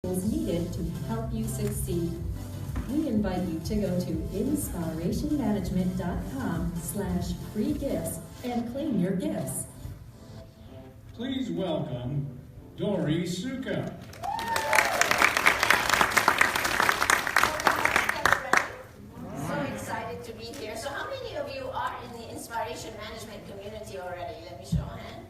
tools needed to help you succeed. We invite you to go to InSpirationManagement.com/free gifts and claim your gifts. Please welcome Dori Soukup. So excited to be here. So how many of you are in the Inspiration Management community already? Let me show a hand.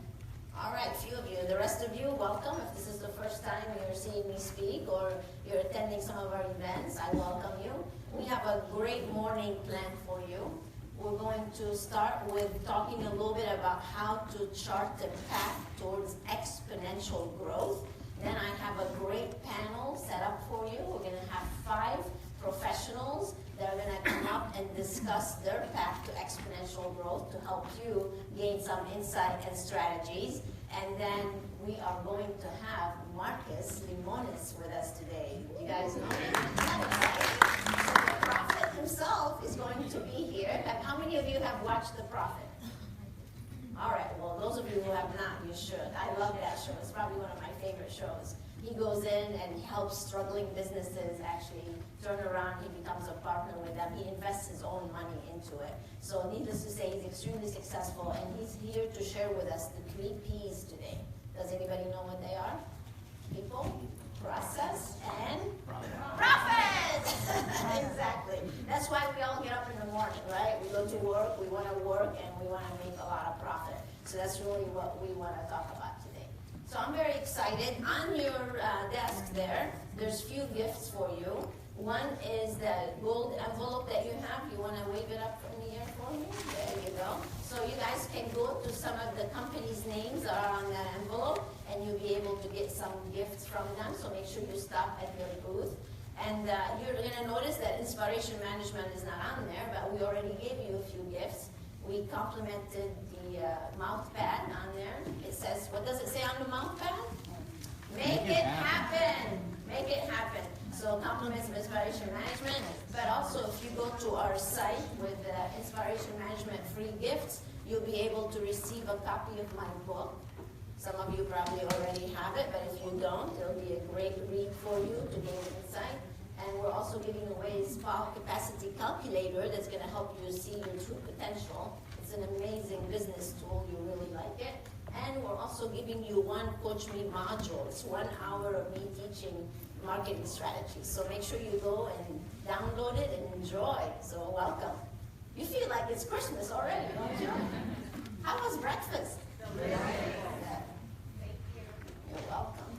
All right, few of you. The rest of you, welcome. If this is the first time you're seeing me speak or you're attending some of our events, I welcome you. We have a great morning planned for you. We're going to start with talking a little bit about how to chart the path towards exponential growth. Then I have a great panel set up for you. We're going to have 5 professionals that are going to come up and discuss their path to exponential growth to help you gain some insight and strategies. And then we are going to have Marcus Lemonis with us today. You guys know him? So the prophet himself is going to be here. And how many of you have watched The Prophet? All right, well, those of you who have not, you should. I love that show. It's probably one of my favorite shows. He goes in and he helps struggling businesses actually turn around. He becomes a partner with them. He invests his own money into it. So needless to say, he's extremely successful, and he's here to share with us the 3 Ps today. Does anybody know what they are? People, process, and profit. Exactly. That's why we all get up in the morning, right? We go to work, we want to work, and we want to make a lot of profit. So that's really what we want to talk about today. So I'm very excited. On your desk there's few gifts for you. One is the gold envelope that you have. You want to wave it up in the air for me? There you go. So you guys can go to some of the companies' names that are on that envelope, and you'll be able to get some gifts from them. So make sure you stop at your booth. And you're going to notice that Inspiration Management is not on there, but we already gave you a few gifts. We complimented the mouth pad on there. It says, what does it say on the mouth pad? Make it happen. Make it happen. So compliments of Inspiration Management, but also if you go to our site with Inspiration Management free gifts, you'll be able to receive a copy of my book. Some of you probably already have it, but if you don't, it'll be a great read for you to gain insight. And we're also giving away a Spa Capacity Calculator that's going to help you see your true potential. It's an amazing business tool. You really like it. And we're also giving you 1 Coach Me module. It's 1 hour of me teaching marketing strategies. So make sure you go and download it and enjoy. So welcome. You feel like it's Christmas already, don't you? How was breakfast? You're welcome.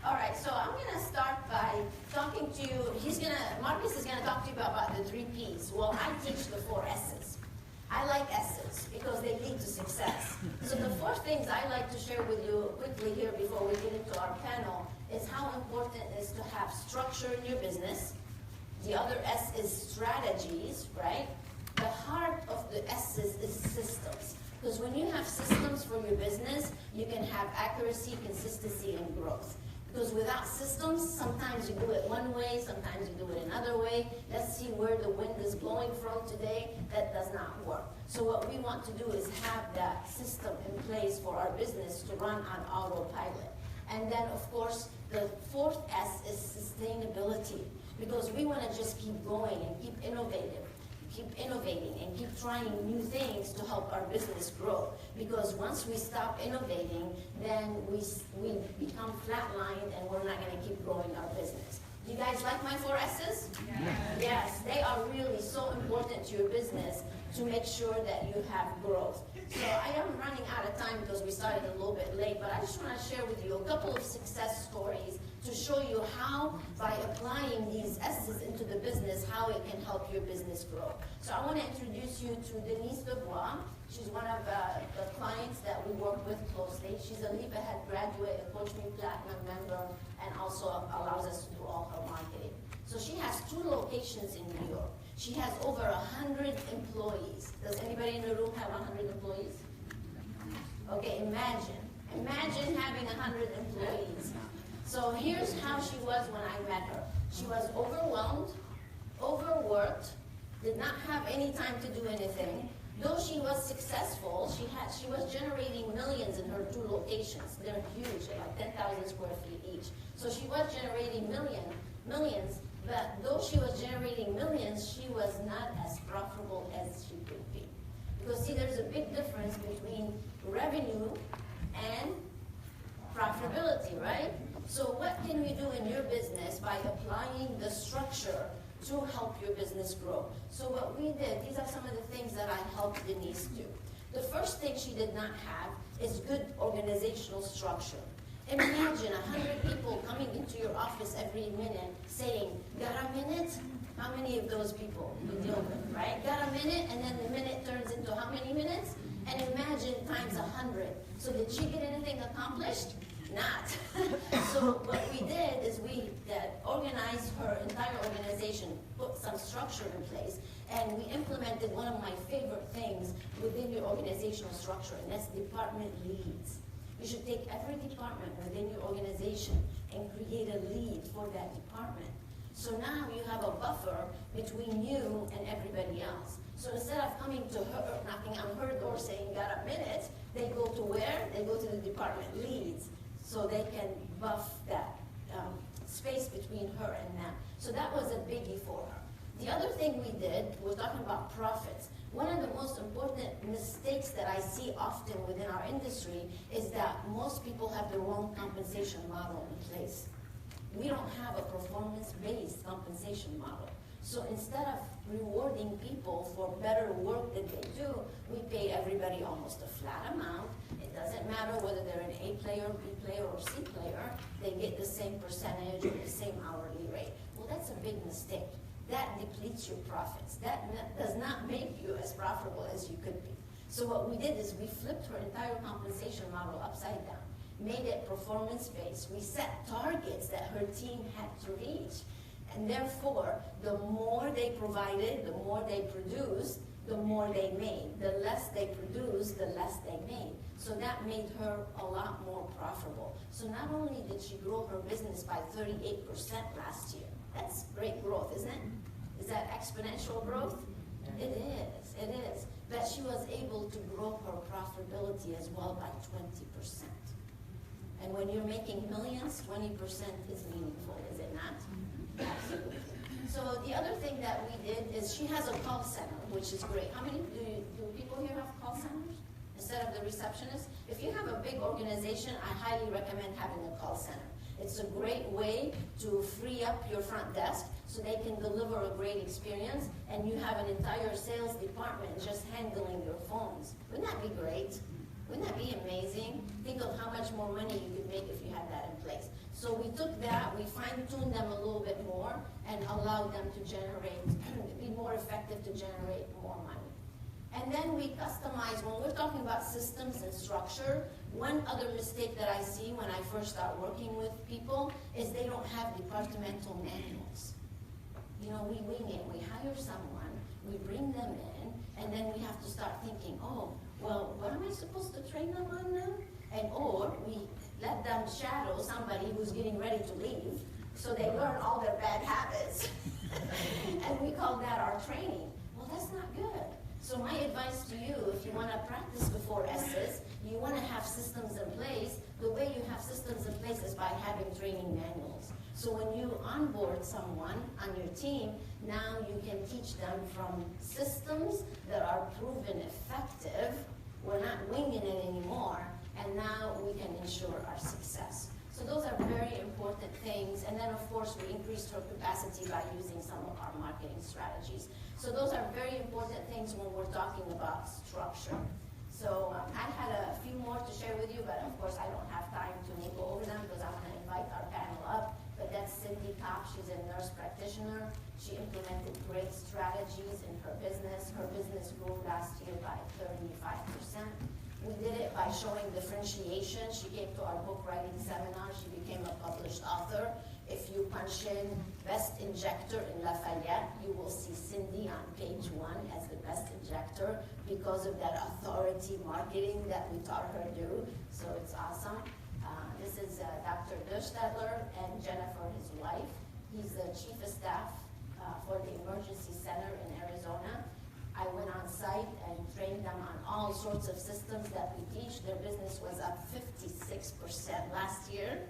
All right, so I'm going to start by talking to you. Marcus is going to talk to you about the 3 Ps. Well, I teach the 4 S's. I like S's because they lead to success. So the 4 things I like to share with you quickly here before we get into our panel is how important it is to have structure in your business. The other S is strategies, right? The heart of the S's is systems. Because when you have systems for your business, you can have accuracy, consistency, and growth. Because without systems, sometimes you do it one way, sometimes you do it another way. Let's see where the wind is blowing from today. That does not work. So what we want to do is have that system in place for our business to run on autopilot. And then, of course, the 4th S is sustainability. Because we want to just keep going and keep innovating and keep trying new things to help our business grow. Because once we stop innovating, then we become flatlined and we're not going to keep growing our business. You guys like my 4 S's? Yes, they are really so important to your business to make sure that you have growth. So I am running out of time because we started a little bit late, but I just want to share with you a couple of success stories to show you how, by applying these S's into the business, how it can help your business grow. So I want to introduce you to Denise Dubois. She's one of the clients that we work with closely. She's a Leap Ahead graduate, a Coach Me Platinum member, and also allows us to do all her marketing. So she has 2 locations in New York. She has over 100 employees. Does anybody in the room have 100 employees? Okay, imagine having 100 employees. So here's how she was when I met her. She was overwhelmed, overworked, did not have any time to do anything, Though she was successful, she was generating millions in her 2 locations. They're huge, they're like 10,000 square feet each. So she was generating millions, but though she was generating millions, she was not as profitable as she could be. Because see, there's a big difference between revenue and profitability, right? So what can you do in your business by applying the structure to help your business grow? So what we did, these are some of the things that I helped Denise do. The first thing she did not have is good organizational structure. Imagine 100 people coming into your office every minute saying, got a minute? How many of those people you deal with, right? Got a minute, and then the minute turns into how many minutes? And imagine times 100. So did she get anything accomplished? Not. So what we did is we organized her entire organization, put some structure in place, and we implemented one of my favorite things within your organizational structure, and that's department leads. You should take every department within your organization and create a lead for that department. So now you have a buffer between you and everybody else. So instead of coming to her, knocking on her door saying, got a minute, they go to where? They go to the department leads, so they can buff that space between her and them. So that was a biggie for her. The other thing we did, we're talking about profits. One of the most important mistakes that I see often within our industry is that most people have the wrong compensation model in place. We don't have a performance-based compensation model. So instead of rewarding people for better work that they do, we pay everybody almost a flat amount. It doesn't matter whether they're an A player, B player, or C player. They get the same percentage or the same hourly rate. Well, that's a big mistake. That depletes your profits. That does not make you as profitable as you could be. So what we did is we flipped her entire compensation model upside down, made it performance-based. We set targets that her team had to reach. And therefore, the more they provided, the more they produced, the more they made. The less they produced, the less they made. So that made her a lot more profitable. So not only did she grow her business by 38% last year, that's great growth, isn't it? Is that exponential growth? It is. But she was able to grow her profitability as well by 20%. And when you're making millions, 20% is meaningful, is it not? Absolutely. So the other thing that we did is she has a call center, which is great. How many do people here have call centers instead of the receptionist? If you have a big organization, I highly recommend having a call center. It's a great way to free up your front desk so they can deliver a great experience, and you have an entire sales department just handling your phones. Wouldn't that be great? Wouldn't that be amazing? Think of how much more money you could make if you had that in place. So we took that, we fine-tuned them a little bit more, and allowed them to be more effective to generate more money. And then we customize, when we're talking about systems and structure, one other mistake that I see when I first start working with people is they don't have departmental manuals. You know, we wing it, we hire someone, we bring them in, and then we have to start thinking, oh, well, what am I supposed to train them on now? Or we let them shadow somebody who's getting ready to leave, so they learn all their bad habits. And we call that our training. Well, that's not good. So my advice to you, if you want to practice before S's, you want to have systems in place. The way you have systems in place is by having training manuals. So when you onboard someone on your team, now you can teach them from systems that are proven effective. We're not winging it anymore, and now we can ensure our success. So those are very important things. And then, of course, we increased her capacity by using some of our marketing strategies. So those are very important things when we're talking about structure. So I had a few more to share with you, but of course I don't have time to go over them because I want to invite our panel up. But that's Cindy Kopp. She's a nurse practitioner. She implemented great strategies in her business. Her business grew last year by 35%. We did it by showing differentiation. She came to our book writing seminar. She became a published author. If you punch in best injector in Lafayette, you will see Cindy on page 1 as the best injector because of that authority marketing that we taught her to do. So it's awesome. This is Dr. Durstadler and Jennifer, his wife. He's the chief of staff for the emergency center in Arizona. I went on site and trained them on all sorts of systems that we teach. Their business was up 56% last year.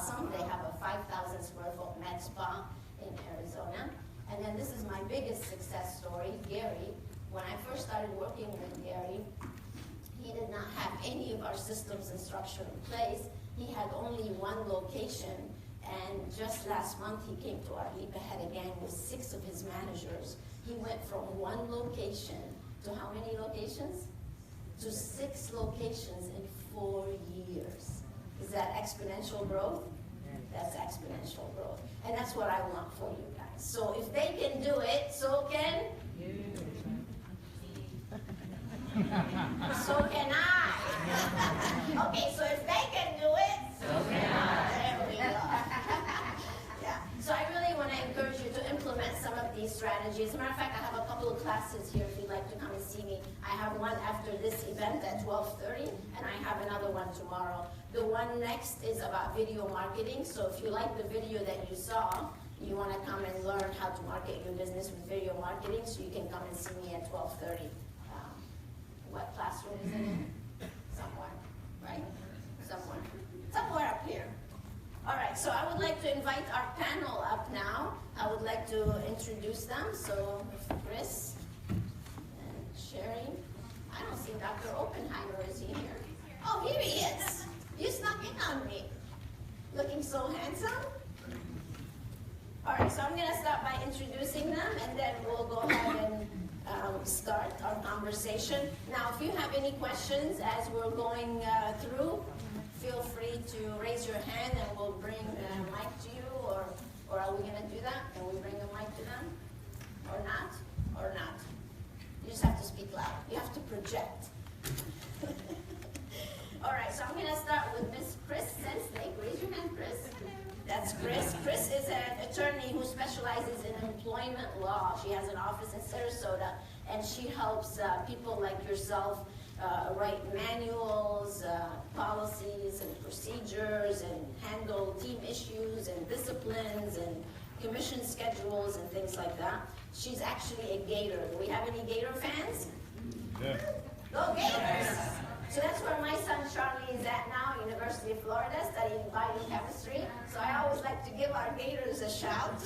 Some, they have a 5,000 square foot med spa in Arizona. And then this is my biggest success story, Gary. When I first started working with Gary, he did not have any of our systems and structure in place. He had only one location, and just last month he came to our Leap Ahead again with 6 of his managers. He went from one location to how many locations? To 6 locations in 4 years. Is that exponential growth? That's exponential growth. And that's what I want for you guys. So if they can do it, so can you. So can I. Okay, so if they can do it, so can I. There we go. Yeah. So I really want to encourage you to implement some of these strategies. As a matter of fact, I have a couple of classes here if you'd like to come and see me. I have one after this event at 12:30, and I have another one tomorrow. The one next is about video marketing. So if you like the video that you saw, you want to come and learn how to market your business with video marketing, so you can come and see me at 12:30. What classroom is it in? Somewhere, right? Somewhere up here. All right, so I would like to invite our panel up now. I would like to introduce them. So Chris and Sherry. I don't see Dr. Oppenheimer. Is he here? Oh, here he is. You snuck in on me. Looking so handsome. All right, so I'm going to start by introducing them, and then we'll go ahead and start our conversation. Now, if you have any questions as we're going through, feel free to raise your hand and we'll bring a mic to you, or are we going to do that? Can we bring a mic to them? Or not? Or not? You just have to speak loud. You have to project. All right, so I'm going to start with Miss Chris Senslake. Raise your hand, Chris. That's Chris. Chris is an attorney who specializes in employment law. She has an office in Sarasota, and she helps people like yourself write manuals, policies, and procedures, and handle team issues, and disciplines, and commission schedules, and things like that. She's actually a Gator. Do we have any Gator fans? Yeah. Go Gators! So that's where my son Charlie is at now, University of Florida, studying biochemistry. So I always like to give our Gators a shout.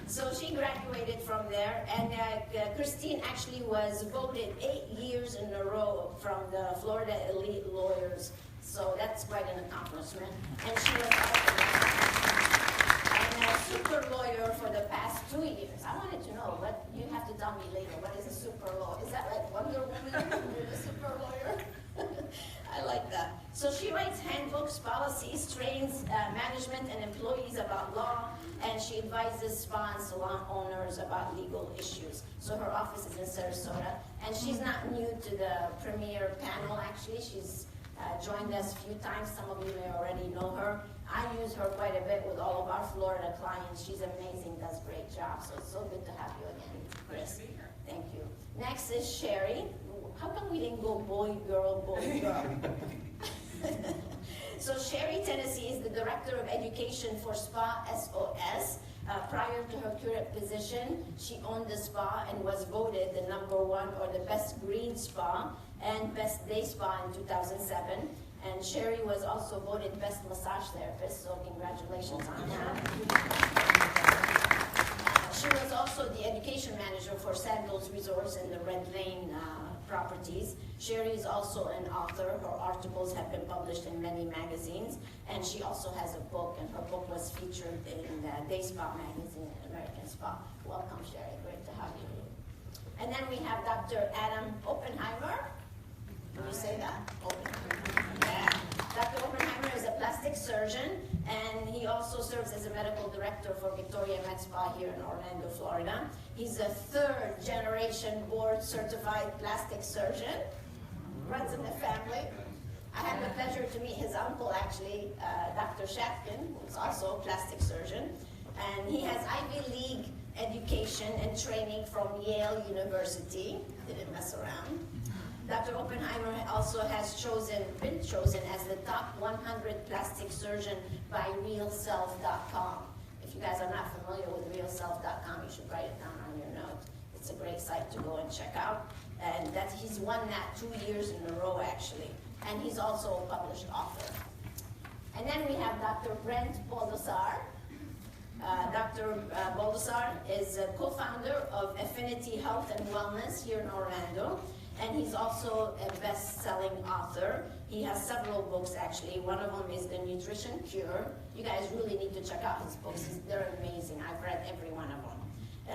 So she graduated from there, and Christine actually was voted 8 years in a row from the Florida Elite Lawyers. So that's quite an accomplishment. And she was a super lawyer for the past 2 years. I wanted to know, what you have to tell me later, what is a super lawyer? Is that like Wonder Woman? You're a super lawyer? I like that. So she writes handbooks, policies, trains management and employees about law, and she advises spa and salon owners about legal issues. So her office is in Sarasota, and she's not new to the premier panel, actually. She's joined us a few times. Some of you may already know her. I use her quite a bit with all of our Florida clients. She's amazing, does a great job. So it's so good to have you again, Chris. Thank you. Next is Sherry. How come we didn't go boy, girl, boy, girl? So Sherry Tennessee is the Director of Education for Spa SOS. Prior to her current position, she owned the spa and was voted the #1 or the best green spa and best day spa in 2007. And Sherry was also voted best massage therapist, so congratulations on that. She was also the education manager for Sandals Resorts in the Red Lane properties. Sherry is also an author. Her articles have been published in many magazines, and she also has a book, and her book was featured in Day Spa magazine and American Spa. Welcome, Sherry. Great to have you. And then we have Dr. Adam Oppenheimer. Can you say that? Oppenheimer. Yeah. Dr. Oppenheimer is a plastic surgeon, and he also serves as a medical director for Victoria Med Spa here in Orlando, Florida. He's a 3rd generation board certified plastic surgeon. Runs in the family. I had the pleasure to meet his uncle, actually, Dr. Shatkin, who's also a plastic surgeon. And he has Ivy League education and training from Yale University. Didn't mess around. Dr. Oppenheimer also has been chosen as the top 100 plastic surgeon by realself.com. If you guys are not familiar with realself.com, you should write it down on your note. It's a great site to go and check out. And that he's won that 2 years in a row, actually. And he's also a published author. And then we have Dr. Brent Baldessar. Dr. Baldessar is a co-founder of Affinity Health and Wellness here in Orlando. And he's also a best-selling author. He has several books, actually. One of them is The Nutrition Cure. You guys really need to check out his books. They're amazing. I've read every one of them.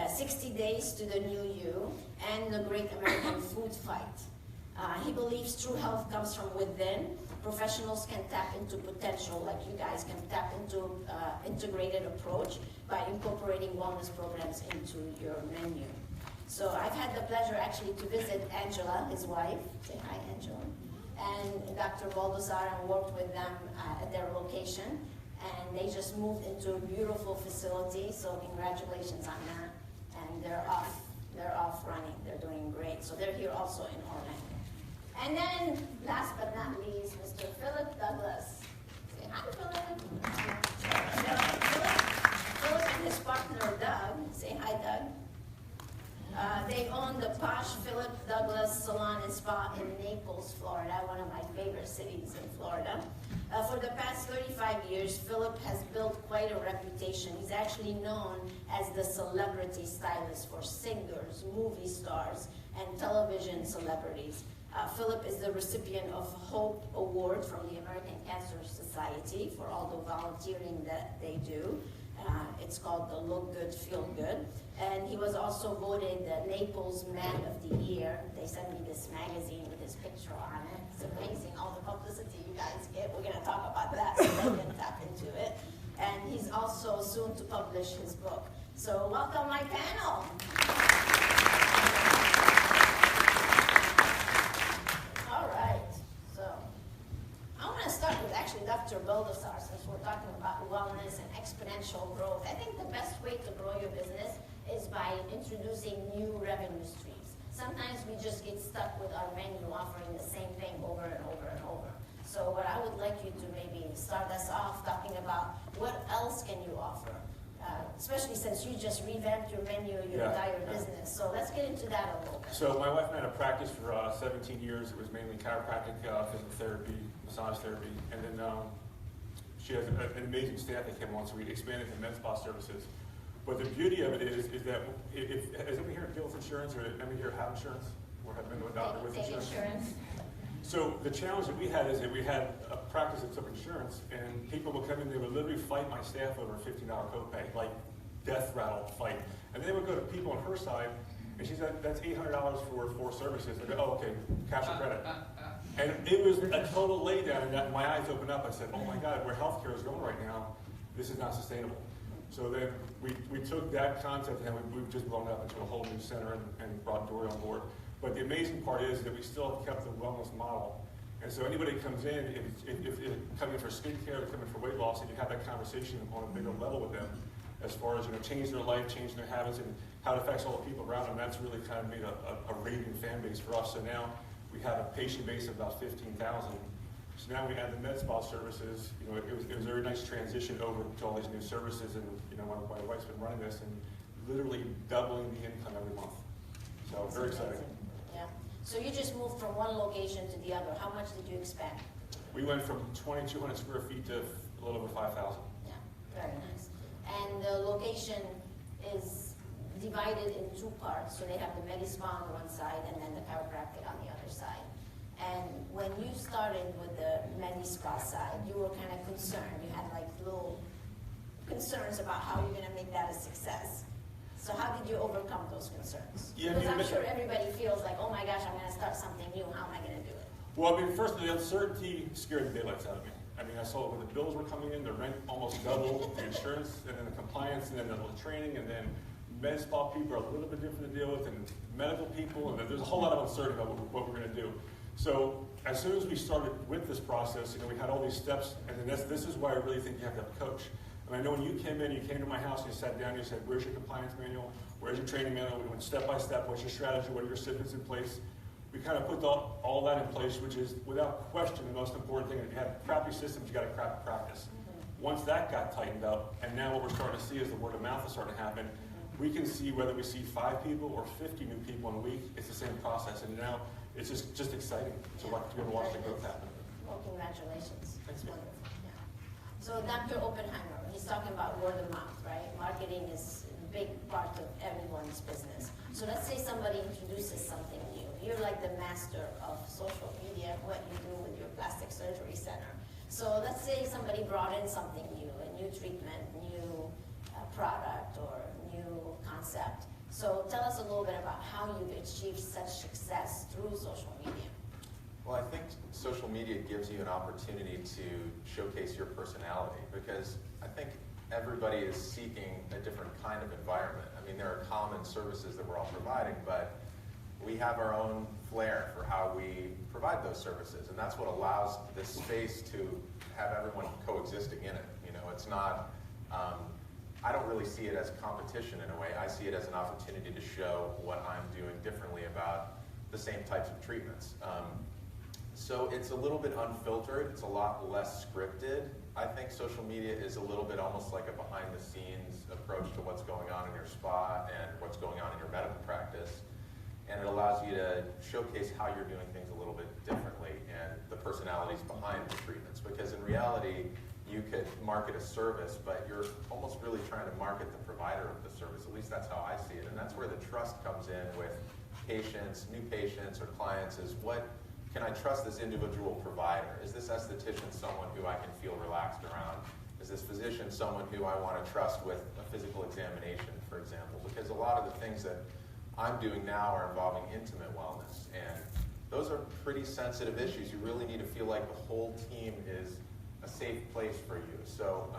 60 Days to the New You, and The Great American Food Fight. He believes true health comes from within. Professionals can tap into potential, like you guys can tap into integrated approach by incorporating wellness programs into your menu. So I've had the pleasure actually to visit Angela, his wife. Say hi, Angela. And Dr. Baldessar, and worked with them at their location. And they just moved into a beautiful facility, so congratulations on that. And they're off running. They're doing great. So they're here also in Orlando. And then, last but not least, Mr. Philip Douglas. Say hi, Philip. Philip and his partner, Doug. Say hi, Doug. They own the posh Philip Douglas Salon and Spa in Naples, Florida, one of my favorite cities in Florida. For the past 35 years, Philip has built quite a reputation. He's actually known as the celebrity stylist for singers, movie stars, and television celebrities. Philip is the recipient of Hope Award from the American Cancer Society for all the volunteering that they do. It's called the Look Good, Feel Good. And he was also voted the Naples Man of the Year. They sent me this magazine with his picture on it. It's amazing, all the publicity you guys get. We're going to talk about that so they can tap into it. And he's also soon to publish his book. So welcome my panel. All right, so I want to start with actually Dr. Baldessar, since we're talking about wellness and exponential growth. I think the best way to grow your business is by introducing new revenue streams. Sometimes we just get stuck with our menu offering the same thing over and over and over. So what I would like you to maybe start us off talking about what else can you offer, especially since you just revamped your menu, your entire business. So let's get into that a little bit. So my wife and I had a practice for 17 years. It was mainly chiropractic, physical therapy, massage therapy, and then she has an amazing staff that came on, so we expanded to med spa services. But the beauty of it is that if has anybody here deal with insurance, or anybody here have insurance, or have been to a doctor with insurance? So the challenge that we had is that we had a practice that took insurance, and people would come in, they would literally fight my staff over a $15 copay, like death rattle fight. And they would go to people on her side, and she said, that's $800 for 4 services. They go, oh, okay, cash or credit. And it was a total laydown, and that, my eyes opened up. I said, oh my God, where healthcare is going right now, this is not sustainable. So then we took that concept and we've just blown it up into a whole new center and brought Dori on board. But the amazing part is that we still have kept the wellness model. And so anybody comes in, if they're coming for skincare, they're coming for weight loss, and you have that conversation on a bigger level with them as far as changing their life, changing their habits, and how it affects all the people around them. That's really kind of made a raving fan base for us. So now we have a patient base of about 15,000. So now we add the med spa services. It was a very nice transition over to all these new services, and my wife's been running this and literally doubling the income every month. So That's very amazing. exciting. Yeah. So you just moved from one location to the other. How much did you expand? We went from 2,200 square feet to a little over 5,000. Yeah, very nice. And the location is divided in 2 parts. So they have the Medi-Spa on one side and then the chiropractic on the other side. And when you started with the Medi-Spa side, you were kind of concerned. You had like little concerns about how you're going to make that a success. So how did you overcome those concerns? Yeah, because I'm sure everybody feels like, oh my gosh, I'm going to start something new. How am I going to do it? Well, I mean, first, the uncertainty scared the daylights out of me. I mean, I saw when the bills were coming in, the rent almost doubled, the insurance, and then the compliance, and then the training, and then med spa people are a little bit different to deal with, and medical people, and there's a whole lot of uncertainty about what we're going to do. So as soon as we started with this process, we had all these steps, and then this is why I really think you have to have a coach. And I know when you came to my house, and you sat down, and you said, where's your compliance manual? Where's your training manual? We went step by step. What's your strategy? What are your systems in place? We kind of put all that in place, which is, without question, the most important thing. If you have crappy systems, you got to practice. Once that got tightened up, and now what we're starting to see is the word of mouth is starting to happen, we can see whether we see 5 people or 50 new people in a week. It's the same process, and now it's just exciting to be able to watch the growth happen. Well, congratulations. Thanks. It's wonderful. Yeah. So Dr. Oppenheimer, he's talking about word of mouth, right? Marketing is a big part of everyone's business. So let's say somebody introduces something new. You're like the master of social media, what you do with your plastic surgery center. So let's say somebody brought in something new, a new treatment, new product, or new concept. So tell us a little bit about how you've achieved such success through social media. Well, I think social media gives you an opportunity to showcase your personality, because I think everybody is seeking a different kind of environment. I mean, there are common services that we're all providing, but we have our own flair for how we provide those services, and that's what allows this space to have everyone coexisting in it. You know, it's not, I don't really see it as competition in a way. I see it as an opportunity to show what I'm doing differently about the same types of treatments. So it's a little bit unfiltered, it's a lot less scripted. I think social media is a little bit almost like a behind-the-scenes approach to what's going on in your spa and what's going on in your medical practice. And it allows you to showcase how you're doing things a little bit differently and the personalities behind the treatments. Because in reality, you could market a service, but you're almost really trying to market the provider of the service. At least that's how I see it. And that's where the trust comes in with patients, new patients, or clients, is what can I trust this individual provider? Is this esthetician someone who I can feel relaxed around? Is this physician someone who I want to trust with a physical examination, for example? Because a lot of the things that I'm doing now are involving intimate wellness, and those are pretty sensitive issues. You really need to feel like the whole team is a safe place for you. So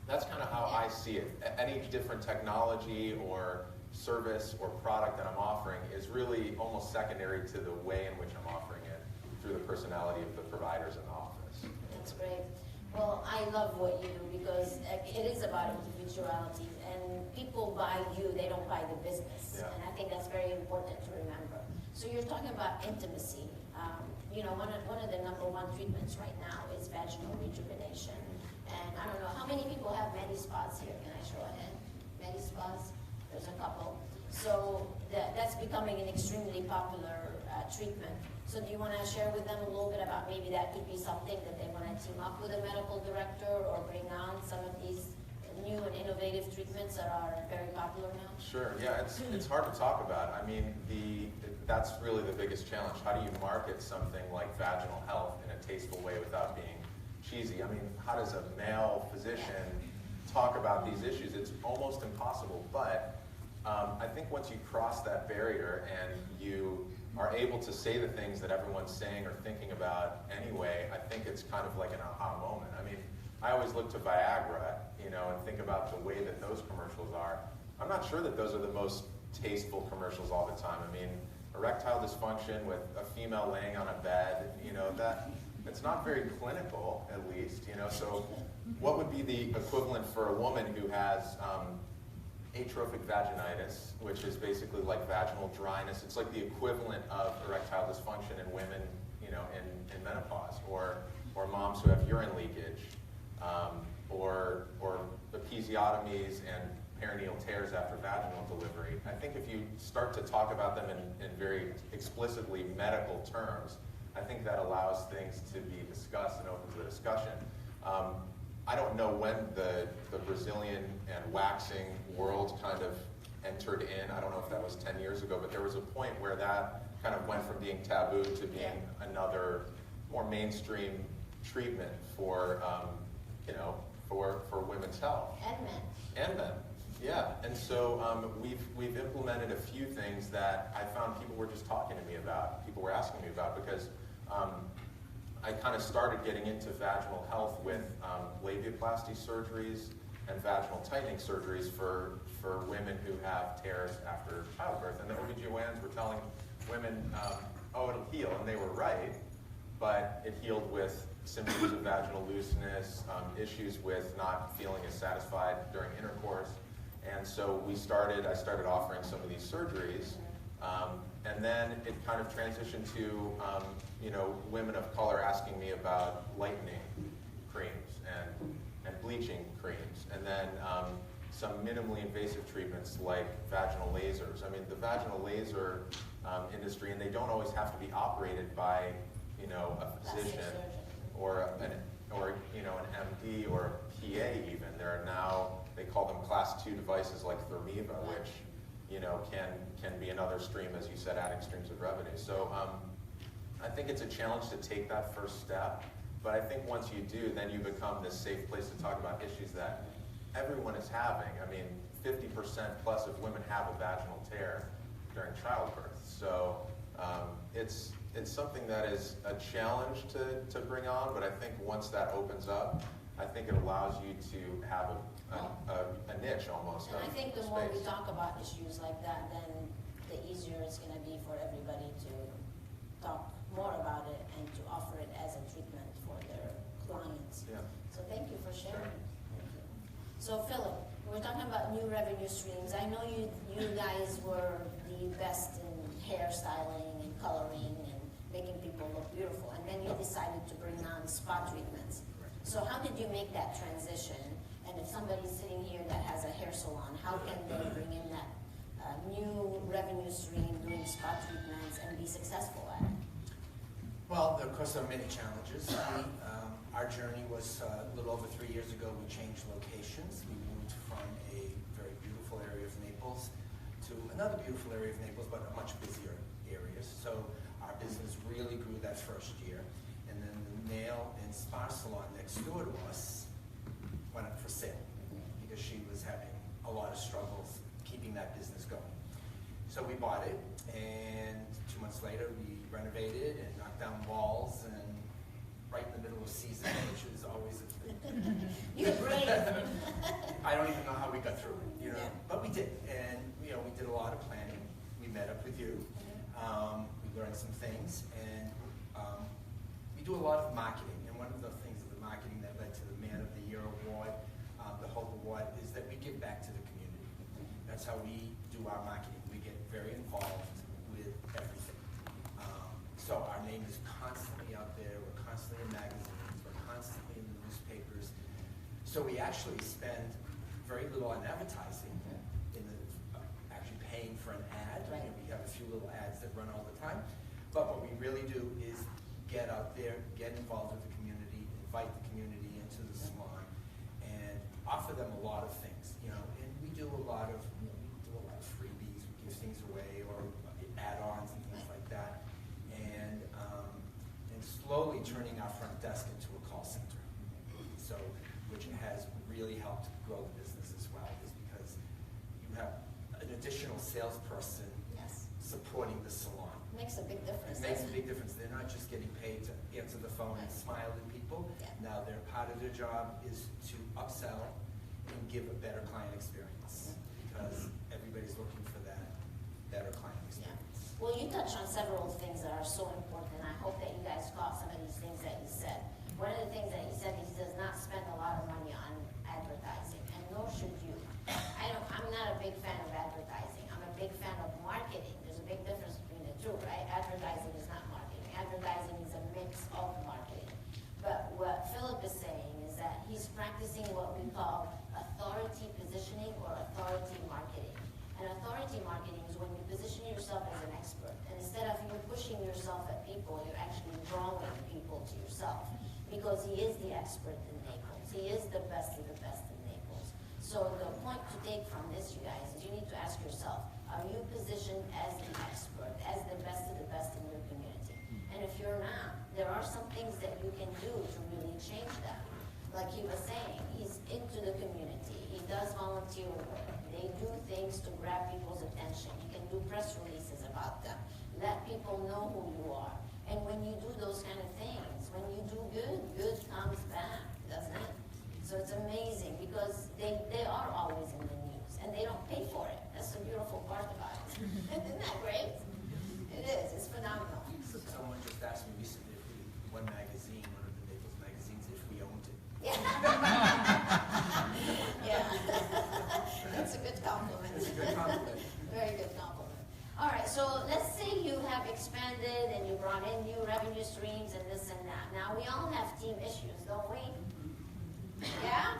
that's kind of how I see it. Any different technology or service or product that I'm offering is really almost secondary to the way in which I'm offering it through the personality of the providers in the office. That's great. Well, I love what you do because it is about individuality, and people buy you, they don't buy the business. Yeah. And I think that's very important to remember. So you're talking about intimacy. You know, one of the number one treatments right now is vaginal rejuvenation. And I don't know, how many people have Medi-Spas here? Can I show a hand? Medi-Spas? There's a couple. So that's becoming an extremely popular treatment. So do you want to share with them a little bit about maybe that could be something that they want to team up with a medical director or bring on some of these new and innovative treatments that are very popular now? Sure, yeah, it's hard to talk about. I mean, that's really the biggest challenge. How do you market something like vaginal health in a tasteful way without being cheesy? I mean, how does a male physician talk about these issues? It's almost impossible, but I think once you cross that barrier and you are able to say the things that everyone's saying or thinking about anyway, I think it's kind of like an aha moment. I mean, I always look to Viagra, you know, and think about the way that those commercials are. I'm not sure that those are the most tasteful commercials all the time. I mean, erectile dysfunction with a female laying on a bed, you know, it's not very clinical, at least, you know. So what would be the equivalent for a woman who has atrophic vaginitis, which is basically like vaginal dryness? It's like the equivalent of erectile dysfunction in women, you know, in menopause, or moms who have urine leakage, or episiotomies and perineal tears after vaginal delivery. I think if you start to talk about them in very explicitly medical terms, I think that allows things to be discussed and opens the discussion. I don't know when the Brazilian and waxing world kind of entered in. I don't know if that was 10 years ago, but there was a point where that kind of went from being taboo to being another more mainstream treatment for, you know, for women's health. And men. And men, yeah. And so we've implemented a few things that I found people were just talking to me about, people were asking me about, because I kind of started getting into vaginal health with labiaplasty surgeries and vaginal tightening surgeries for women who have tears after childbirth. And the OBGYNs were telling women, oh, it'll heal, and they were right, but it healed with symptoms of vaginal looseness, issues with not feeling as satisfied during intercourse. And so I started offering some of these surgeries, and then it kind of transitioned to you know, women of color asking me about lightening creams and bleaching creams. And then some minimally invasive treatments like vaginal lasers. I mean, the vaginal laser industry, and they don't always have to be operated by, you know, a physician or an MD or a PA even. There are now, they call them class 2 devices like Thermiva, which, you know, can be another stream, as you said, adding streams of revenue. So I think it's a challenge to take that first step, but I think once you do, then you become this safe place to talk about issues that everyone is having. I mean, 50% plus of women have a vaginal tear during childbirth. So it's something that is a challenge to bring on, but I think once that opens up, I think it allows you to have a niche almost. And I think the more we talk about issues like that, then the easier it's going to be for everybody to talk more about it and to offer it as a treatment for their clients. Yeah. So thank you for sharing. Sure. Thank you. So Philip, we're talking about new revenue streams. I know you guys were the best in hairstyling and coloring and making people look beautiful, and then you decided to bring on spa treatments. So how did you make that transition? And if somebody's sitting here that has a hair salon, how can they bring in that new revenue stream doing spa treatments and be successful at it? Well, of course, there are many challenges. Our journey was a little over 3 years ago. We changed locations. We moved from a very beautiful area of Naples to another beautiful area of Naples, but a much busier area. So our business really grew that first year. And then the nail and spa salon next door to us went up for sale because she was having a lot of struggles keeping that business going. So we bought it, and 2 months later we renovated and knocked down walls, and right in the middle of season, which is always a You're brave. I don't even know how we got through it, you know, Yeah. but we did, and you know, we did a lot of planning. We met up with you. We learned some things, and we do a lot of marketing. And one of the things of the marketing that led to the Man of the Year award, the Hope Award, is that we give back to the community. That's how we do our marketing. We get very involved with everything. So our name is constantly out there. We're constantly in magazines. We're constantly in the newspapers. So we actually spend very little on advertising, actually paying for an ad. Right. And we have a few little ads that run all the time. But what we really do is get out there, get involved with the community, invite the community into the salon, and offer them a lot of things. You know, and we do a lot of freebies. We give things away, or add-ons and things like that. And slowly turning our front desk into a call center. So, which has really helped grow the business as well, is because you have an additional salesperson Yes. supporting the salon. Makes a big difference. It makes a doesn't big difference. They're not just getting paid to answer the phone and smile at people. Yeah. Now, part of their job is to upsell and give a better client experience, because everybody's looking for that better client Yeah. experience. Well, you touched on several things that are so important. I hope that you guys caught some of these things that he said. One of the things that he said is he does not spend a lot of money on advertising, and nor should you. I'm not a big fan of advertising. I'm a big fan of marketing. There's a big difference between the two, right? Advertising is not marketing. Advertising is a mix of marketing. But what Philip is saying is that he's practicing what we call authority positioning or authority marketing. And authority marketing is when you position yourself as an expert. And instead of you pushing yourself at people, you're actually drawing people to yourself. Because he is the expert in Naples. He is the best of the best in Naples. So the point to take from this, you guys, is you need to ask yourself, are you positioned as the expert, as the best of the best in your community? And if you're not, there are some things that you can do to really change that. Like he was saying, he's into the community. He does volunteer work. They do things to grab people's attention. You can do press releases about them. Let people know who you are. And when you do those kind of things, when you do good, good comes back, doesn't it? So it's amazing because they are always in the news and they don't pay for it. That's the beautiful part about it. Isn't that great? It is. It's phenomenal. Someone just asked me recently if one of the Naples magazines, if we owned it. Yeah. Yeah. That's a good compliment. It's a good compliment. Very good compliment. All right, so let's say you have expanded and you brought in new revenue streams and this and that. Now, we all have team issues, don't we? Yeah?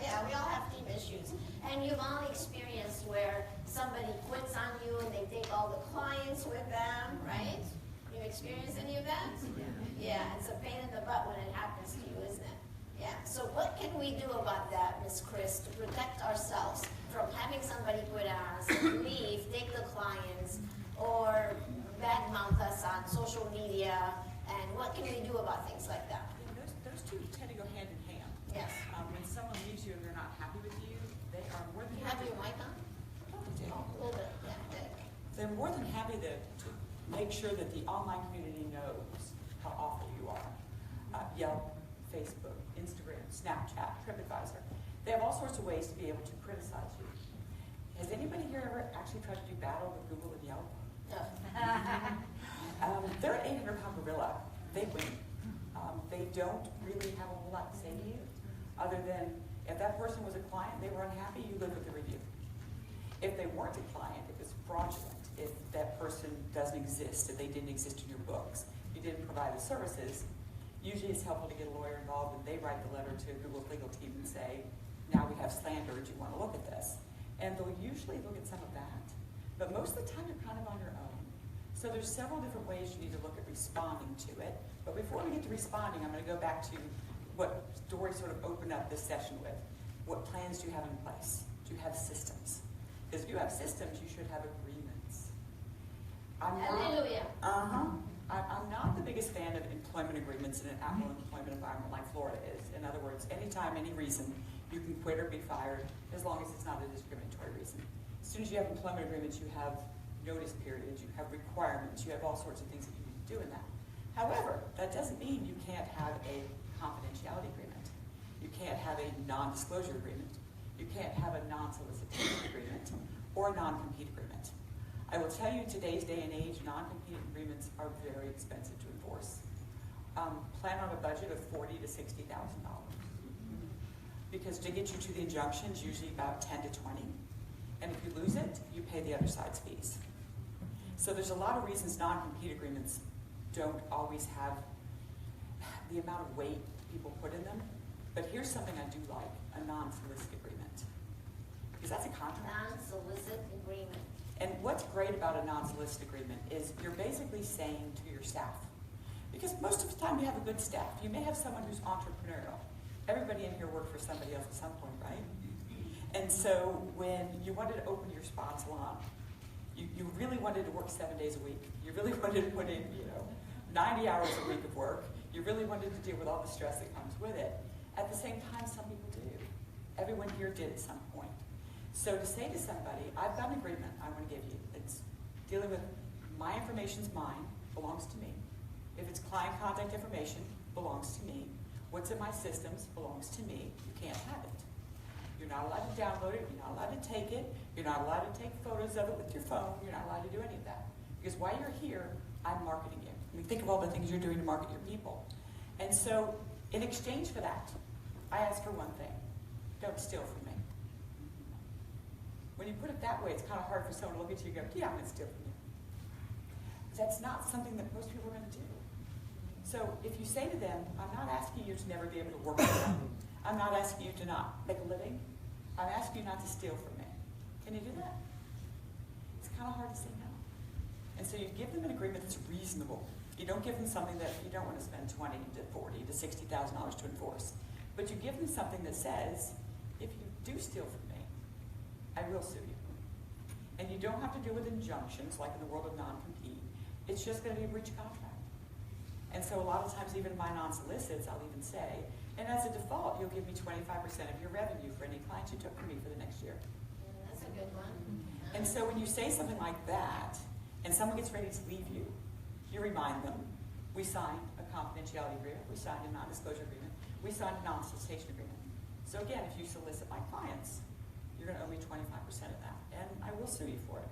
Yeah, we all have team issues. And you've all experienced where somebody quits on you and they take all the clients with them, right? You experienced any of that? Yeah, it's a pain in the butt when it happens to you, isn't it? Yeah, so what can we do about that, Miss Chris, to protect ourselves from having somebody quit on us, leave, take the clients, or badmouth us on social media, and what can we do about things like that? Yeah, those two tend to go hand in hand. Yes. When someone leaves you and they're not happy with you, they are more than You have happy. your mic on? Oh, they do. Oh, a little bit, yeah. Good. They're more than happy to make sure that the online community knows how awful you are. Yelp, Facebook, Instagram, Snapchat, TripAdvisor. They have all sorts of ways to be able to criticize you. Has anybody here ever actually tried to do battle with Google and Yelp? No. They're an 800-pound gorilla. They win. They don't really have a whole lot to say to you, other than if that person was a client, they were unhappy, you live with the review. If they weren't a client, if it's fraudulent, if that person doesn't exist, if they didn't exist in your books, you didn't provide the services, usually it's helpful to get a lawyer involved, and they write the letter to Google's legal team and say, now we have slander, do you want to look at this? And they'll usually look at some of that, but most of the time you're kind of on your own. So there's several different ways you need to look at responding to it. But before we get to responding, I'm going to go back to what Dori sort of opened up this session with. What plans do you have in place? Do you have systems? Because if you have systems, you should have agreements. Hallelujah. I'm not the biggest fan of employment agreements in an at-will employment environment like Florida is. In other words, anytime, any reason, you can quit or be fired as long as it's not a discriminatory reason. As soon as you have employment agreements, you have notice periods, you have requirements, you have all sorts of things that you need to do in that. However, that doesn't mean you can't have a confidentiality agreement. You can't have a non-disclosure agreement. You can't have a non-solicitation agreement or a non-compete agreement. I will tell you, in today's day and age, non-compete agreements are very expensive to enforce. Plan on a budget of $40,000 to $60,000. Because to get you to the injunctions, usually about 10 to 20. And if you lose it, you pay the other side's fees. So there's a lot of reasons non-compete agreements don't always have the amount of weight people put in them. But here's something I do like, a non-solicit agreement. Because that's a contract. Non-solicit agreement. And what's great about a non-solicit agreement is you're basically saying to your staff, because most of the time you have a good staff. You may have someone who's entrepreneurial. Everybody in here worked for somebody else at some point, right? And so when you wanted to open your spa and salon, you really wanted to work 7 days a week. You really wanted to put in, 90 hours a week of work. You really wanted to deal with all the stress that comes with it. At the same time, some people do. Everyone here did at some point. So to say to somebody, I've got an agreement I want to give you. It's dealing with my information's mine, belongs to me. If it's client contact information, belongs to me. What's in my systems belongs to me. You can't have it. You're not allowed to download it. You're not allowed to take it. You're not allowed to take photos of it with your phone. You're not allowed to do any of that. Because while you're here, I'm marketing you. I mean, think of all the things you're doing to market your people. And so, in exchange for that, I ask her one thing. Don't steal from me. When you put it that way, it's kind of hard for someone to look at you and go, yeah, I'm going to steal from you. That's not something that most people are going to do. So if you say to them, I'm not asking you to never be able to work with them. I'm not asking you to not make a living. I'm asking you not to steal from me. Can you do that? It's kind of hard to say no. And so you give them an agreement that's reasonable. You don't give them something that you don't want to spend $20,000 to $40,000 to $60,000 to enforce. But you give them something that says, if you do steal from me, I will sue you. And you don't have to deal with injunctions like in the world of non-compete. It's just going to be a breach of contract. And so a lot of times, even my non-solicits, I'll even say, and as a default, you'll give me 25% of your revenue for any clients you took from me for the next year. That's a good one. And so when you say something like that, and someone gets ready to leave you, you remind them, we signed a confidentiality agreement, we signed a non-disclosure agreement, we signed a non-solicitation agreement. So again, if you solicit my clients, you're going to owe me 25% of that, and I will sue you for it.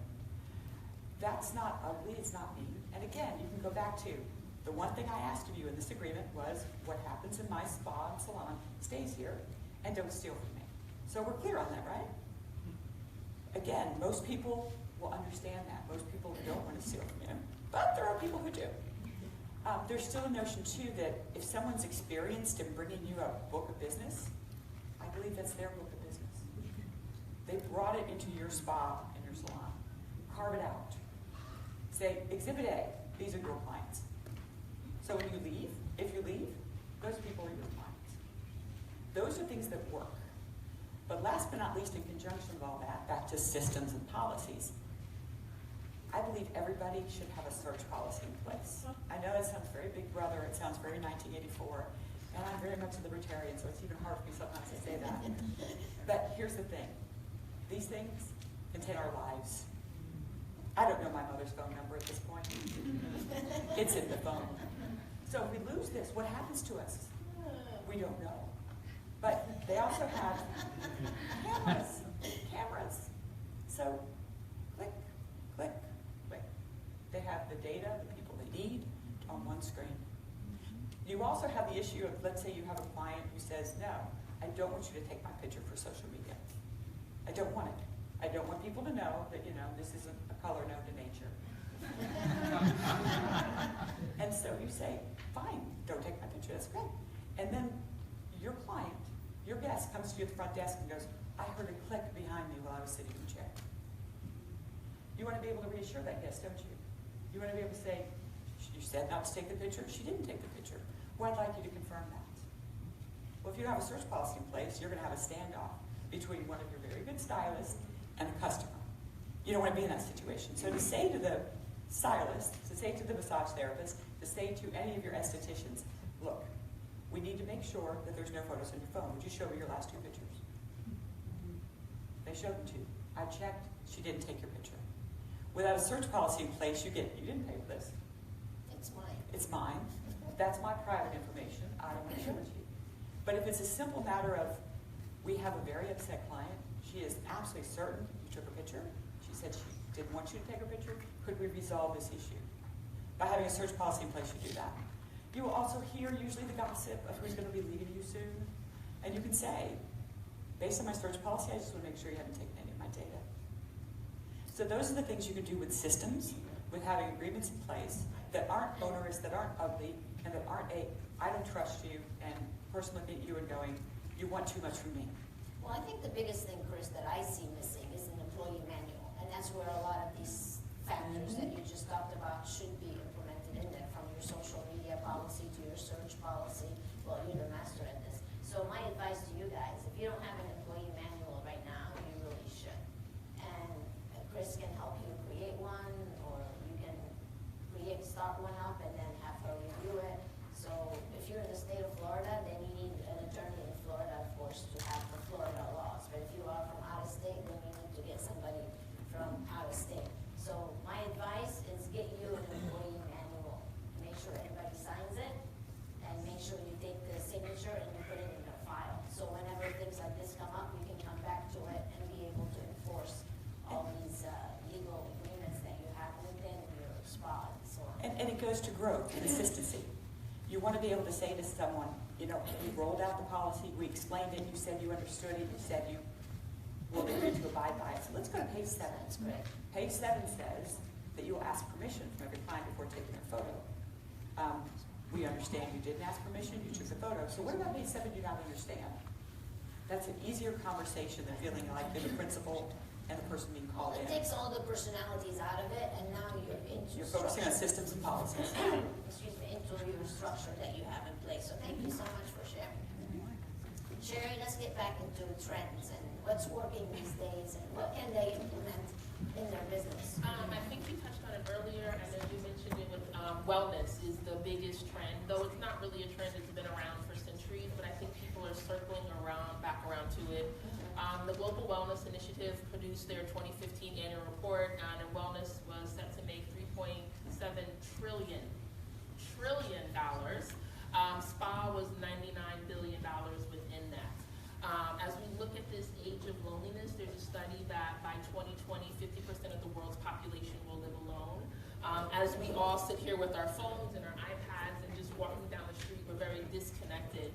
That's not ugly, it's not mean. And again, you can go back to, the one thing I asked of you in this agreement was, what happens in my spa and salon stays here, and don't steal from me. So we're clear on that, right? Again, most people will understand that. Most people don't want to steal from you, but there are people who do. There's still a notion too that if someone's experienced in bringing you a book of business, I believe that's their book of business. They brought it into your spa and your salon. Carve it out. Say, Exhibit A, these are your clients. So when you leave, if you leave, those people are your clients. Those are things that work. But last but not least, in conjunction with all that, back to systems and policies, I believe everybody should have a search policy in place. I know that sounds very Big Brother, it sounds very 1984, and I'm very much a libertarian, so it's even hard for me sometimes to say that. But here's the thing. These things contain our lives. I don't know my mother's phone number at this point. It's in the phone. So if we lose this, what happens to us? We don't know. But they also have cameras. So click, click, click. They have the data, the people they need on one screen. You also have the issue of, let's say you have a client who says, no, I don't want you to take my picture for social media. I don't want it. I don't want people to know that, this isn't a color known to nature. And so you say, fine, don't take my picture, that's great. And then your client, your guest comes to you at the front desk and goes, I heard a click behind me while I was sitting in the chair. You want to be able to reassure that guest, don't you? You want to be able to say, you said not to take the picture, she didn't take the picture. Well, I'd like you to confirm that. Well, if you have a search policy in place, you're going to have a standoff between one of your very good stylists and a customer. You don't want to be in that situation. So to say to the stylist, to say to the massage therapist, to say to any of your estheticians, look, we need to make sure that there's no photos on your phone. Would you show me your last two pictures? They showed them to you. I checked, she didn't take your picture. Without a search policy in place, you didn't pay for this. It's mine. It's mine. That's my private information. I don't want to show it to you. But if it's a simple matter of, we have a very upset client, she is absolutely certain you took a picture, she said she didn't want you to take her picture, could we resolve this issue? By having a search policy in place, you do that. You will also hear usually the gossip of who's going to be leaving you soon. And you can say, based on my search policy, I just want to make sure you haven't taken any of my data. So those are the things you can do with systems, with having agreements in place that aren't onerous, that aren't ugly, and that aren't I don't trust you, and the person looking at you and going, you want too much from me. Well, I think the biggest thing, Chris, that I see missing is an employee manual. And that's where a lot of these factors that you just talked about should be implemented in there, from your social media policy to your search policy. Well, you're the master at this. So my advice to you guys, if you don't have an employee manual right now, you really should. And Chris can help you create one, or you can start one up and then have her review it. So if you're in the state of Florida, then you need an attorney in Florida, of course, to have the Florida laws. But if you are from out of state, then you need to get somebody from out of state. So my advice is get you an employee manual. Make sure everybody signs it, and make sure you take the signature and you put it in your file. So whenever things like this come up, you can come back to it and be able to enforce all these legal agreements that you have within your spa and so on. And it goes to growth, consistency. You want to be able to say to someone, we rolled out the policy, we explained it, you said you understood it, you said you will agree to abide by it. So let's go to page 7. That's great. Page 7 says that you will ask permission from every client before taking their photo. We understand you didn't ask permission, you took the photo. So what about page 7 you not understand? That's an easier conversation than feeling like you're the principal and the person being called It in. takes all the personalities out of it, and now you're into You're focusing on structure. systems and policies. Excuse me, into your structure that you have in place. So thank you so much for sharing. Sherry, let's get back into trends and what's working these days and what can they implement in their business. I think we touched on it earlier. I know you mentioned it with wellness is the biggest trend, though it's not really a trend that's been around for centuries, but I think people are circling back around to it. The Global Wellness Initiative produced their 2015 annual report, and wellness was set to make $3.7 trillion. Spa was $99 billion within that. As we look at this age of loneliness, there's a study that by 2020, 50% of the world's population will live alone. As we all sit here with our phones and our iPads and just walking down the street, we're very disconnected.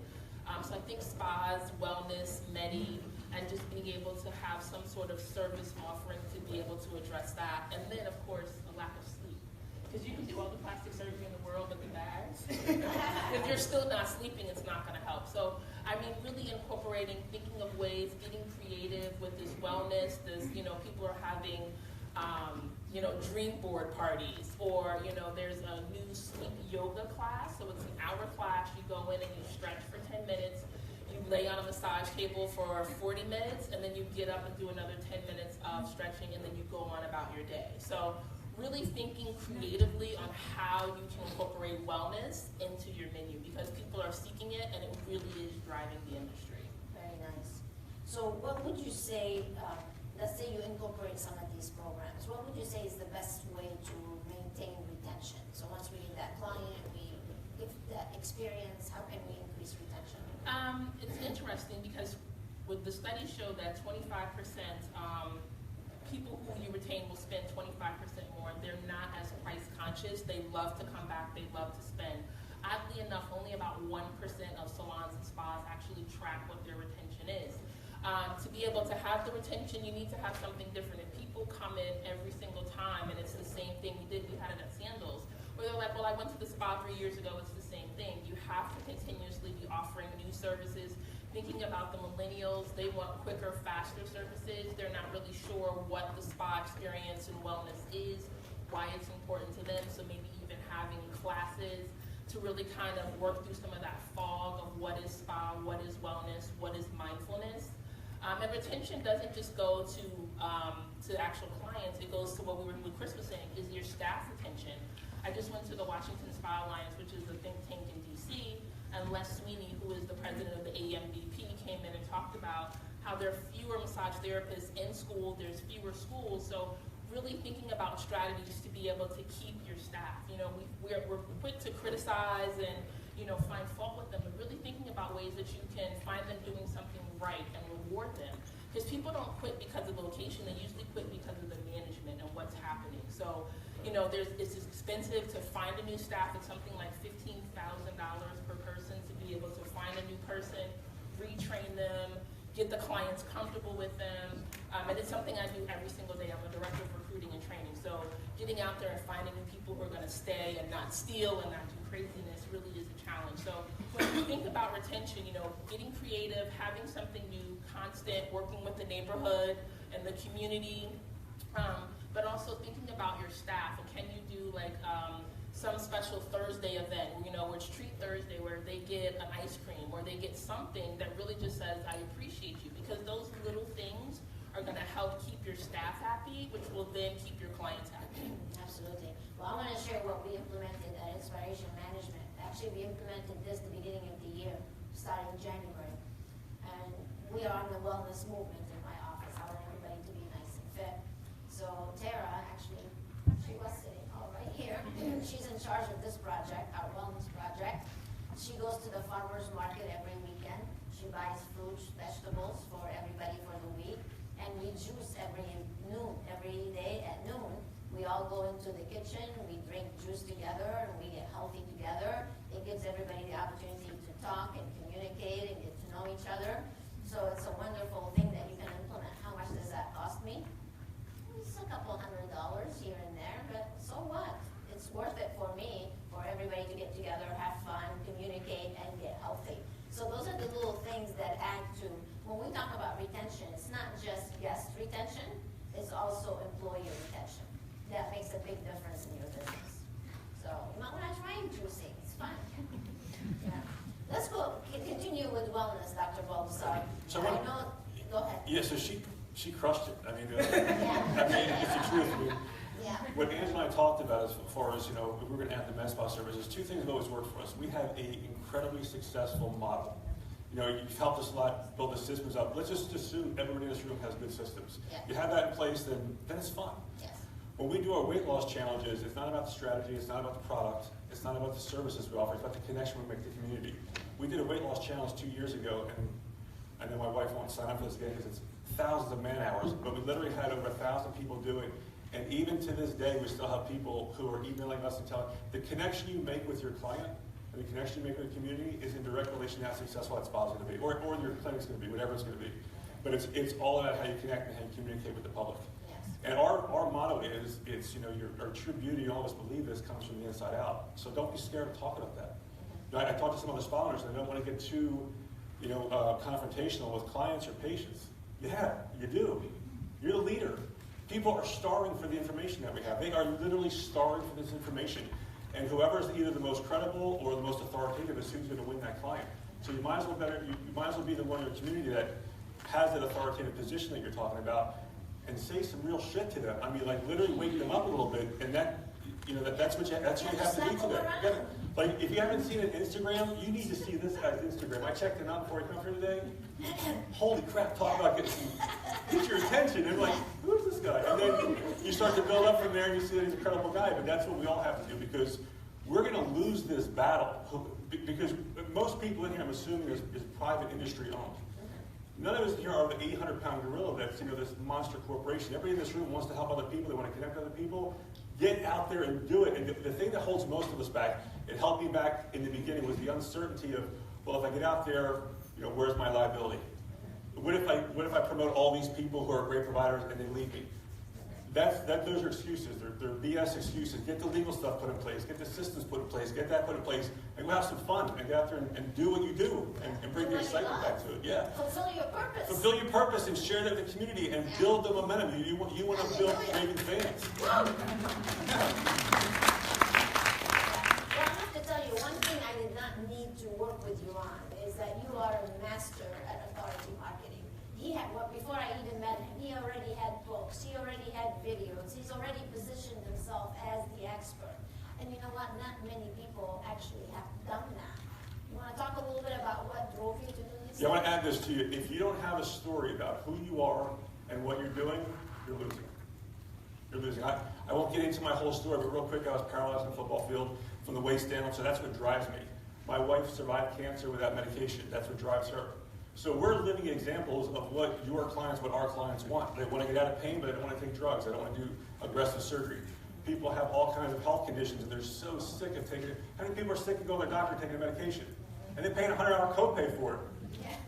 So I think spas, wellness, Medi, and just being able to have some sort of service offering to be able to address that. And then, of course, a lack of sleep. Because you can do all the plastic surgery in the world with the bags. If you're still not sleeping, it's not going to help. So, I mean, really incorporating, thinking of ways, getting creative with this wellness. This, you know, people are having, you know, dream board parties, or, you know, there's a new sleep yoga class. So it's an hour class. You go in and you stretch for 10 minutes. You lay on a massage table for 40 minutes, and then you get up and do another 10 minutes of stretching, and then you go on about your day. So really thinking creatively on how you can incorporate wellness into your menu, because people are seeking it, and it really is driving the industry. Very nice. So what would you say, let's say you incorporate some of these programs, what would you say is the best way to maintain retention? So once we get that client, we get that experience, how can we increase retention? It's interesting because with the studies show that 25% people who you retain will spend 25% more. They're not as price conscious. They love to come back. They love to spend. Oddly enough, only about 1% of salons and spas actually track what their retention is. To be able to have the retention, you need to have something different. If people come in every single time and it's the same thing we had it at Sandals, where they're like, well, I went to the spa 3 years ago, it's the same thing. You have to continuously be offering new services. Thinking about the millennials, they want quicker, faster services. They're not really sure what the spa experience and wellness is, why it's important to them. So maybe even having classes to really kind of work through some of that fog of what is spa, what is wellness, what is mindfulness. And retention doesn't just go to actual clients. It goes to what Chris was saying, is your staff retention. I just went to the Washington Spa Alliance, which is the think tank in DC, and Les Sweeney, who is the president of the AMBP, came in and talked about how there are fewer massage therapists in school, there's fewer schools, so really thinking about strategies to be able to keep your staff. You know, we're quick to criticize and, you know, find fault with them, but really thinking about ways that you can find them doing something right and reward them. Because people don't quit because of location, they usually quit because of the management and what's happening. So, you know, it's expensive to find a new staff. It's something like $15,000 per person to be able to find a new person, retrain them, get the clients comfortable with them. And it's something I do every single day. I'm a director of recruiting and training. So getting out there and finding new people who are going to stay and not steal and not do craziness really is a challenge. So when you think about retention, you know, getting creative, having something new, constant, working with the neighborhood and the community, but also thinking about your staff. And can you do like some special Thursday event, you know, where it's Treat Thursday, where they get an ice cream, or they get something that really just says, I appreciate you, because those little things are going to help keep your staff happy, which will then keep your clients happy. Absolutely. Well, I want to share what we implemented at InSPAration Management. Actually, we implemented this the beginning of the year, starting January. And we are in the wellness movement in my office. I want everybody to be nice and fit. So Tara, actually, she was sitting all right here. She's in charge of this project, our wellness project. She goes to the farmer's market every weekend. She buys fruits, vegetables for everybody for the week. And we juice every day at noon. We all go into the kitchen, we drink juice together, and we get healthy together. It gives everybody the opportunity to talk and communicate and get to know each other. So it's a wonderful thing that you can implement. How much does that cost me? It's a couple $100 here and there, but so what? It's worth it for me, for everybody to get together, have fun, communicate, and get healthy. So those are the little things that add to, when we talk about retention, it's not just guest retention, it's also employee retention. That makes a big difference in your business. So you might want to try juicing, it's fun. Yeah. Let's continue with wellness, Dr. Baldassar. So I know, go ahead. Yeah, so she crushed it. I mean, Yeah. I mean, it's the truth. I mean, Yeah. what Ange and I talked about as far as, you know, if we're going to add the med spa services, two things have always worked for us. We have an incredibly successful model. You know, you've helped us a lot build the systems up. Let's just assume everybody in this room has good systems. Yeah. You have that in place, then it's fun. Yes. When we do our weight loss challenges, it's not about the strategy, it's not about the product, it's not about the services we offer, it's about the connection we make to the community. We did a weight loss challenge 2 years ago, and I know my wife won't sign up for this again because it's thousands of man hours, but we literally had over 1,000 people do it. And even to this day, we still have people who are emailing us and telling the connection you make with your client and the connection you make with the community is in direct relation to how successful that spa is going to be, or your clinic's going to be, whatever it's going to be. But it's all about how you connect and how you communicate with the public. Yeah. And our motto is, it's, you know, our true beauty, all of us believe this, comes from the inside out. So don't be scared to talk about that. You know, I talk to some other spa owners, and I don't want to get too, you know, confrontational with clients or patients. Yeah, you do. You're the leader. People are starving for the information that we have. They are literally starving for this information. And whoever's either the most credible or the most authoritative is who's going to win that client. So you might as well be the one in your community that has that authoritative position that you're talking about, and say some real shit to them. I mean, like literally wake them up a little bit, and that, you know, that's what you have to do today. Like, if you haven't seen it on Instagram, you need to see this guy's Instagram. I checked it out before I come here today. Holy crap, talk about get your attention. And like, who's this guy? And then you start to build up from there, and you see that he's a credible guy. But that's what we all have to do, because we're going to lose this battle. Because most people in here, I'm assuming, is private industry owned. None of us here are the 800-pound gorilla that's, you know, this monster corporation. Everybody in this room wants to help other people. They want to connect with other people. Get out there and do it. And the thing that holds most of us back, it held me back in the beginning, was the uncertainty of, well, if I get out there, you know, where's my liability? What if I promote all these people who are great providers and they leave me? Those are excuses. They're BS excuses. Get the legal stuff put in place. Get the systems put in place. Get that put in place. And go have some fun. And get out there and do what you do. And bring the excitement back to it. Yeah. Fulfill your purpose. Fulfill your purpose and share that with the community and build the momentum. You want to build raving fans. Well, I have to tell you, one thing I did not need to work with you on is that you are a master at authority marketing. Before I even met him, he already had books, he already had videos, he's already positioned himself as the expert. And you know what? Not many people actually have done that. You want to talk a little bit about what drove you to do this? Yeah, I want to add this to you. If you don't have a story about who you are and what you're doing, you're losing. You're losing. I won't get into my whole story, but real quick, I was paralyzed on the football field from the waist down, so that's what drives me. My wife survived cancer without medication. That's what drives her. So we're living examples of what your clients, what our clients want. They want to get out of pain, but they don't want to take drugs. They don't want to do aggressive surgery. People have all kinds of health conditions, and they're so sick of taking it. How many people are sick of going to the doctor taking a medication? And they're paying a $100 copay for it.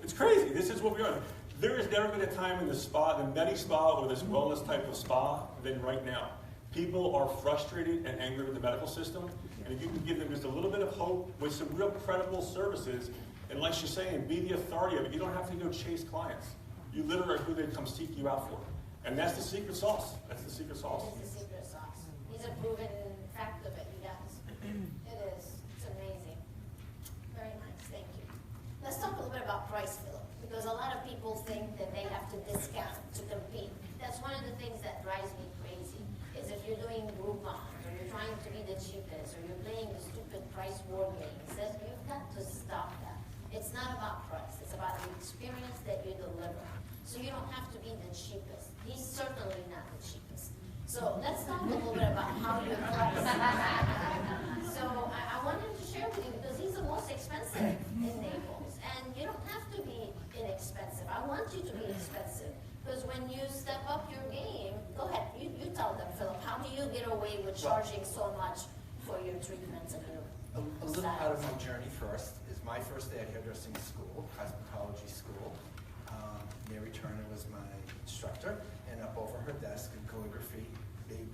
It's crazy. This is what we are. There has never been a time in the spa, the Medi-Spa, or this wellness type of spa than right now. People are frustrated and angry with the medical system, and if you can give them just a little bit of hope with some real credible services, and like she's saying, be the authority of it. You don't have to go chase clients. You literally are who they come seek you out for. And that's the secret sauce. That's the secret sauce. It is the secret sauce. He's a proven fact of it, you guys. It is. It's amazing. Very nice. Thank you. Let's talk a little bit about price, Philip, because a lot of people think that they have to discount to compete. That's one of the things that drives me crazy, is if you're doing Groupon, or you're trying to be the cheapest, or you're playing the stupid price war games, you've got to stop that. It's not about price. It's about the experience that you deliver. So you don't have to be the cheapest. He's certainly not the cheapest. So let's talk a little bit about how you price. So I wanted to share with you, because he's the most expensive in Naples. And you don't have to be inexpensive. I want you to be expensive. Because when you step up your game, go ahead, you tell them, Philip, how do you get away with charging so much for your treatments and your a little out of my journey first is my first day at hairdressing school, cosmetology school. Mary Turner was my instructor, and up over her desk in calligraphy, big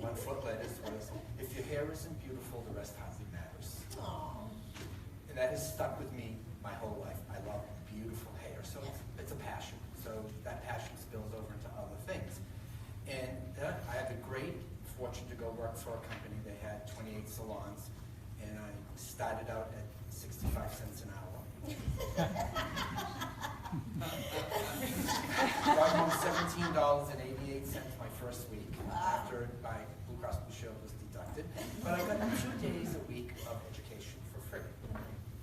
1-foot letters was, "If your hair isn't beautiful, the rest hardly matters." Aww. And that has stuck with me my whole life. I love beautiful hair, so it's a passion. So that passion spills over into other things. And I had the great fortune to go work for a company. They had 28 salons, and I started out at 65 cents an hour. Brought home $17.88 my first week after my Blue Cross Blue Shield was deducted. But I got 2 days a week of education for free.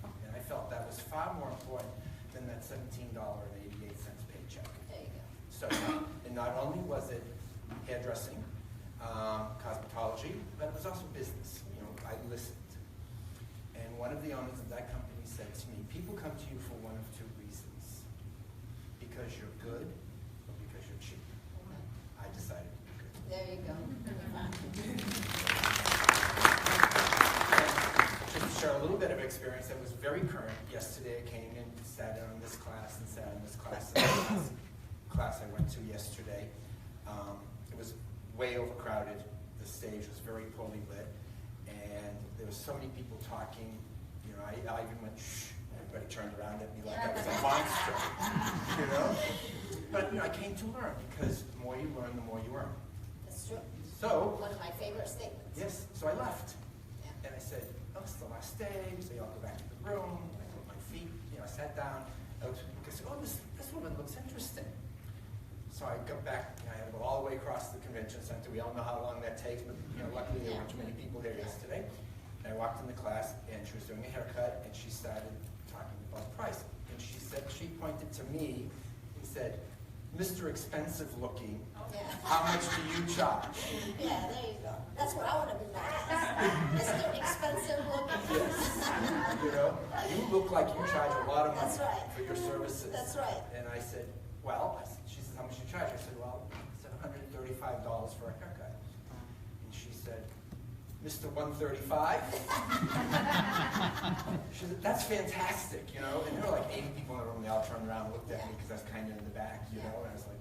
And I felt that was far more important than that $17.88 paycheck. There you go. So, and not only was it hairdressing, cosmetology, but it was also business. You know, I listened. And one of the owners of that company said to me, people come to you for one of 2 reasons. Because you're good or because you're cheap. I decided to be good. There you go. Just to share a little bit of experience that was very current. Yesterday I came in, sat in on this class, and sat in this class, and this class I went to yesterday. It way overcrowded. The stage was very poorly lit, and there was so many people talking. You know, I even went, shh. Everybody turned around at me like I was a monster, you know? But, you know, I came to learn, because the more you learn, the more you earn. That's true. So, One of my favorite statements. yes, so I left. Yeah. And I said, oh, it's the last day. They all go back to the room. I put my feet, you know, I sat down. I said, oh, this woman looks interesting. So I got back, and I had to go all the way across the convention center. We all know how long that takes, but, you know, luckily there weren't too many people there yesterday. And I walked in the class, and she was doing a haircut, and she started talking about price. And she pointed to me and said, Mr. Expensive Looking, Yeah. how much do you charge? Yeah, there you go. That's what I want to be like. Mr. Expensive Looking. Yes. You know, you look like you charge a lot of money That's right. for your services. That's right. And I said, well, she said, how much do you charge? I said, well, $735 for a haircut. And she said, Mr. 135? She said, that's fantastic, you know? And there were like 80 people in the room. They all turned around and looked at me because I was kind of in the back, you know? And I was like,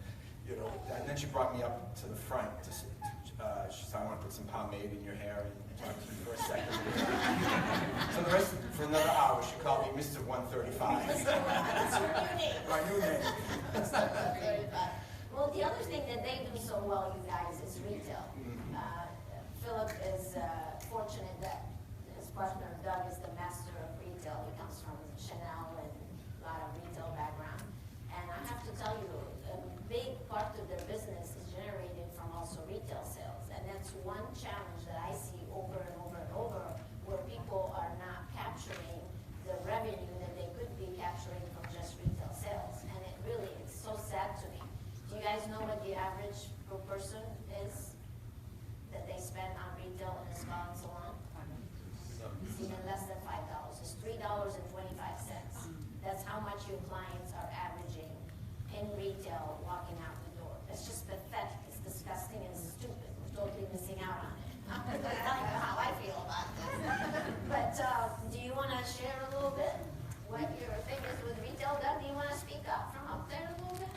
you know, and then she brought me up to the front. She said, I want to put some pomade in your hair and talk to you for a second. So for another hour, she called me Mr. 135. That's your new name. My new name. Mr. 135. Well, the other thing that they do so well, you guys, is retail. Philip is fortunate that his partner Doug is the master of retail. He comes from Chanel and a lot of retail background. And I have to tell you, a big part of their business is generated from also retail sales. And that's one challenge that I see over and over and over, where people are not capturing the revenue that they could be capturing from just retail sales. And it really is so sad to me. Do you guys know what the average per person is that they spend on retail in a spa and salon? It's even less than $5. It's $3.25. That's how much your clients are averaging in retail walking out the door. That's just pathetic. It's disgusting and stupid. We're totally missing out on it. I'm not going to tell you how I feel about this. But do you want to share a little bit what your thing is with retail? Doug, do you want to speak up from up there a little bit?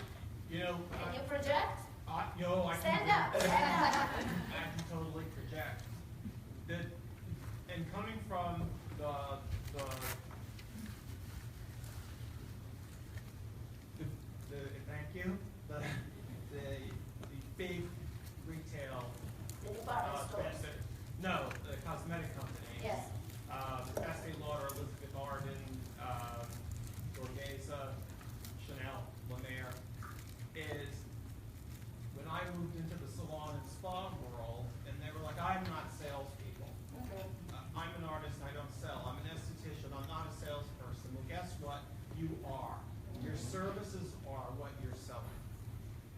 You know, Can you project? Stand up. I can totally project. And coming from thank you, the big retail. The department stores. No, the cosmetic company. Yes. Estee Lauder, Elizabeth Arden, Orgeza, Chanel, La Mer, is when I moved into the salon and spa world, and they were like, I'm not salespeople. I'm an artist and I don't sell. I'm an esthetician, I'm not a salesperson. Well, guess what? You are. Your services are what you're selling.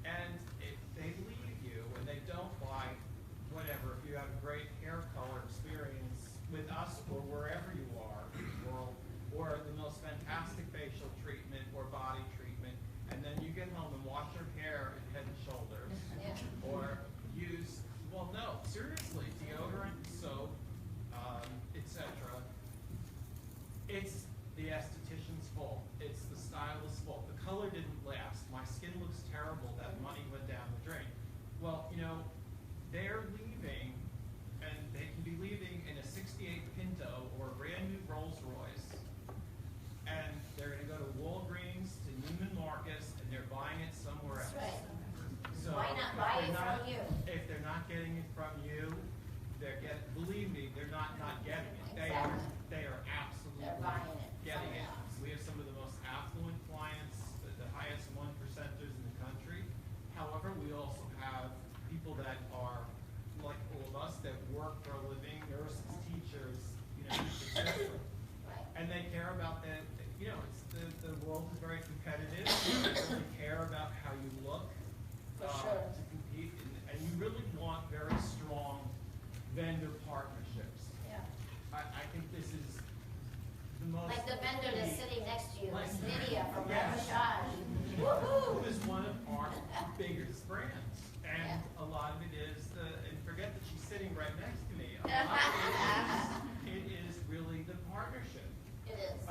And if they leave you and they don't buy whatever, if you have a great hair color experience with us or wherever you are in the world, or the most fantastic facial treatment or body treatment, and then you get home and wash your hair and head and shoulders, or use, well, no, seriously, deodorant, soap, etc. It's the esthetician's fault. It's the stylist's fault. The color didn't last. My skin looks terrible. That money went down the drain. Well, you know, they're leaving, and they can be leaving in a 68 Pinto or a brand new Rolls Royce, and they're going to go to Walgreens, to Neiman Marcus, and they're buying it somewhere else. That's right. So Why not buy it from you? If they're not getting it from you, believe me, they're not getting it. Exactly. They are absolutely They're buying it getting it. somewhere else. We have some of the most affluent clients, the highest 1%ers in the country. However, we also have people that are like all of us that work for a living, nurses, teachers, you know, etc. Right. And they care about that. You know, it's the world is very competitive. They really care about how you look For sure. to compete, and you really want very strong vendor partnerships. Yeah. I think this is the most. Like the vendor that's sitting next to you, Like- Miss Lydia from Yes. Massage. Who Woohoo! is one of our biggest brands, and Yeah. a lot of it is and forget that she's sitting right next to me. A lot of it is really the partnership. It is.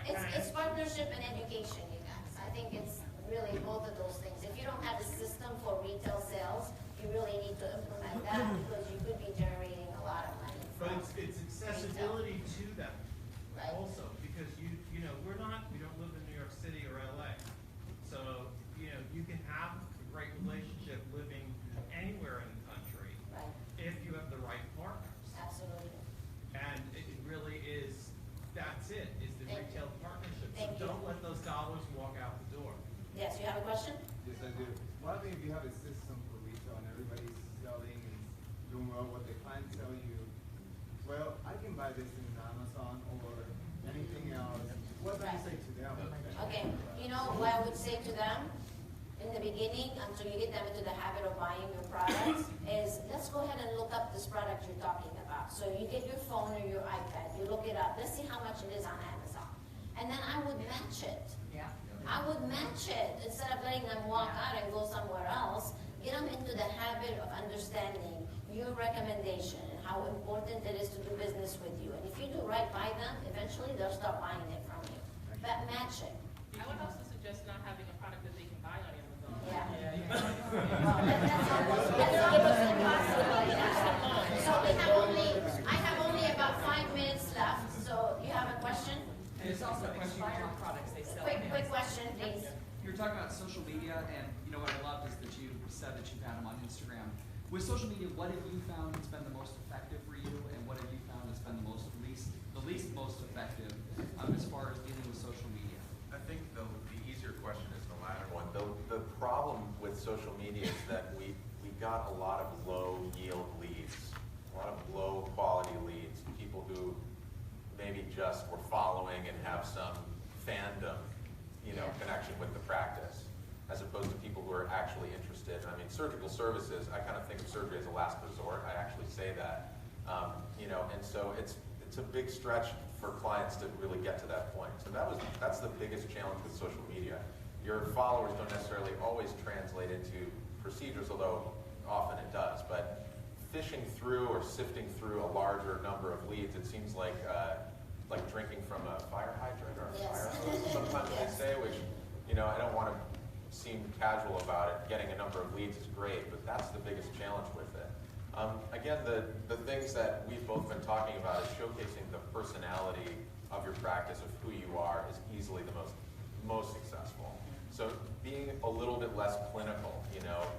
And It's partnership and education, you guys. I think it's really both of those things. If you don't have a system for retail sales, you really need to doing well, what the clients tell you, well, I can buy this in Amazon or anything else. What do you say to them? Okay, you know what I would say to them in the beginning, until you get them into the habit of buying your products, is let's go ahead and look up this product you're talking about. So you get your phone or your iPad, you look it up, let's see how much it is on Amazon. And then I would match it. Yeah. I would match it instead of letting them walk out and go somewhere else. Get them into the habit of understanding your recommendation and how important it is to do business with you. And if you do right by them, eventually they'll start buying it from you. But match it. I would also suggest not having a product that they can buy on Amazon. Yeah. Well, that's almost impossible. Yeah. So I have only about 5 minutes left. So you have a question? And it's also a question Expired products they sell. Quick question, please. you're talking about social media, and you know what I loved is that you said that you've had them on Instagram. With social media, what have you found has been the most effective for you, and what have you found has been the least most effective as far as dealing with social media? I think the easier question is the latter one. The problem with social media is that we got a lot of low yield leads, a lot of low quality leads, people who maybe just were following and have some fandom, connection with the practice, as opposed to people who are actually interested. I mean, surgical services, I kind of think of surgery as a last resort. I actually say that, and so it's a big stretch for clients to really get to that point. So that's the biggest challenge with social media. Your followers don't necessarily always translate into procedures, although often it does. But fishing through or sifting through a larger number of leads, it seems like drinking from a fire hydrant or a fire hose. Sometimes they say, which I don't want to seem casual about it. Getting a number of leads is great, but that's the biggest challenge with it. Again, the things that we've both been talking about is showcasing the personality of your practice, of who you are, is easily the most successful. So being a little bit less clinical,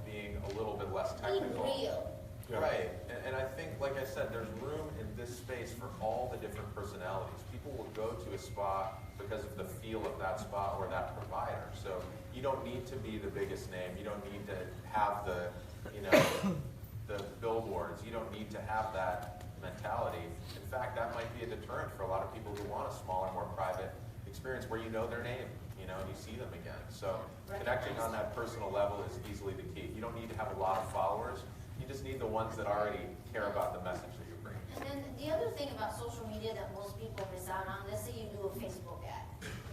being a little bit less technical. Being real. Yeah. Right, and I think, like I said, there's room in this space for all the different personalities. People will go to a spa because of the feel of that spa or that provider. So you don't need to be the biggest name. You don't need to have the billboards. You don't need to have that mentality. In fact, that might be a deterrent for a lot of people who want a smaller, more private experience where you know their name, and you see them again. So connecting on that personal level is easily the key. You don't need to have a lot of followers. You just need the ones that already care about the message that you bring. And then the other thing about social media that most people miss out on, let's say you do a Facebook ad.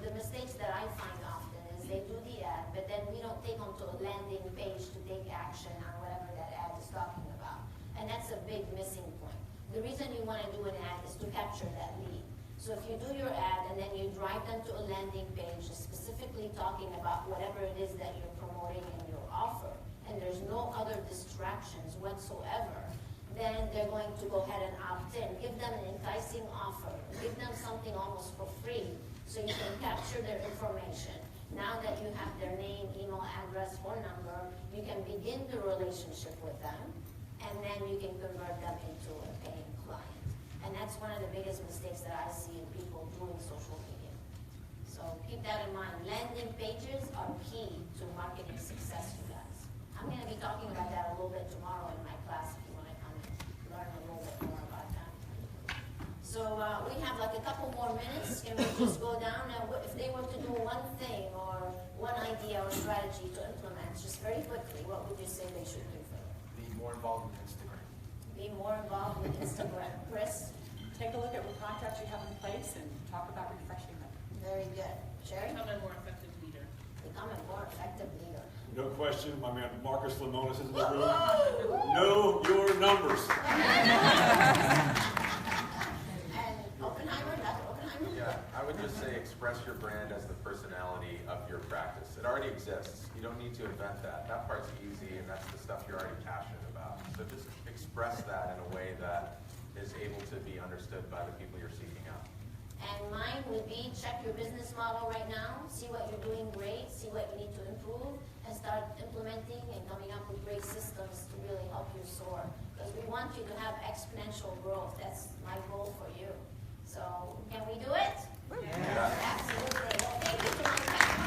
The mistakes that I find often is they do the ad, but then we don't take them to a landing page to take action on whatever that ad is talking about. And that's a big missing point. The reason you want to do an ad is to capture that lead. So if you do your ad and then you drive them to a landing page specifically talking about whatever it is that you're promoting in your offer, and there's no other distractions whatsoever, then they're going to go ahead and opt in. Give them an enticing offer. Give them something almost for free so you can capture their information. Now that you have their name, email address, phone number, you can begin the relationship with them, and then you can convert them into a paying client. And that's one of the biggest mistakes that I see in people doing social media. So keep that in mind. Landing pages are key to marketing success, you guys. I'm going to be talking about that a little bit tomorrow in my class if you want to come and learn a little bit more about that. So we have like a couple more minutes. Can we just go down? If they were to do one thing or one idea or strategy to implement, just very quickly, what would you say they should do for them? Be more involved with Instagram. Be more involved with Instagram. Chris? Take a look at what contracts you have in place and talk about refreshing them. Very good. Sherry? Become a more effective leader. Become a more effective leader. No question, my man Marcus Lemonis is in the room. Know your numbers. And Oppenheimer, Dr. Oppenheimer? Yeah, I would just say express your brand as the personality of your practice. It already exists. You don't need to invent that. That part's easy, and that's the stuff you're already passionate about. So just express that in a way that is able to be understood by the people you're seeking out. And mine would be check your business model right now, see what you're doing great, see what you need to improve, and start implementing and coming up with great systems to really help you soar. Because we want you to have exponential growth. That's my goal for you. So can we do it? Yeah. Absolutely. Well, thank you to my panel.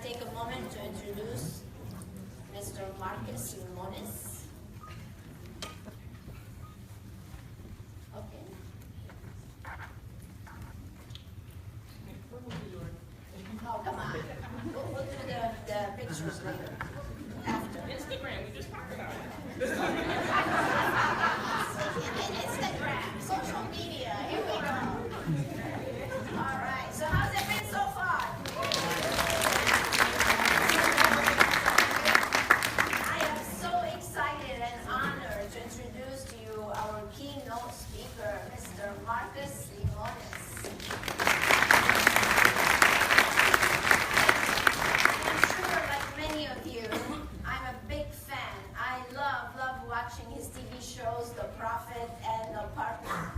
to take a moment to introduce Mr. Marcus Lemonis. Okay. Oh, come on. We'll do the pictures later. After. Instagram, we just talked about it. Instagram, social media, here we go. All right, so how's it been so far? I am so excited and honored to introduce to you our keynote speaker, Mr. Marcus Lemonis. I'm sure, like many of you, I'm a big fan. I love watching his TV shows, The Prophet and The Partner.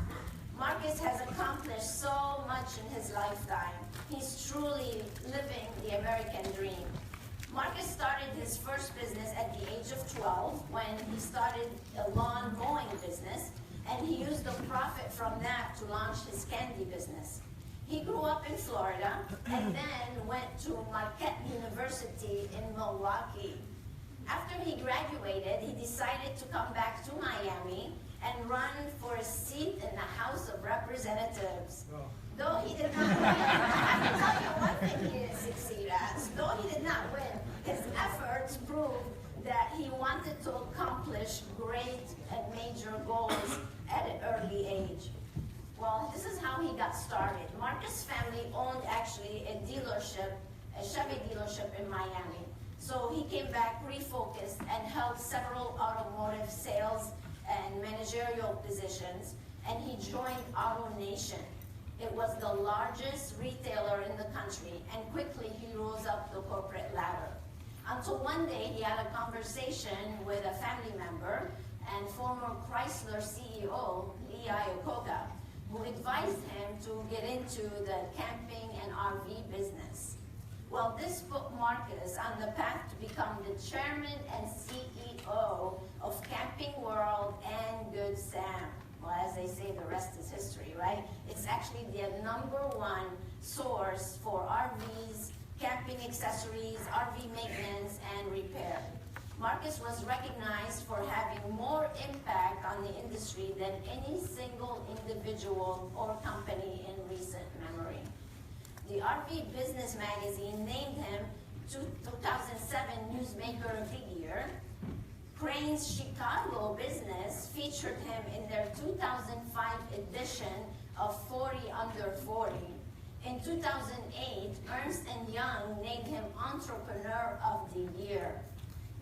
Marcus has accomplished so much in his lifetime. He's truly living the American dream. Marcus started his first business at the age of 12 when he started a lawn mowing business, and he used the profit from that to launch his candy business. He grew up in Florida and then went to Marquette University in Milwaukee. After he graduated, he decided to come back to Miami and run for a seat in the House of Representatives. Oh. Though he did not win, I can tell you one thing he didn't succeed at. Though he did not win, his efforts proved that he wanted to accomplish great and major goals at an early age. Well, this is how he got started. Marcus' family owned actually a dealership, a Chevy dealership in Miami. So he came back refocused and held several automotive sales and managerial positions, and he joined AutoNation. It was the largest retailer in the country, and quickly he rose up the corporate ladder. Until one day he had a conversation with a family member and former Chrysler CEO, Lee Iacocca, who advised him to get into the camping and RV business. Well, this put Marcus on the path to become the chairman and CEO of Camping World and Good Sam. Well, as they say, the rest is history, right? It's actually the #1 source for RVs, camping accessories, RV maintenance, and repair. Marcus was recognized for having more impact on the industry than any single individual or company in recent memory. The RV Business Magazine named him 2007 Newsmaker of the Year. Crane's Chicago Business featured him in their 2005 edition of 40 Under 40. In 2008, Ernst & Young named him Entrepreneur of the Year.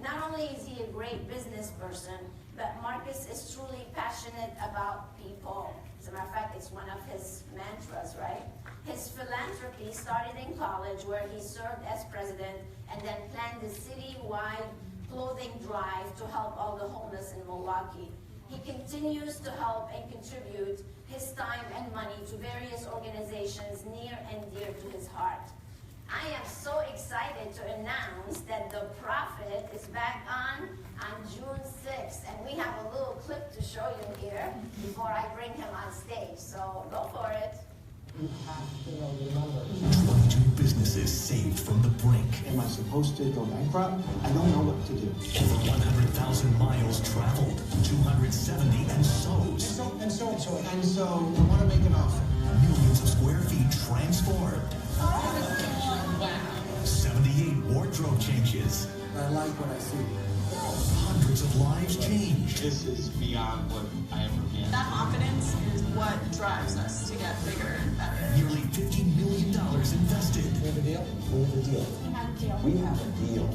Not only is he a great business person, but Marcus is truly passionate about people. As a matter of fact, it's one of his mantras, right? His philanthropy started in college, where he served as president and then planned a citywide clothing drive to help all the homeless in Milwaukee. He continues to help and contribute his time and money to various organizations near and dear to his heart. I am so excited to announce that The Prophet is back on June 6th, and we have a little clip to show you here before I bring him on stage, so go for it. You have to know the numbers. 22 businesses saved from the brink. Am I supposed to go bankrupt? I don't know what to do. Over 100,000 miles traveled, 270 and so's. And so, I want to make an offer. Millions of square feet transformed. 78 wardrobe changes. I like what I see. Hundreds of lives changed. This is beyond what I ever imagined. That confidence is what drives us to get bigger and better. Nearly $50 million invested. We have a deal? We have a deal. We have a deal. We have a deal.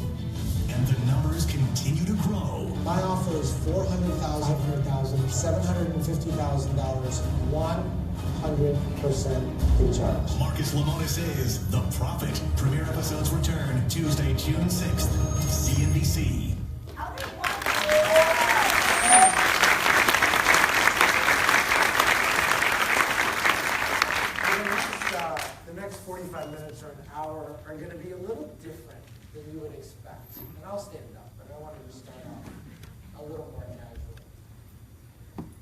And the numbers continue to grow. My offer is $400,000, $500,000, $750,000, 100% in charge. Marcus Lemonis is The Prophet. Premiere episodes return Tuesday, June 6th. CNBC. The next 45 minutes or an hour are going to be a little different than you would expect. And I'll stand up, but I wanted to start off a little more casual.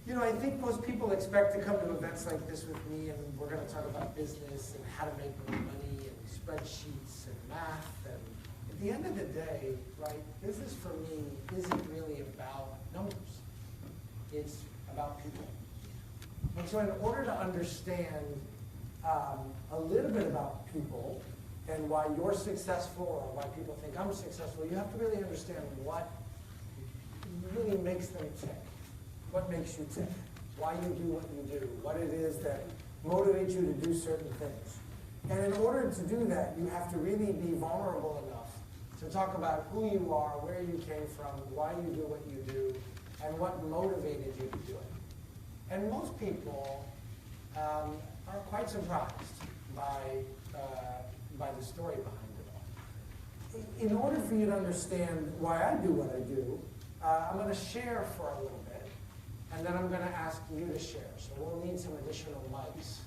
You know, I think most people expect to come to events like this with me, and we're going to talk about business and how to make more money and spreadsheets and math. And at the end of the day, right, business for me isn't really about numbers. It's about people. And so in order to understand a little bit about people and why you're successful or why people think I'm successful, you have to really understand what really makes them tick. What makes you tick? Why you do what you do? What it is that motivates you to do certain things. And in order to do that, you have to really be vulnerable enough to talk about who you are, where you came from, why you do what you do, and what motivated you to do it. And most people are quite surprised by the story behind it all. In order for you to understand why I do what I do, I'm going to share for a little bit, and then I'm going to ask you to share. So we'll need some additional mics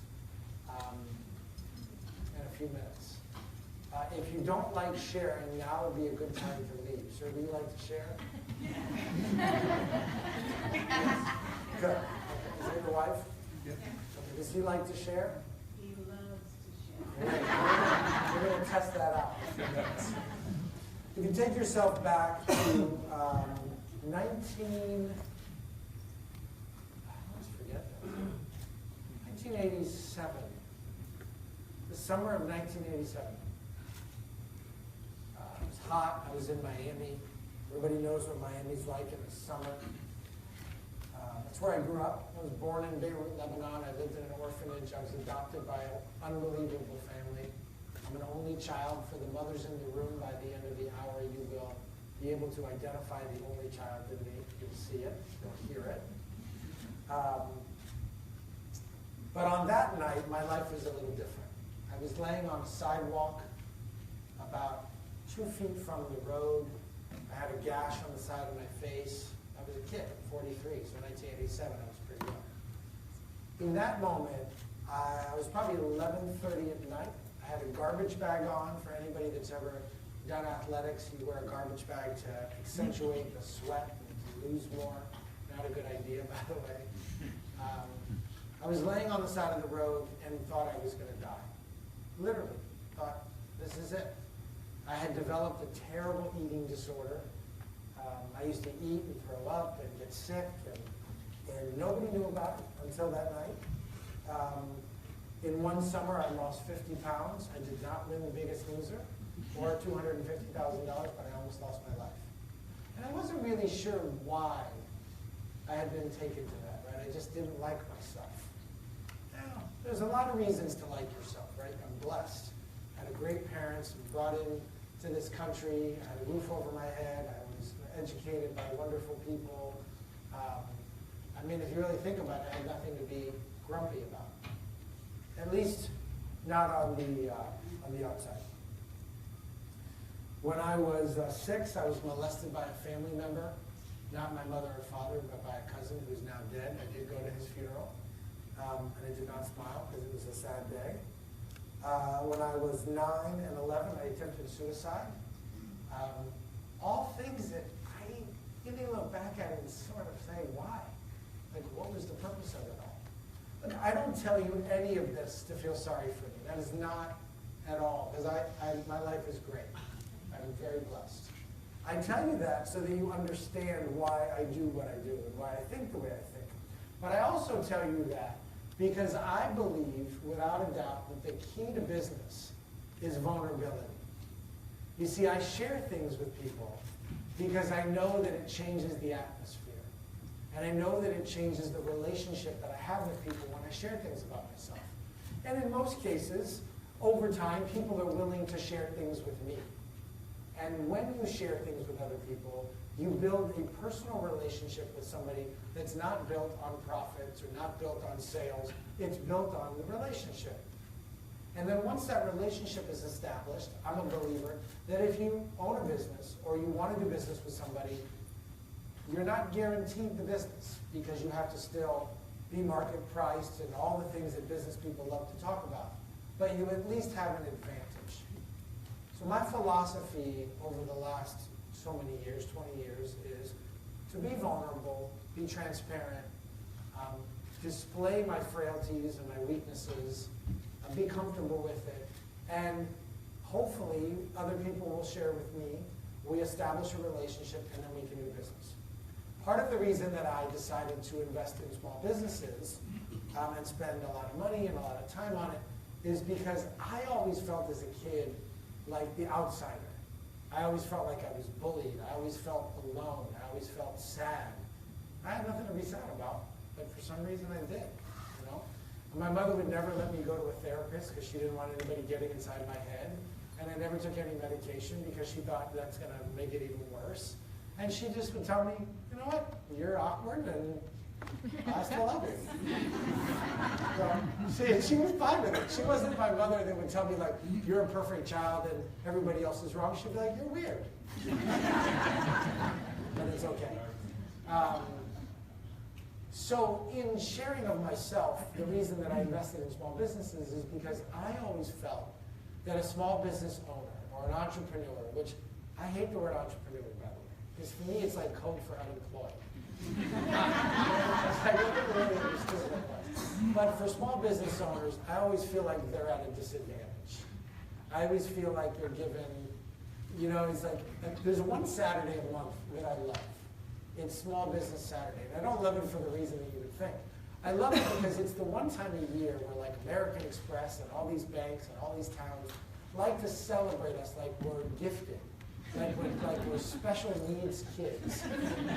in a few minutes. If you don't like sharing, now would be a good time to leave. Sir, do you like to share? Good. Okay. Is that your wife? Yeah. Okay. Does he like to share? He loves to share. We're going to test that out. If you take yourself back to 1987, the summer of 1987. It was hot. I was in Miami. Everybody knows what Miami's like in the summer. That's where I grew up. I was born in Beirut, Lebanon. I lived in an orphanage. I was adopted by an unbelievable family. I'm an only child. For the mothers in the room, by the end of the hour, you will be able to identify the only child in me. You'll see it. You'll hear it. But on that night, my life was a little different. I was laying on a sidewalk about 2 feet from the road. I had a gash on the side of my face. I was a kid, 43, so 1987, I was pretty young. In that moment, I was probably 11:30 at night. I had a garbage bag on. For anybody that's ever done athletics, you wear a garbage bag to accentuate the sweat and to lose more. Not a good idea, by the way. I was laying on the side of the road and thought I was going to die. Literally, thought, this is it. I had developed a terrible eating disorder. I used to eat and throw up and get sick, and nobody knew about it until that night. In one summer, I lost 50 pounds. I did not win The Biggest Loser or $250,000, but I almost lost my life. And I wasn't really sure why I had been taken to that, right? I just didn't like myself. Now, there's a lot of reasons to like yourself, right? I'm blessed. I had great parents, brought in to this country, I had a roof over my head, I was educated by wonderful people. I mean, if you really think about it, I had nothing to be grumpy about. At least not on the outside. When I was 6, I was molested by a family member, not my mother or father, but by a cousin who's now dead. I did go to his funeral, and I did not smile because it was a sad day. When I was 9 and 11, I attempted suicide. All things that I really look back at it and sort of say, why? Like, what was the purpose of it all? Look, I don't tell you any of this to feel sorry for me. That is not at all, because my life is great. I'm very blessed. I tell you that so that you understand why I do what I do and why I think the way I think. But I also tell you that because I believe, without a doubt, that the key to business is vulnerability. You see, I share things with people because I know that it changes the atmosphere. And I know that it changes the relationship that I have with people when I share things about myself. And in most cases, over time, people are willing to share things with me. And when you share things with other people, you build a personal relationship with somebody that's not built on profits or not built on sales. It's built on the relationship. And then once that relationship is established, I'm a believer that if you own a business or you want to do business with somebody, you're not guaranteed the business because you have to still be market priced and all the things that business people love to talk about. But you at least have an advantage. So my philosophy over the last so many years, 20 years, is to be vulnerable, be transparent, display my frailties and my weaknesses, be comfortable with it, and hopefully other people will share with me, we establish a relationship, and then we can do business. Part of the reason that I decided to invest in small businesses and spend a lot of money and a lot of time on it is because I always felt as a kid like the outsider. I always felt like I was bullied. I always felt alone. I always felt sad. I had nothing to be sad about, but for some reason I did, you know? And my mother would never let me go to a therapist because she didn't want anybody getting inside my head. And I never took any medication because she thought that's going to make it even worse. And she just would tell me, you know what, you're awkward and I still love you. So, she was fine with it. She wasn't my mother that would tell me like, you're a perfect child and everybody else is wrong. She'd be like, you're weird. But it's okay. So in sharing of myself, the reason that I invested in small businesses is because I always felt that a small business owner or an entrepreneur, which I hate the word entrepreneur, by the way, because for me it's like code for unemployed. I never really understood what it was. But for small business owners, I always feel like they're at a disadvantage. I always feel like they're given, you know, it's like, there's one Saturday a month that I love. It's Small Business Saturday. And I don't love it for the reason that you would think. I love it because it's the one time a year where like American Express and all these banks and all these towns like to celebrate us like we're gifted. Like we're special needs kids.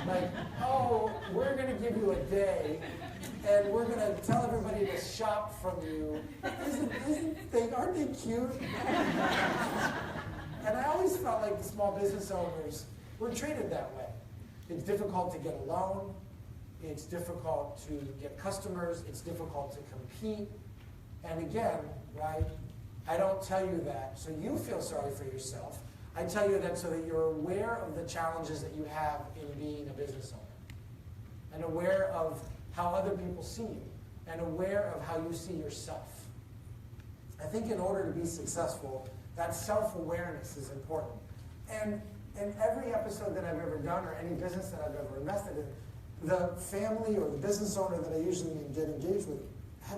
Like, oh, we're going to give you a day, and we're going to tell everybody to shop from you. Aren't they cute? And I always felt like the small business owners were treated that way. It's difficult to get a loan. It's difficult to get customers. It's difficult to compete. And again, right, I don't tell you that so you feel sorry for yourself. I tell you that so that you're aware of the challenges that you have in being a business owner, and aware of how other people see you, and aware of how you see yourself. I think in order to be successful, that self-awareness is important. And in every episode that I've ever done, or any business that I've ever invested in, the family or the business owner that I usually get engaged with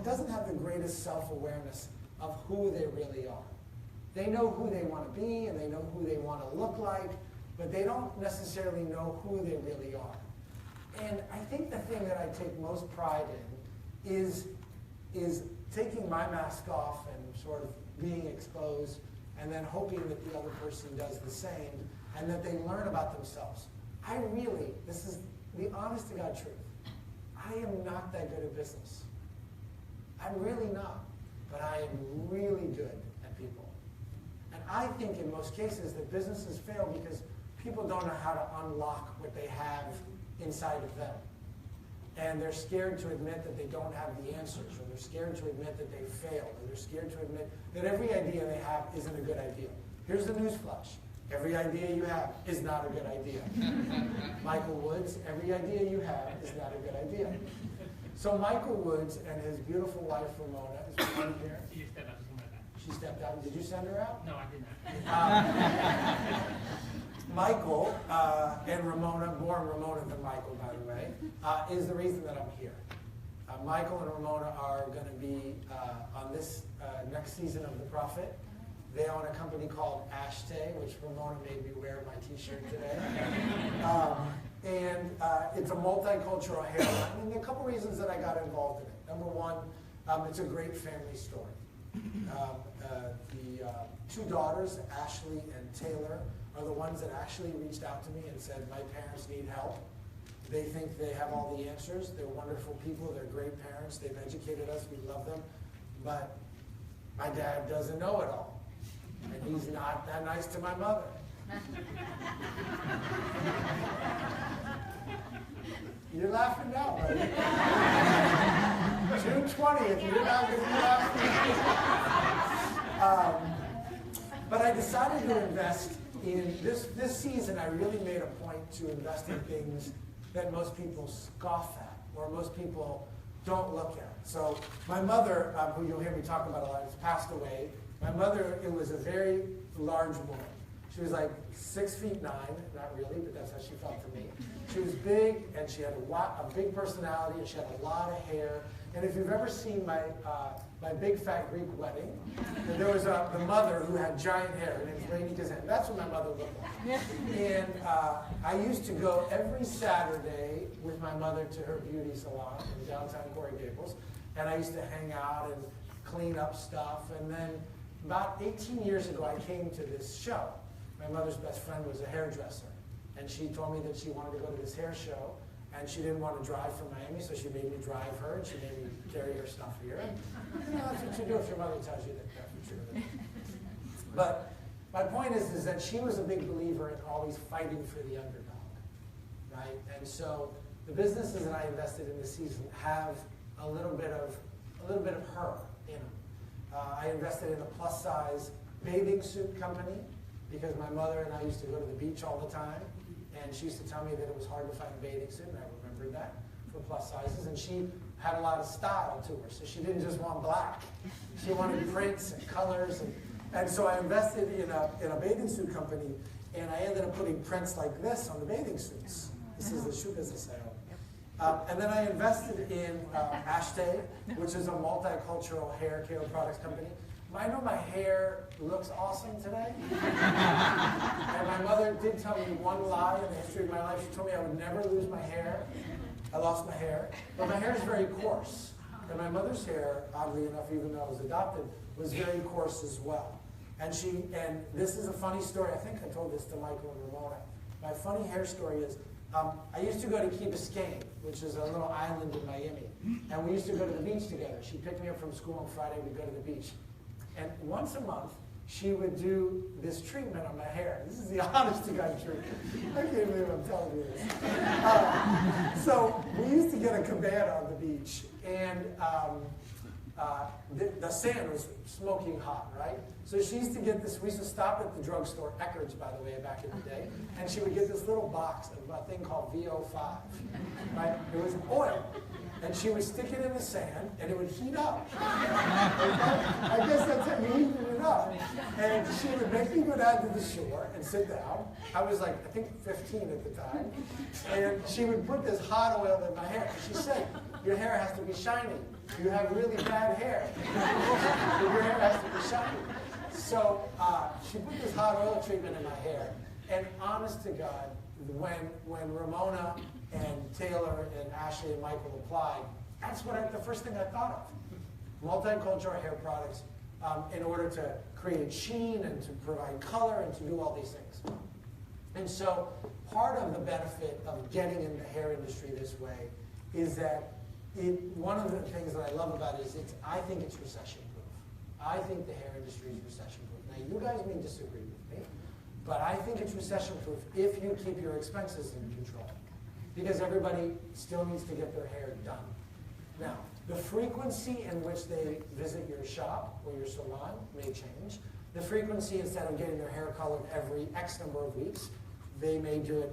doesn't have the greatest self-awareness of who they really are. They know who they want to be and they know who they want to look like, but they don't necessarily know who they really are. And I think the thing that I take most pride in is taking my mask off and sort of being exposed, and then hoping that the other person does the same and that they learn about themselves. This is the honest to God truth, I am not that good at business. I'm really not, but I am really good at people. And I think in most cases that businesses fail because people don't know how to unlock what they have inside of them. And they're scared to admit that they don't have the answers, or they're scared to admit that they failed, or they're scared to admit that every idea they have isn't a good idea. Here's the newsflash. Every idea you have is not a good idea. Michael Woods, every idea you have is not a good idea. So Michael Woods and his beautiful wife, Ramona, is Ramona here? She stepped out. She stepped out. Did you send her out? No, I did not. Michael and Ramona, more Ramona than Michael, by the way, is the reason that I'm here. Michael and Ramona are going to be on this next season of The Prophet. They own a company called Ashtay, which Ramona made me wear my t-shirt today. And it's a multicultural hairline. And there are a couple reasons that I got involved in it. Number one, it's a great family story. The two daughters, Ashley and Taylor, are the ones that actually reached out to me and said, my parents need help. They think they have all the answers. They're wonderful people. They're great parents. They've educated us. We love them. But my dad doesn't know it all. And he's not that nice to my mother. You're laughing now, buddy. June 20th, you're not going to be laughing. But I decided to invest in this season. I really made a point to invest in things that most people scoff at, or most people don't look at. So my mother, who you'll hear me talk about a lot, has passed away. My mother, it was a very large woman. She was like 6'9", not really, but that's how she felt to me. She was big, and she had a big personality, and she had a lot of hair. And if you've ever seen my big fat Greek wedding, there was the mother who had giant hair. Her name was Lady Kazan. That's what my mother looked like. And I used to go every Saturday with my mother to her beauty salon in downtown Coral Gables, and I used to hang out and clean up stuff. And then about 18 years ago, I came to this show. My mother's best friend was a hairdresser, and she told me that she wanted to go to this hair show, and she didn't want to drive from Miami, so she made me drive her, and she made me carry her stuff here. And, that's what you do if your mother tells you that that's what you're doing. But my point is that she was a big believer in always fighting for the underdog, right? And so the businesses that I invested in this season have a little bit of her in them. I invested in a plus-size bathing suit company, because my mother and I used to go to the beach all the time, and she used to tell me that it was hard to find a bathing suit, and I remembered that for plus sizes. And she had a lot of style to her, so she didn't just want black. She wanted prints and colors, and so I invested in a bathing suit company, and I ended up putting prints like this on the bathing suits. This is the shoe business I own. And then I invested in Ashtay, which is a multicultural hair care products company. I know my hair looks awesome today. And my mother did tell me one lie in the history of my life. She told me I would never lose my hair. I lost my hair. But my hair is very coarse. And my mother's hair, oddly enough, even though I was adopted, was very coarse as well. And this is a funny story. I think I told this to Michael and Ramona. My funny hair story is, I used to go to Key Biscayne, which is a little island in Miami. And we used to go to the beach together. She picked me up from school on Friday. We'd go to the beach. And once a month, she would do this treatment on my hair. This is the honest to God truth. I can't believe I'm telling you this. So we used to get a cabana on the beach, and the sand was smoking hot, right? So she used to get this. We used to stop at the drugstore, Eckerd's, by the way, back in the day, and she would get this little box of a thing called VO5, right? It was oil. And she would stick it in the sand, and it would heat up. Okay? I guess that's how you heated it up. And she would make me go down to the shore and sit down. I was like, I think 15 at the time. And she would put this hot oil in my hair. She said, your hair has to be shiny. You have really bad hair. So your hair has to be shiny. So she put this hot oil treatment in my hair. And honest to God, when Ramona and Taylor and Ashley and Michael applied, that's the first thing I thought of. Multicultural hair products in order to create sheen and to provide color and to do all these things. And so part of the benefit of getting in the hair industry this way is that one of the things that I love about it is I think it's recession-proof. I think the hair industry is recession-proof. Now, you guys may disagree with me, but I think it's recession-proof if you keep your expenses in control. Because everybody still needs to get their hair done. Now, the frequency in which they visit your shop or your salon may change. The frequency, instead of getting their hair colored every X number of weeks, they may do it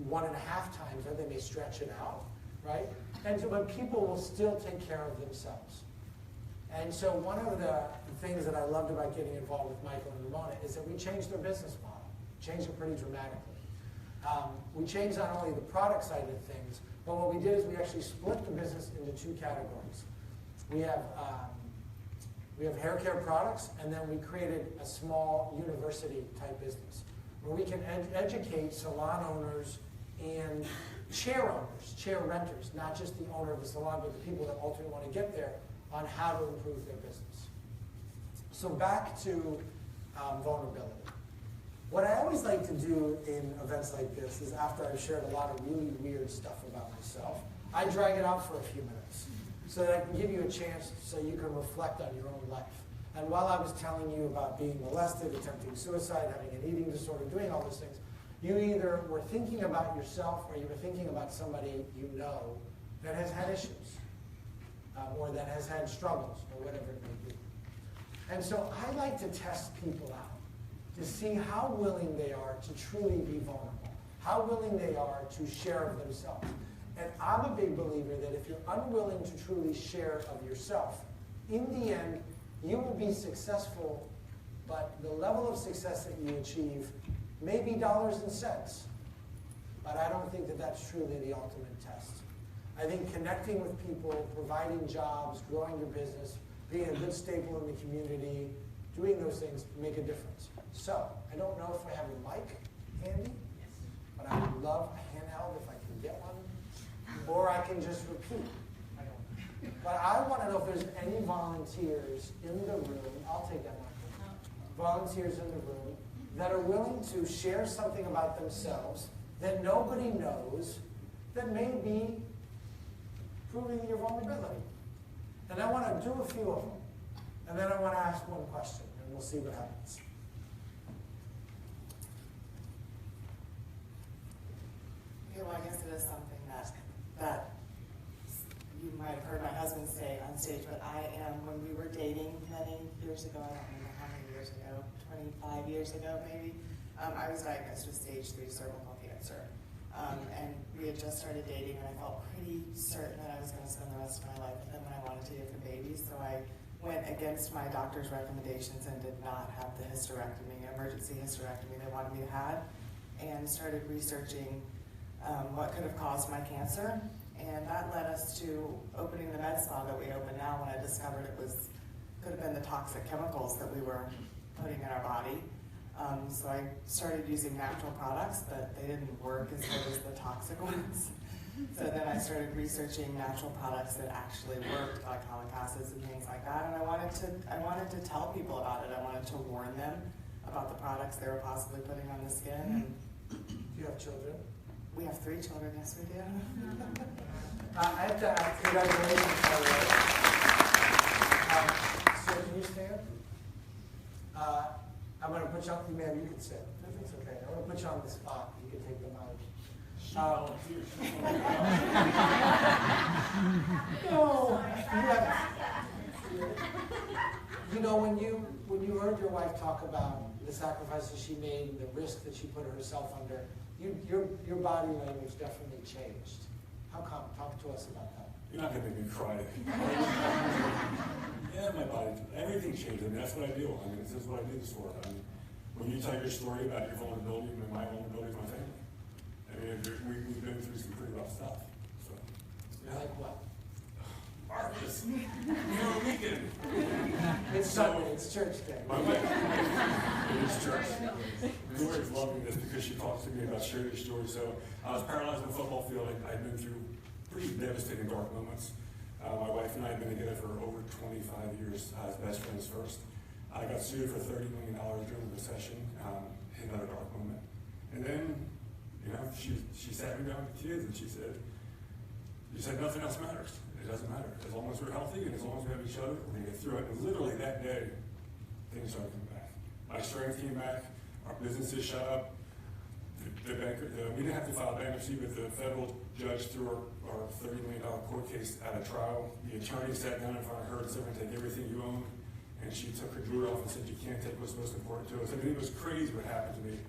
1.5 times, or they may stretch it out, right? And so, but people will still take care of themselves. And so one of the things that I loved about getting involved with Michael and Ramona is that we changed their business model. Changed it pretty dramatically. We changed not only the product side of things, but what we did is we actually split the business into 2 categories. We have hair care products, and then we created a small university type business where we can educate salon owners and chair owners, chair renters, not just the owner of the salon, but the people that ultimately want to get there, on how to improve their business. So back to vulnerability. What I always like to do in events like this is, after I've shared a lot of really weird stuff about myself, I drag it out for a few minutes so that I can give you a chance so you can reflect on your own life. And while I was telling you about being molested, attempting suicide, having an eating disorder, doing all those things, you either were thinking about yourself or you were thinking about somebody you know that has had issues or that has had struggles or whatever it may be. And so I like to test people out to see how willing they are to truly be vulnerable, how willing they are to share of themselves. And I'm a big believer that if you're unwilling to truly share of yourself, in the end, you will be successful but the level of success that you achieve may be dollars and cents, but I don't think that that's truly the ultimate test. I think connecting with people, providing jobs, growing your business, being a good staple in the community, doing those things make a difference. So, I don't know if I have a mic handy, but I would love a handheld if I can get one, or I can just repeat. But I want to know if there's any volunteers in the room, I'll take that microphone, volunteers in the room that are willing to share something about themselves that nobody knows that may be proving your vulnerability. And I want to do a few of them. And then I want to ask one question, and we'll see what happens. Okay, well, I guess it is something that you might have heard my husband say on stage, but when we were dating many years ago, I don't remember how many years ago, 25 years ago maybe, I was diagnosed with stage 3 cervical cancer. And we had just started dating, and I felt pretty certain that I was going to spend the rest of my life with him, and I wanted to get the baby, so I went against my doctor's recommendations and did not have the hysterectomy, emergency hysterectomy they wanted me to have, and started researching what could have caused my cancer. And that led us to opening the med spa that we open now when I discovered it could have been the toxic chemicals that we were putting in our body. So I started using natural products, but they didn't work as good as the toxic ones. So then I started researching natural products that actually worked, like glycolic acids and things like that. And I wanted to tell people about it. I wanted to warn them about the products they were possibly putting on the skin. Do you have children? We have 3 children, yes we do. I have to ask, congratulations, by the way. So can you stand? I'm going to put you on, man, you can sit. If it's okay. I'm going to put you on the spot. You can take the mic. No. You know, when you heard your wife talk about the sacrifices she made and the risk that she put herself under, your body language definitely changed. How come? Talk to us about that. You're not going to make me cry. Yeah, my body, everything changed. I mean, that's what I do. I mean, this is what I do this for. I mean, when you tell your story about your vulnerability, and my vulnerability is my family. I mean, we've been through some pretty rough stuff. So, yeah. Like what? Just, weekend. It's Sunday, it's church day. My wife, it is church. Dori's loving this because she talks to me about sharing your story. So I was paralyzed on the football field. I'd been through pretty devastating dark moments. My wife and I have been together for over 25 years as best friends first. I got sued for $30 million during the recession in another dark moment. And then, she sat me down with the kids and she said, "You said nothing else matters. It doesn't matter. As long as we're healthy and as long as we have each other, we're going to get through it." And literally that day, things started coming back. My strength came back. Our businesses shut up. We didn't have to file bankruptcy, but the federal judge threw our $30 million court case at a trial. The attorney sat down in front of her and said, "We're going to take everything you own." And she took her jewelry off and said, "You can't take what's most important to us." I mean, it was crazy what happened to me.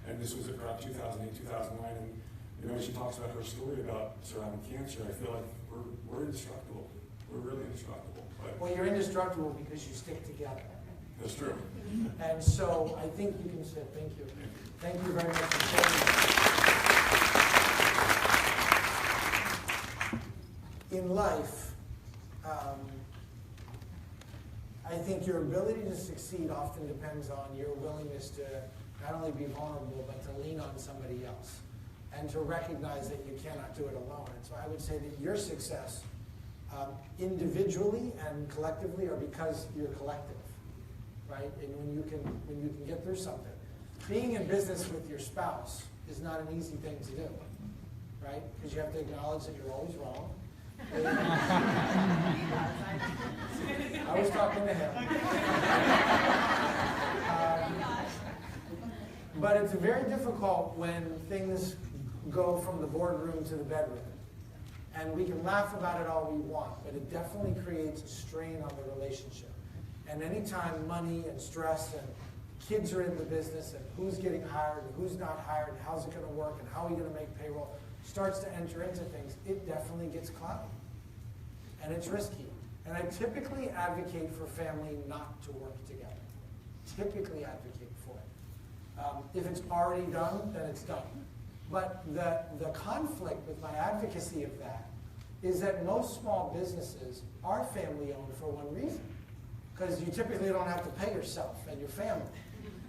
And this was around 2008, 2009. And when she talks about her story about surviving cancer, I feel like we're indestructible. We're really indestructible. But well, you're indestructible because you stick together. That's true. And so I think you can sit. Thank you. Thank you very much for sharing. In life, I think your ability to succeed often depends on your willingness to not only be vulnerable, but to lean on somebody else and to recognize that you cannot do it alone. And so I would say that your success individually and collectively are because you're collective, right? And when you can get through something. Being in business with your spouse is not an easy thing to do, right? Because you have to acknowledge that you're always wrong. I was talking to him. But it's very difficult when things go from the boardroom to the bedroom. And we can laugh about it all we want, but it definitely creates a strain on the relationship. And anytime money and stress and kids are in the business and who's getting hired and who's not hired and how's it going to work and how are we going to make payroll starts to enter into things, it definitely gets cloudy. And it's risky. And I typically advocate for family not to work together. typically advocate for it. If it's already done, then it's done. But the conflict with my advocacy of that is that most small businesses are family-owned for one reason. Because you typically don't have to pay yourself and your family.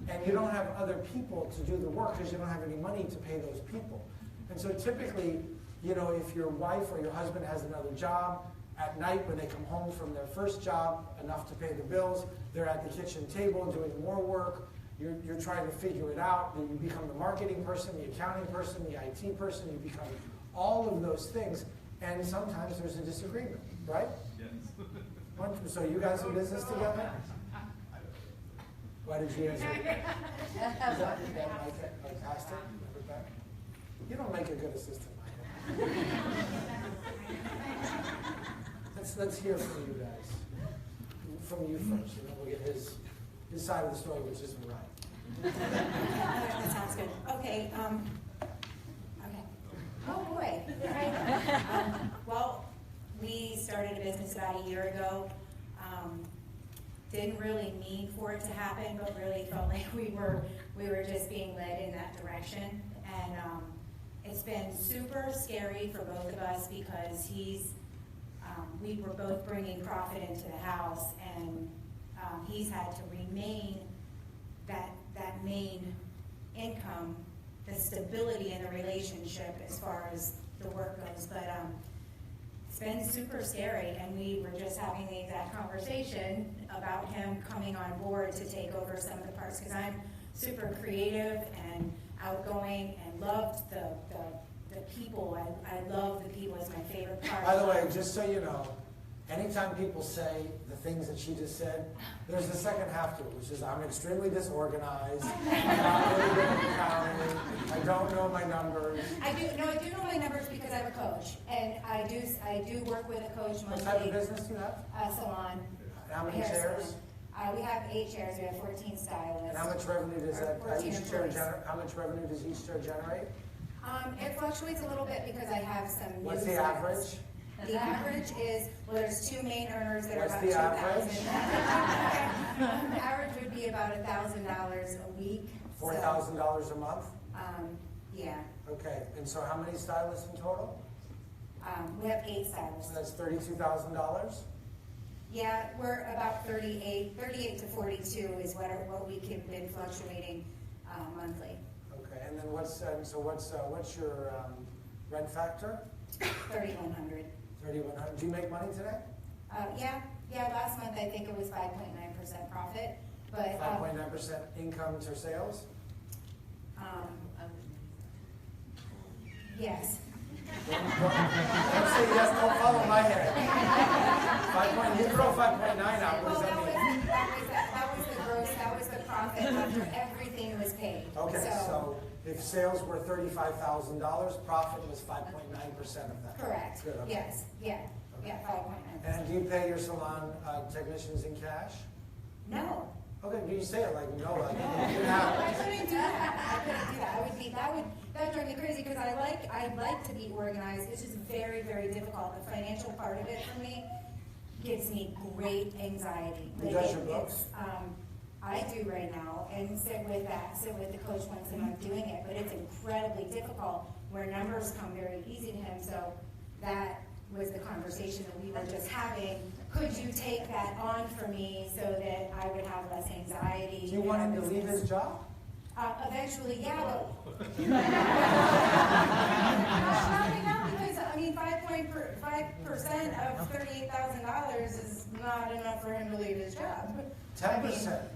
And you don't have other people to do the work because you don't have any money to pay those people. And so typically, you know, if your wife or your husband has another job, at night when they come home from their first job, enough to pay the bills, they're at the kitchen table doing more work, you're trying to figure it out, then you become the marketing person, the accounting person, the IT person, you become all of those things, and sometimes there's a disagreement, right? Yes. So you guys in business together? Why did you answer? Is that fantastic? You don't make a good assistant, Michael. Let's hear from you guys. From you first, and then we'll get his side of the story, which isn't right. That sounds good. Okay. Okay. Oh boy. Well, we started a business about a year ago. Didn't really mean for it to happen, but really felt like we were just being led in that direction. And it's been super scary for both of us because we were both bringing profit into the house, and he's had to remain that main income, the stability in the relationship as far as the work goes. But it's been super scary, and we were just having the exact conversation about him coming on board to take over some of the parts, because I'm super creative and outgoing and loved the people. I love the people. It's my favorite part. By the way, just so you know, anytime people say the things that she just said, there's the second half to it, which is I'm extremely disorganized, I'm not really good at accounting, I don't know my numbers. I do know my numbers because I have a coach, and I do work with a coach monthly. What type of business do you have? A salon. How many chairs? We have 8 chairs. We have 14 stylists. And how much revenue does that each chair generate? How much revenue does each chair generate? It fluctuates a little bit because I have some. What's the average? The average is, well, there's 2 main earners that What's are the about average? $2,000. The average would be about $1,000 a week. $4,000 a month? Yeah. Okay, and so how many stylists in total? We have 8 stylists. So that's $32,000? Yeah, we're about 38 to 42 is what we have been fluctuating monthly. Okay, and then what's your rent factor? 3,100. 3,100. Do you make money today? Yeah. Last month I think it was 5.9% profit, but 5.9% income to sales. Yes. Don't say yes. Don't follow my head. 5. You throw 5.9 out. What does that mean? That was the gross. That was the profit after everything was paid. Okay, so if sales were $35,000, profit was 5.9% of that. Correct. Good, okay. Yes. Yeah. Yeah. 5.9%. And do you pay your salon technicians in cash? No. Okay, do you say it like no? Like, I couldn't do that. That would drive me crazy because I like to be organized. It's just very, very difficult. The financial part of it for me gives me great anxiety. Who does your books? I do right now, and sit with the coach once a month doing it. But it's incredibly difficult where numbers come very easy to him. So that was the conversation that we were just having. Could you take that on for me so that I would have less anxiety? Do you want him to leave his job? Eventually, yeah, but probably not, because I mean, 5% of $38,000 is not enough for him to leave his job. 10%,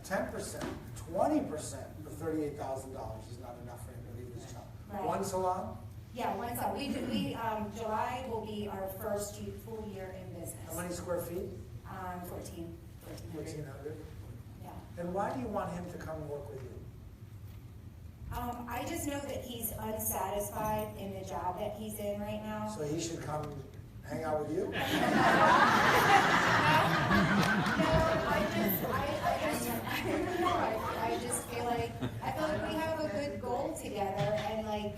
10%, 20% of $38,000 is not enough for him to leave his job. Right. One salon? Yeah, one salon. July will be our first full year in business. How many square feet? 1,400. Yeah. And why do you want him to come work with you? I just know that he's unsatisfied in the job that he's in right now. So he should come hang out with you? No, I just feel like we have a good goal together, and like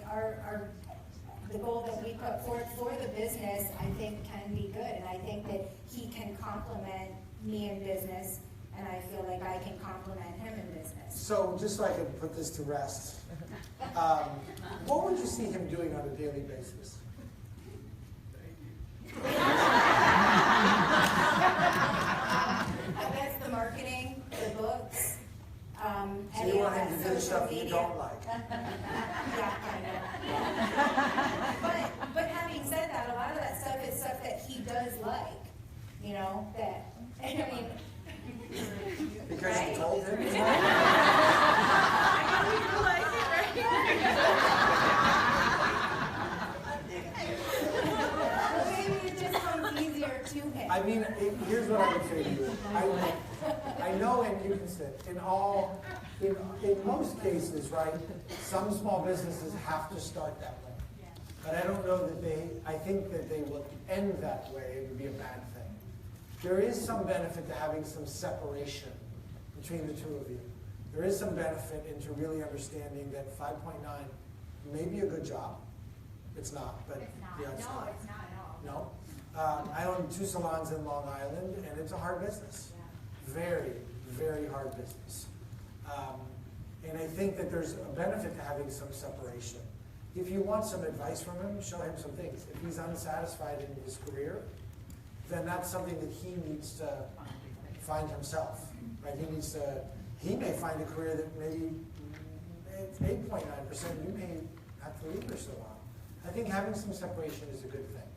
the goal that we put forth for the business, I think can be good, and I think that he can complement me in business and I feel like I can complement him in business. So just so I can put this to rest, what would you see him doing on a daily basis? I guess the marketing, the books, So you want him to do the stuff you don't like? Yeah, kind of. But having said that, a lot of that stuff is stuff that he does like, you know, that, I mean. Because you told him? Maybe it just comes easier to him. I mean, here's what I would say to you. I know, and you can sit, in most cases, right, some small businesses have to start that way. But I don't know that I think that they will end that way. It would be a bad thing. There is some benefit to having some separation between the two of you. There is some benefit into really understanding that 5.9 may be a good job. It's not, but it's not. Yeah, it's no, not. it's not at all. No. I own 2 salons in Long Island, and it's a hard business. Yeah. Very, very hard business. And I think that there's a benefit to having some separation. If you want some advice from him, show him some things. If he's unsatisfied in his career, then that's something that he needs to find himself. Right? He may find a career that maybe it's 8.9%, you may have to leave your salon. I think having some separation is a good thing.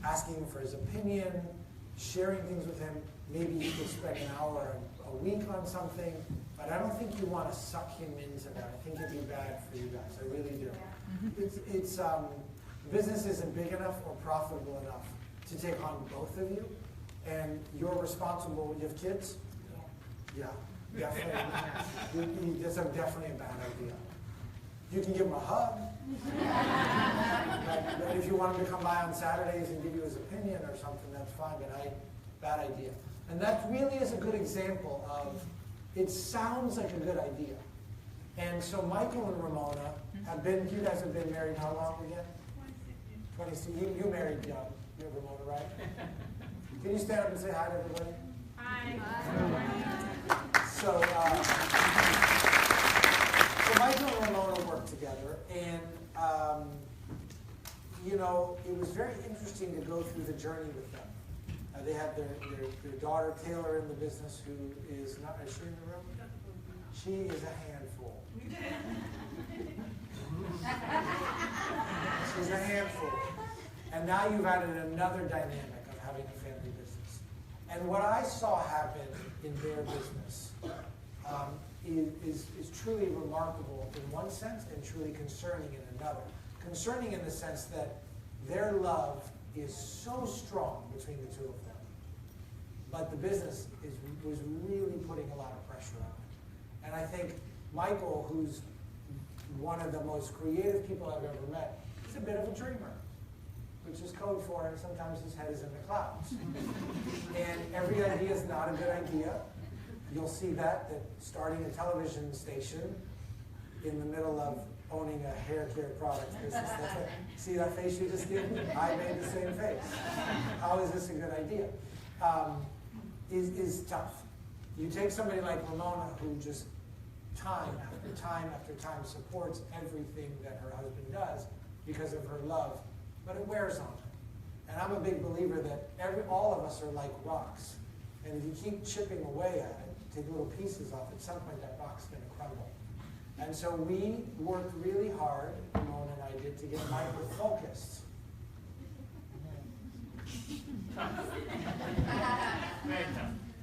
Asking him for his opinion, sharing things with him, maybe you could spend an hour a week on something, but I don't think you want to suck him into that. I think it'd be bad for you guys, I really do. Business isn't big enough or profitable enough to take on both of you, and you're responsible. You have kids? Yeah, definitely. That's definitely a bad idea. You can give him a hug. But if you want him to come by on Saturdays and give you his opinion or something, that's fine, but bad idea. And that really is a good example of, it sounds like a good idea. And so Michael and Ramona you guys have been married how long again? 26. You married young. You're Ramona, right? Can you stand up and say hi to everybody? Hi. So Michael and Ramona worked together, and it was very interesting to go through the journey with them. They had their daughter Taylor in the business, who is not. Is she in the room? She is a handful. She's a handful. And now you've added another dynamic of having a family business. And what I saw happen in their business is truly remarkable in one sense and truly concerning in another. Concerning in the sense that their love is so strong between the two of them. But the business was really putting a lot of pressure on it. And I think Michael, who's one of the most creative people I've ever met, is a bit of a dreamer, which is code for, and sometimes his head is in the clouds. And every idea is not a good idea. You'll see that starting a television station in the middle of owning a hair care product business. See that face you just gave me? I made the same face. How is this a good idea? Is tough. You take somebody like Ramona, who just time after time after time supports everything that her husband does because of her love, but it wears on her. And I'm a big believer that all of us are like rocks. And if you keep chipping away at it, take little pieces off, at some point that rock's going to crumble. And so we worked really hard, Ramona and I did, to get Michael focused.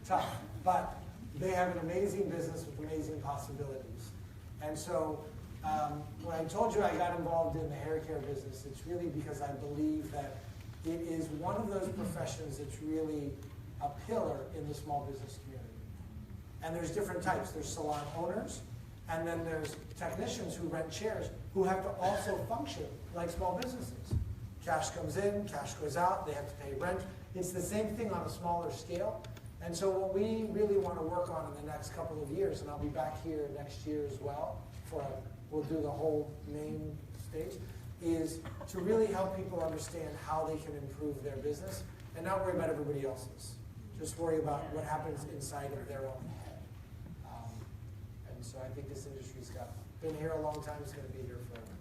Tough. But they have an amazing business with amazing possibilities. And so when I told you I got involved in the hair care business, it's really because I believe that it is one of those professions that's really a pillar in the small business community. And there's different types. There's salon owners, and then there's technicians who rent chairs who have to also function like small businesses. Cash comes in, cash goes out, they have to pay rent. It's the same thing on a smaller scale. And so what we really want to work on in the next couple of years, and I'll be back here next year as well, we'll do the whole main stage, is to really help people understand how they can improve their business and not worry about everybody else's. Just worry about what happens inside of their own head. And so I think this industry's been here a long time, it's going to be here forever.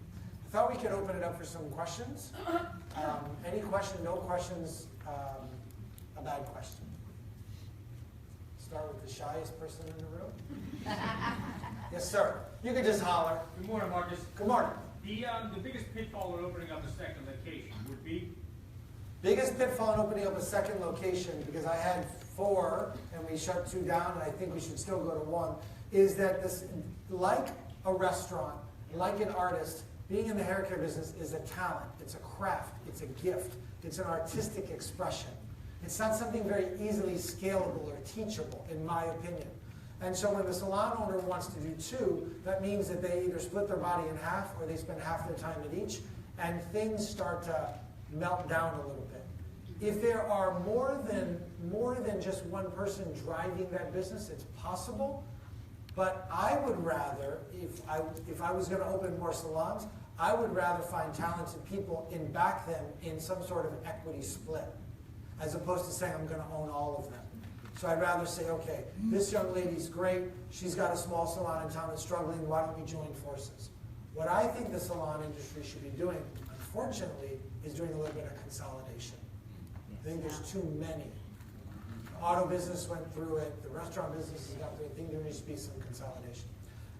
I thought we could open it up for some questions. Any question, no questions, a bad question. Start with the shyest person in the room. Yes, sir. You can just holler. Good morning, Marcus. Good morning. The biggest pitfall in opening up a second location would be? Biggest pitfall in opening up a second location, because I had 4 and we shut 2 down, and I think we should still go to 1, is that this, like a restaurant, like an artist, being in the hair care business is a talent, it's a craft, it's a gift, it's an artistic expression. It's not something very easily scalable or teachable, in my opinion. And so when the salon owner wants to do 2, that means that they either split their body in half or they spend half their time at each, and things start to melt down a little bit. If there are more than just one person driving that business, it's possible. But I would rather, if I was going to open more salons, I would rather find talented people and back them in some sort of equity split, as opposed to saying I'm going to own all of them. So I'd rather say, okay, this young lady's great, she's got a small salon in town that's struggling, why don't we join forces? What I think the salon industry should be doing, unfortunately, is doing a little bit of consolidation. I think there's too many. The auto business went through it, the restaurant business has gone through it. I think there needs to be some consolidation.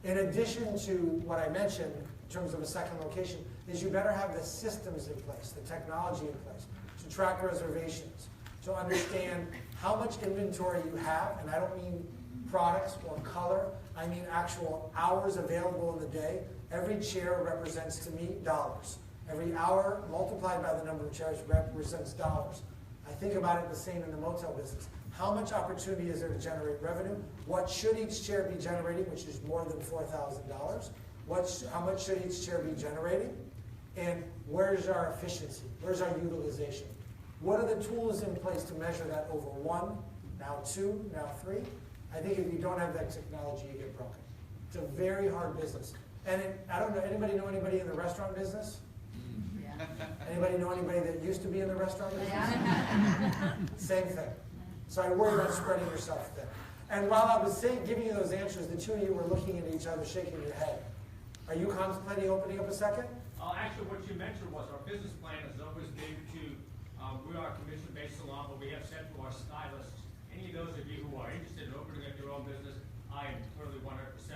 In addition to what I mentioned in terms of a second location, is you better have the systems in place, the technology in place, to track reservations, to understand how much inventory you have, and I don't mean products or color, I mean actual hours available in the day. Every chair represents to me dollars. Every hour multiplied by the number of chairs represents dollars. I think about it the same in the motel business. How much opportunity is there to generate revenue? What should each chair be generating, which is more than $4,000? How much should each chair be generating? And where's our efficiency? Where's our utilization? What are the tools in place to measure that over 1, now 2, now 3? I think if you don't have that technology, you get broken. It's a very hard business. And I don't know, anybody know anybody in the restaurant business? Yeah. Anybody know anybody that used to be in the restaurant business? Yeah. Same thing. So I worry about spreading yourself thin. And while I was giving you those answers, the 2 of you were looking at each other, shaking your head. Are you contemplating opening up a second? Actually, what you mentioned was our business plan has always been to, we are a commission-based salon, but we have said to our stylists, any of those of you who are interested in opening up your own business, I am totally 100%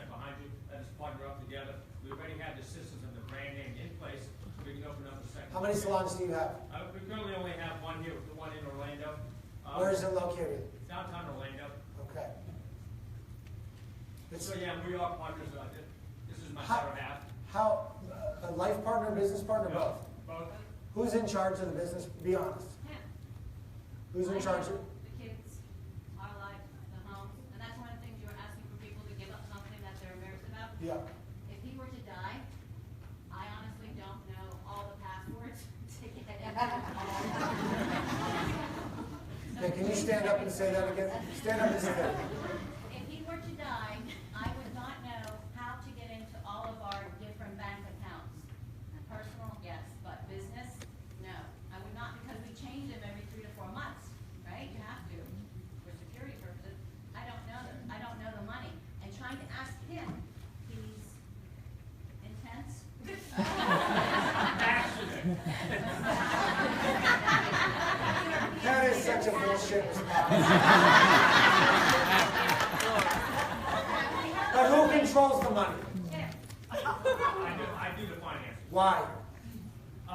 behind you. Let us partner up together. We already have the systems and the brand name in place, so we can open up a second. How many salons do you have? We currently only have one here, the one in Orlando. Where is it located? Downtown Orlando. Okay. So yeah, we are partners. This is my better half. How, a life partner, business partner, both? Both. Who's in charge of the business? Be honest. Yeah. Who's in charge of it? The kids, our life, the home, and that's one of the things you were asking for people to give up something that they're embarrassed about. Yeah. If he were to die, I honestly don't know all the passwords to get into Okay, can you stand up and say that again? Stand up and say that. If he were to die, I would not know how to get into all of our different bank accounts. Personal, yes, but business, no. I would not, because we change them every 3 to 4 months, right? You have to, for security purposes. I don't know them. I don't know the money. And trying to ask him, he's intense. That is such a bullshit response. But who controls the money? I do the finance. Why? I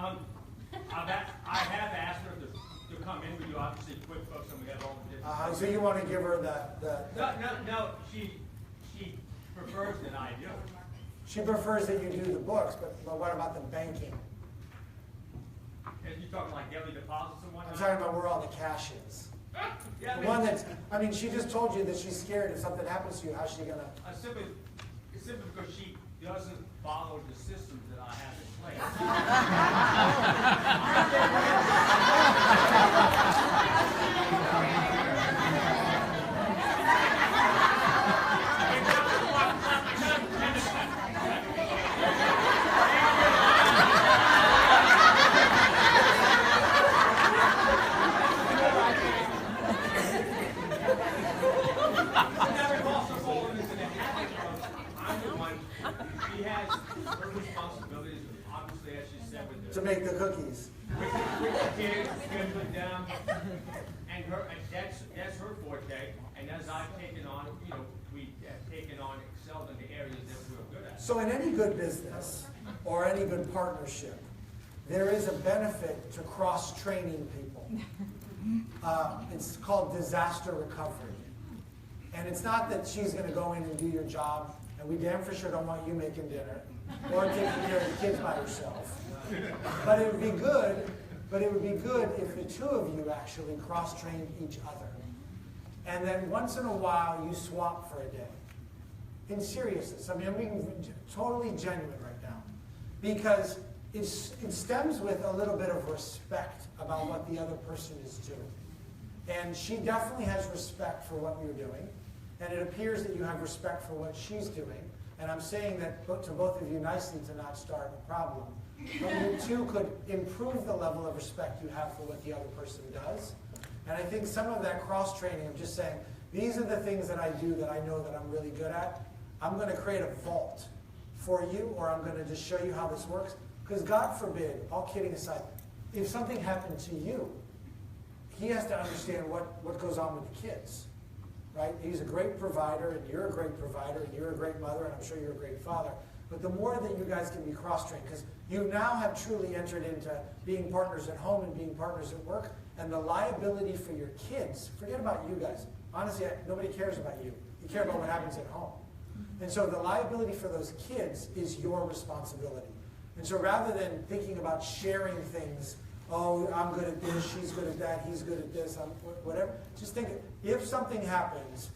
have asked her to come in, but you obviously QuickBooks, and we have all the different. So you want to give her the No. She prefers that I do. She prefers that you do the books, but what about the banking? And you're talking like daily deposits and whatnot? I'm talking about where all the cash is. Yeah, The one that's, I mean, she just told you that she's scared if something happens to you, how's she gonna? Simply because she doesn't follow the systems that I have in place. as you said, with the. To make the cookies. With the kids, put down, and that's her forte, and as I've taken on, we have taken on, excelled in the areas that we're good at. So in any good business or any good partnership, there is a benefit to cross-training people. It's called disaster recovery. And it's not that she's going to go in and do your job, and we damn for sure don't want you making dinner or taking care of the kids by yourself. But it would be good if the two of you actually cross-trained each other. And then once in a while, you swap for a day. In seriousness, I mean, I'm being totally genuine right now. Because it stems with a little bit of respect about what the other person is doing. And she definitely has respect for what you're doing. And it appears that you have respect for what she's doing. And I'm saying that to both of you nicely to not start a problem. But you two could improve the level of respect you have for what the other person does. And I think some of that cross-training of just saying, these are the things that I do that I know that I'm really good at. I'm going to create a vault for you, or I'm going to just show you how this works. Because God forbid, all kidding aside, if something happened to you, he has to understand what goes on with the kids. Right? He's a great provider, and you're a great provider, and you're a great mother, and I'm sure you're a great father. But the more that you guys can be cross-trained, because you now have truly entered into being partners at home and being partners at work, and the liability for your kids, forget about you guys. Honestly, nobody cares about you. You care about what happens at home. And so the liability for those kids is your responsibility. And so rather than thinking about sharing things, oh, I'm good at this, she's good at that, he's good at this, whatever, just think, if something happens,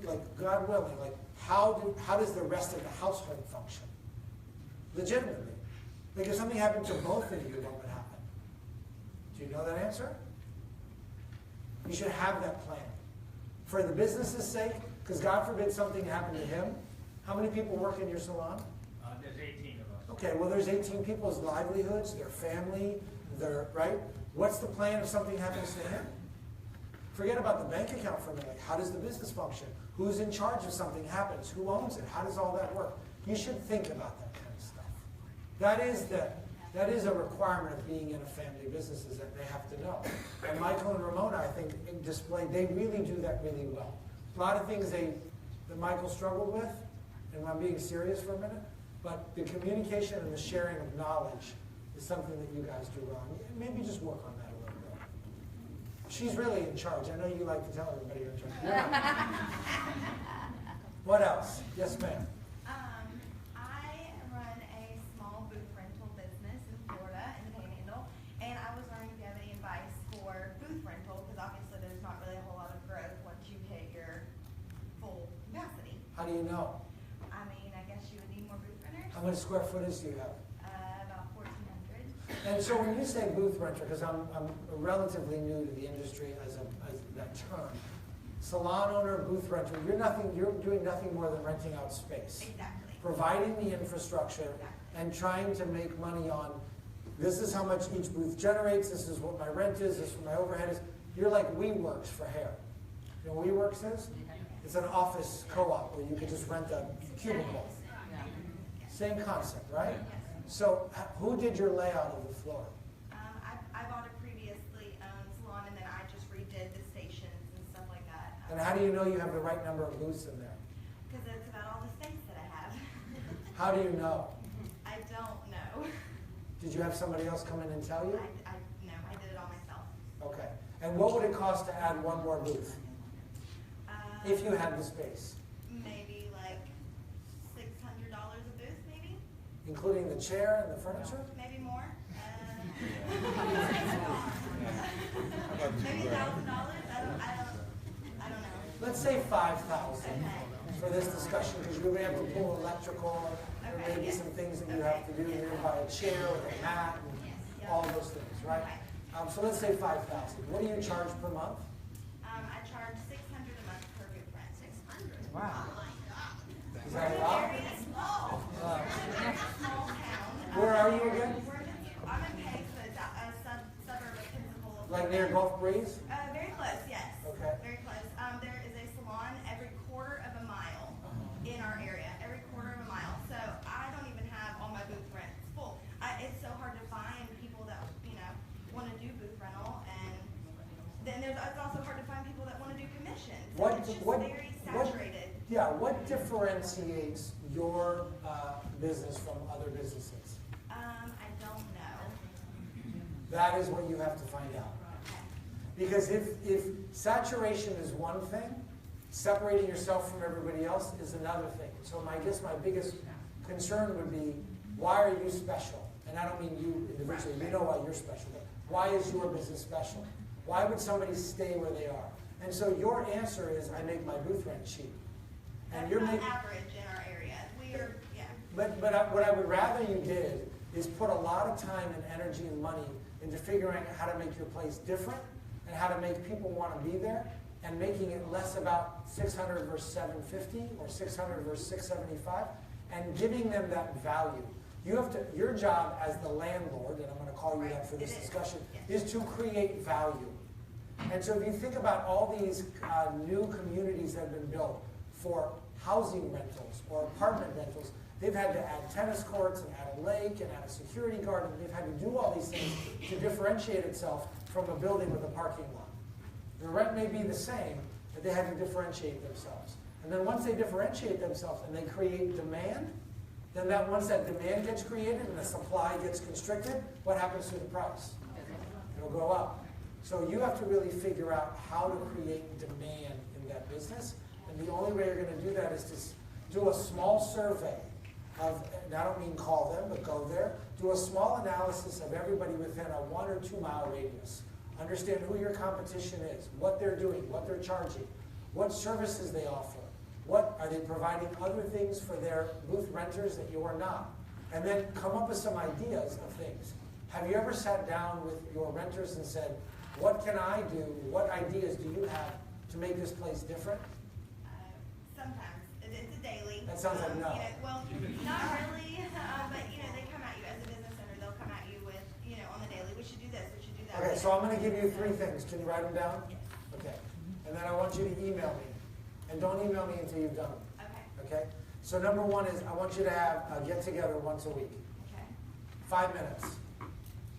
like God willing, like how does the rest of the household function? Legitimately. Like if something happened to both of you, what would happen? Do you know that answer? You should have that plan. For the business's sake, because God forbid something happened to him, how many people work in your salon? There's 18 of us. Okay, well there's 18 people's livelihoods, their family, right? What's the plan if something happens to him? Forget about the bank account for a minute. How does the business function? Who's in charge if something happens? Who owns it? How does all that work? You should think about that kind of stuff. That is a requirement of being in a family business, is that they have to know. And Michael and Ramona, I think, they really do that really well. A lot of things that Michael struggled with, and I'm being serious for a minute, but the communication and the sharing of knowledge is something that you guys do well. And maybe just work on that a little bit. She's really in charge. I know you like to tell everybody you're in charge. Yeah. What else? Yes, ma'am. I run a small booth rental business in Florida, in the Panhandle, and I was wondering if you have any advice for booth rental, because obviously there's not really a whole lot of growth once you hit your full capacity. How do you know? I mean, I guess you would need more booth renters. How many square footage do you have? About 1,400. And so when you say booth renter, because I'm relatively new to the industry as that term, salon owner, booth renter, you're doing nothing more than renting out space. Exactly. Providing the infrastructure and trying to make money on, this is how much each booth generates, this is what my rent is, this is what my overhead is. You're like WeWorks for hair. You know what WeWorks is? It's an office co-op where you could just rent a cubicle. Same concept, right? So who did your layout of the floor? I bought a previously owned salon, and then I just redid the stations and stuff like that. And how do you know you have the right number of booths in there? Because it's about all the space that I have. How do you know? I don't know. Did you have somebody else come in and tell you? No, I did it all myself. Okay. And what would it cost to add one more booth? If you had the space? Maybe like $600 a booth, maybe? Including the chair and the furniture? Maybe more. Maybe $1,000. I don't know. Let's say $5,000 for this discussion, because you may have to pull electrical, there may be some things that you have to do. You're buy a chair or a mat and all those things, right? So let's say $5,000. What do you charge per month? I charge $600 a month per booth rent. $600. Wow. Is that a lot? Very small. Small town. Where are you again? I'm in Pace, but it's a suburb of Pensacola. Like near Gulf Breeze? Very close, yes. Okay. Very close. There is a salon every quarter of a mile in our area. Every quarter of a mile. So I don't even have all my booth rents full. it's also hard to find people that want to do commissions. So What, it's just what, very what, saturated. yeah, what differentiates your business from other businesses? I don't know. That is what you have to find out. Because if saturation is one thing, separating yourself from everybody else is another thing. So I guess my biggest concern would be, why are you special? And I don't mean you individually, you know why you're special, but why is your business special? Why would somebody stay where they are? And so your answer is, I make my booth rent cheap. And That's not average in our area. We are, yeah. But what I would rather you did is put a lot of time and energy and money into figuring out how to make your place different and how to make people want to be there, and making it less about 600 versus 750 or 600 versus 675, and giving them that value. You have to, your job as the landlord, and I'm going to call you that for this discussion, is to create value. And so if you think about all these new communities that have been built for housing rentals or apartment rentals, they've had to add tennis courts and add a lake and add a security guard, and they've had to do all these things to differentiate itself from a building with a parking lot. The rent may be the same, but they had to differentiate themselves. And then once they differentiate themselves and they create demand, then once that demand gets created and the supply gets constricted, what happens to the price? It'll go up. So you have to really figure out how to create demand in that business. And the only way you're going to do that is to do a small survey of, and I don't mean call them, but go there, do a small analysis of everybody within a 1 or 2 mile radius. Understand who your competition is, what they're doing, what they're charging, what services they offer, what are they providing other things for their booth renters that you are not, and then come up with some ideas of things. Have you ever sat down with your renters and said, what can I do, what ideas do you have to make this place different? Sometimes. It's a daily. That sounds like no. You know, well, not really, but they come at you as a business owner. They'll come at you with, on the daily, we should do this, we should do that. Okay, so I'm going to give you 3 things. Can you write them down? Yes. Okay. And then I want you to email me. And don't email me until you've done them. Okay. Okay? So number 1 is I want you to have a get-together once a week. Okay. 5 minutes.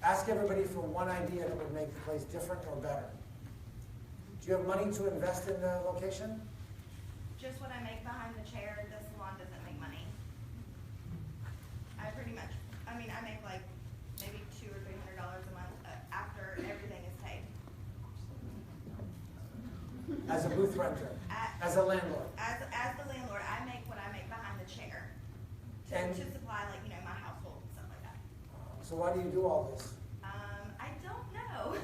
Ask everybody for one idea that would make the place different or better. Do you have money to invest in the location? Just what I make behind the chair, the salon doesn't make money. I make like maybe $200 or $300 a month after everything is paid. As a booth renter? As a landlord? As the landlord, I make what I make behind the chair to supply my household and stuff like that. So why do you do all this? I don't know.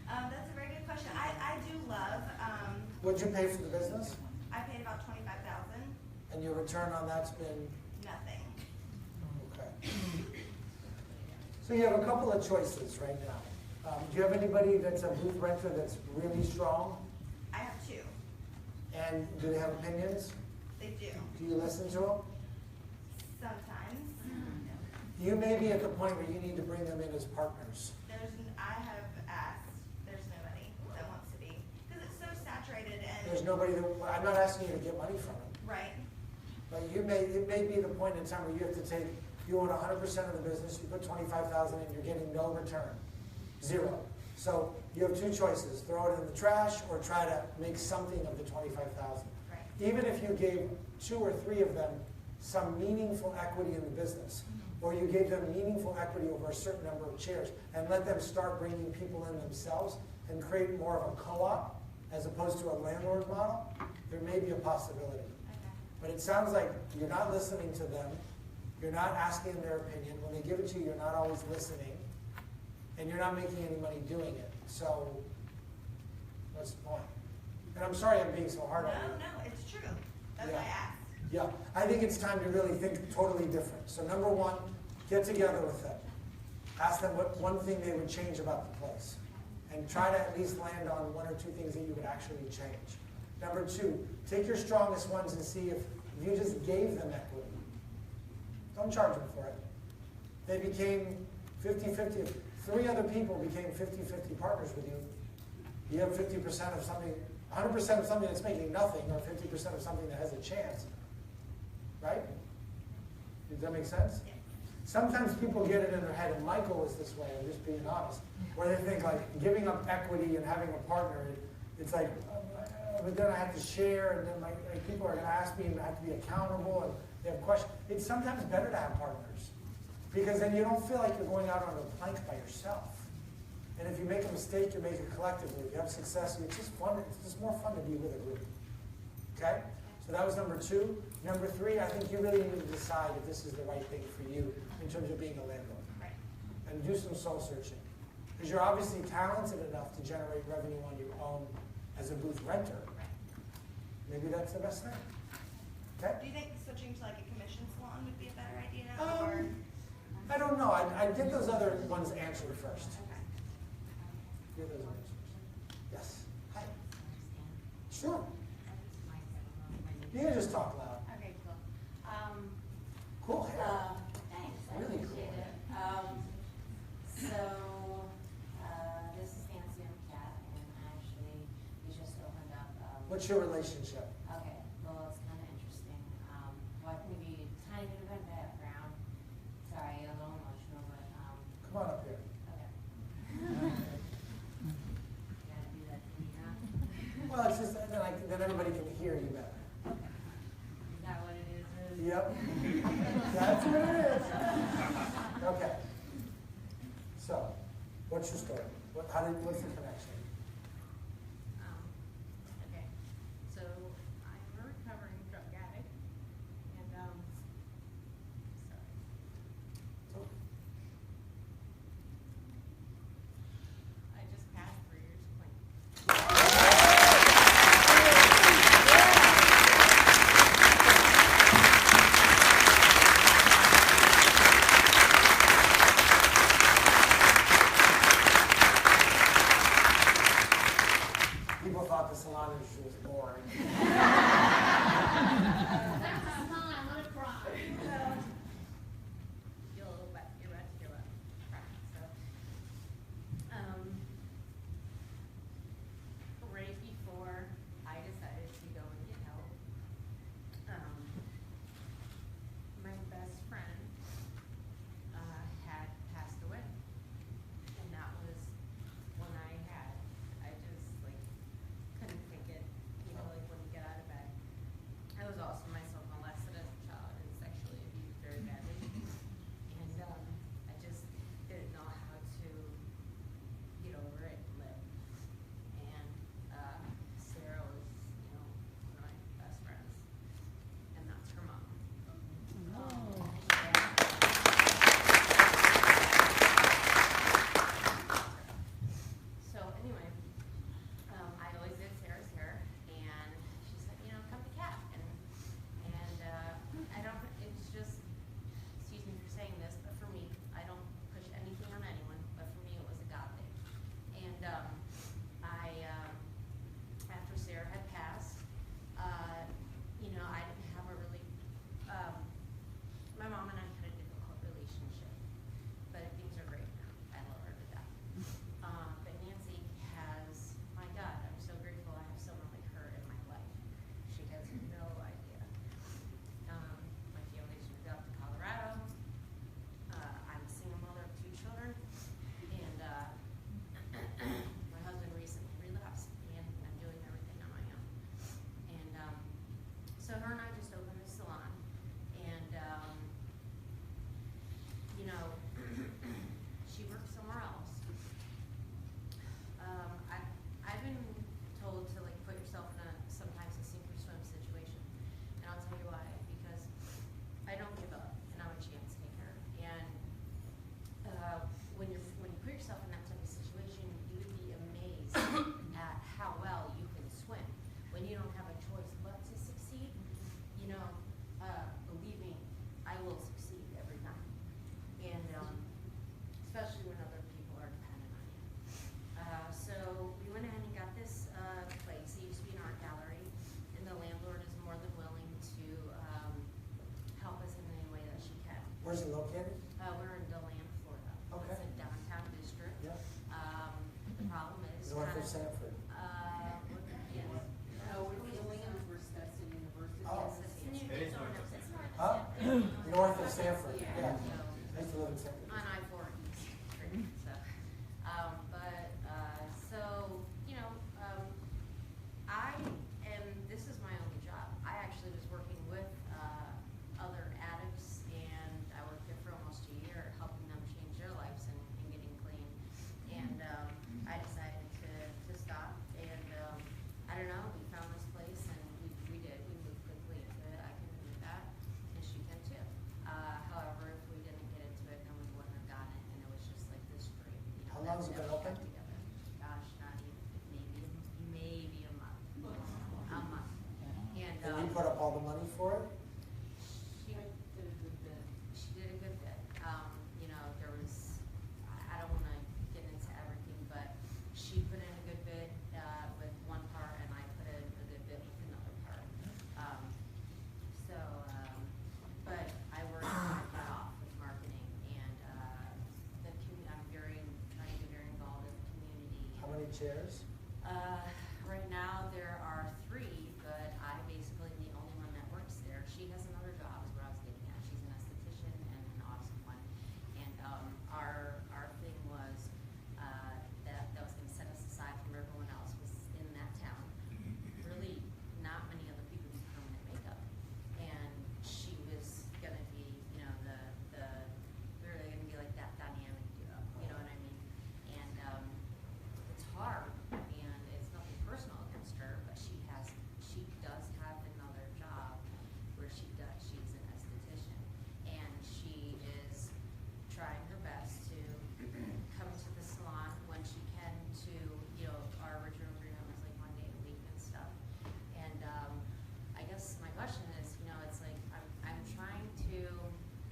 That's a very good question. I do love. What'd you pay for the business? I paid about $25,000. And your return on that's been? Nothing. Okay. So you have a couple of choices right now. Do you have anybody that's a booth renter that's really strong? I have 2. And do they have opinions? They do. Do you listen to them? Sometimes. You may be at the point where you need to bring them in as partners. I have asked. There's nobody that wants to be, because it's so saturated and. There's nobody that, I'm not asking you to get money from them. Right. But it may be the point in time where you have to take, you own 100% of the business, you put $25,000 in, you're getting no return. 0. So you have 2 choices, throw it in the trash or try to make something of the $25,000. Right. Even if you gave 2 or 3 of them some meaningful equity in the business, or you gave them meaningful equity over a certain number of chairs and let them start bringing people in themselves and create more of a co-op as opposed to a landlord model, there may be a possibility. Okay. But it sounds like you're not listening to them, you're not asking their opinion. When they give it to you, you're not always listening, and you're not making any money doing it. So what's the point? And I'm sorry I'm being so hard on you. No, it's true. That's why I asked. Yeah, I think it's time to really think totally different. So number 1, get together with them. Ask them what one thing they would change about the place. And try to at least land on 1 or 2 things that you would actually change. Number 2, take your strongest ones and see if you just gave them equity. Don't charge them for it. They became 50-50. 3 other people became 50-50 partners with you. You have 50% of something, 100% of something that's making nothing, or 50% of something that has a chance. Right? Does that make sense? Yeah. sometimes people get it in their head, and Michael is this way, I'm just being honest, where they think like giving up equity and having a partner, it's like, but then I have to share, and then like people are going to ask me, and I have to be accountable, and they have questions. It's sometimes better to have partners, because then you don't feel like you're going out on a plank by yourself. And if you make a mistake, you make it collectively. If you have success, it's just fun. It's just more fun to be with a group. Okay? So that was number 2. Number 3, I think you really need to decide if this is the right thing for you in terms of being a landlord. Right. And do some soul searching. Because you're obviously talented enough to generate revenue on your own as a booth renter. Right. Maybe that's the best thing. Okay? Do you think switching to like a commission salon would be a better idea? Or I don't know. I'd get those other ones answered first. okay. Get those answers. Yes. Hi. Sure. You can just talk loud. Okay, cool. Cool hair. Thanks, I Really appreciate cool. it. So, this is Nancy, I'm Kat, and actually, we just opened up. What's your relationship? Okay, well, it's kind of interesting. Well, I can give you a tiny bit of a background. Sorry, a little emotional, but, Come on up here. okay. Gotta do that to me, huh? Well, it's just then everybody can hear you better. Is that what it is? Yep. That's what it is. Okay. So, what's your story? What's the connection? Okay. So I'm a recovering drug addict, and sorry. I just passed 3 years clean. People thought the salon industry was boring. You're about to hear about crack. So, right before I decided to go and get help, my best friend had passed away, and that was when I just like couldn't take it, like when you get out of bed. I was also myself molested as a child and sexually abused very badly, and I just didn't know how to get over it and live. And Sarah was, one of my best friends, and that's her mom. So anyway, I always did Sarah's hair, and she said, come to Kat. And I don't, it's just, excuse me for saying this, but for me, I don't push anything on anyone, but for me it was a God thing. And after Sarah had passed, I didn't have a really, my mom and I had a difficult relationship, but things are great now. I love her to death. But Nancy has, my God, I'm so grateful I have someone like her in my life. She has no idea. My family's moved out to Colorado. I'm a single mother of 2 children, and my husband recently relapsed, and I'm doing everything on my own. And so her and I just opened this salon, and she works somewhere else. I've been told to like put yourself in sometimes a sink or swim situation, and I'll tell you why. Because I don't give up, and I'm a chance taker. And when you put yourself in that type of situation, you would be amazed at how well you can swim when you don't have a choice but to succeed. Believe me, I will succeed every time. And especially when other people are dependent on you. So we went ahead and got this place. It used to be an art gallery, and the landlord is more than willing to help us in any way that she can. Where's it located? We're in DeLand, Florida. Okay. It's a downtown district. Yep. The problem is North of Sanford. yes. No, DeLand where Stetson University. Oh. Yes, it's north of Huh? North of Sanford. Yeah. I used and second. On I-4 East. So, so, you know, I am, this is my only job. I actually was working with other addicts, and I worked there for almost a year, helping them change their lives and getting clean. And I decided to stop, and I don't know, we found this place, and we did. We moved quickly into it. I can admit that, and she can too. However, if we didn't get into it, then we wouldn't have gotten it, and it was just like this dream. You know, How long has it been open? Together. Gosh, not even, maybe a month. A month. And you put up all the money for it? She did a good bit. She did a good bit. You know, there was, I don't want to get into everything, but she put in a good bit with one part, and I put in a good bit with another part. But I work my butt off with marketing, and I'm trying to get very involved in the community. How many chairs? Right now there are 3, but I basically am the only one that works there. She has another job, is what I was getting at. She's an esthetician and an awesome one. And our thing was that was going to set us aside from everyone else was in that town. Really, not many other people do permanent makeup, and she was going to be, you know, we were going to be like that dynamic duo. You know what I mean? And it's hard. And it's nothing personal against her, but she does have another job where she's an esthetician, and she is trying her best to come to the salon when she can to, you know, our original agreement was like 1 day a week and stuff. And I guess my question is, you know, it's like I'm trying to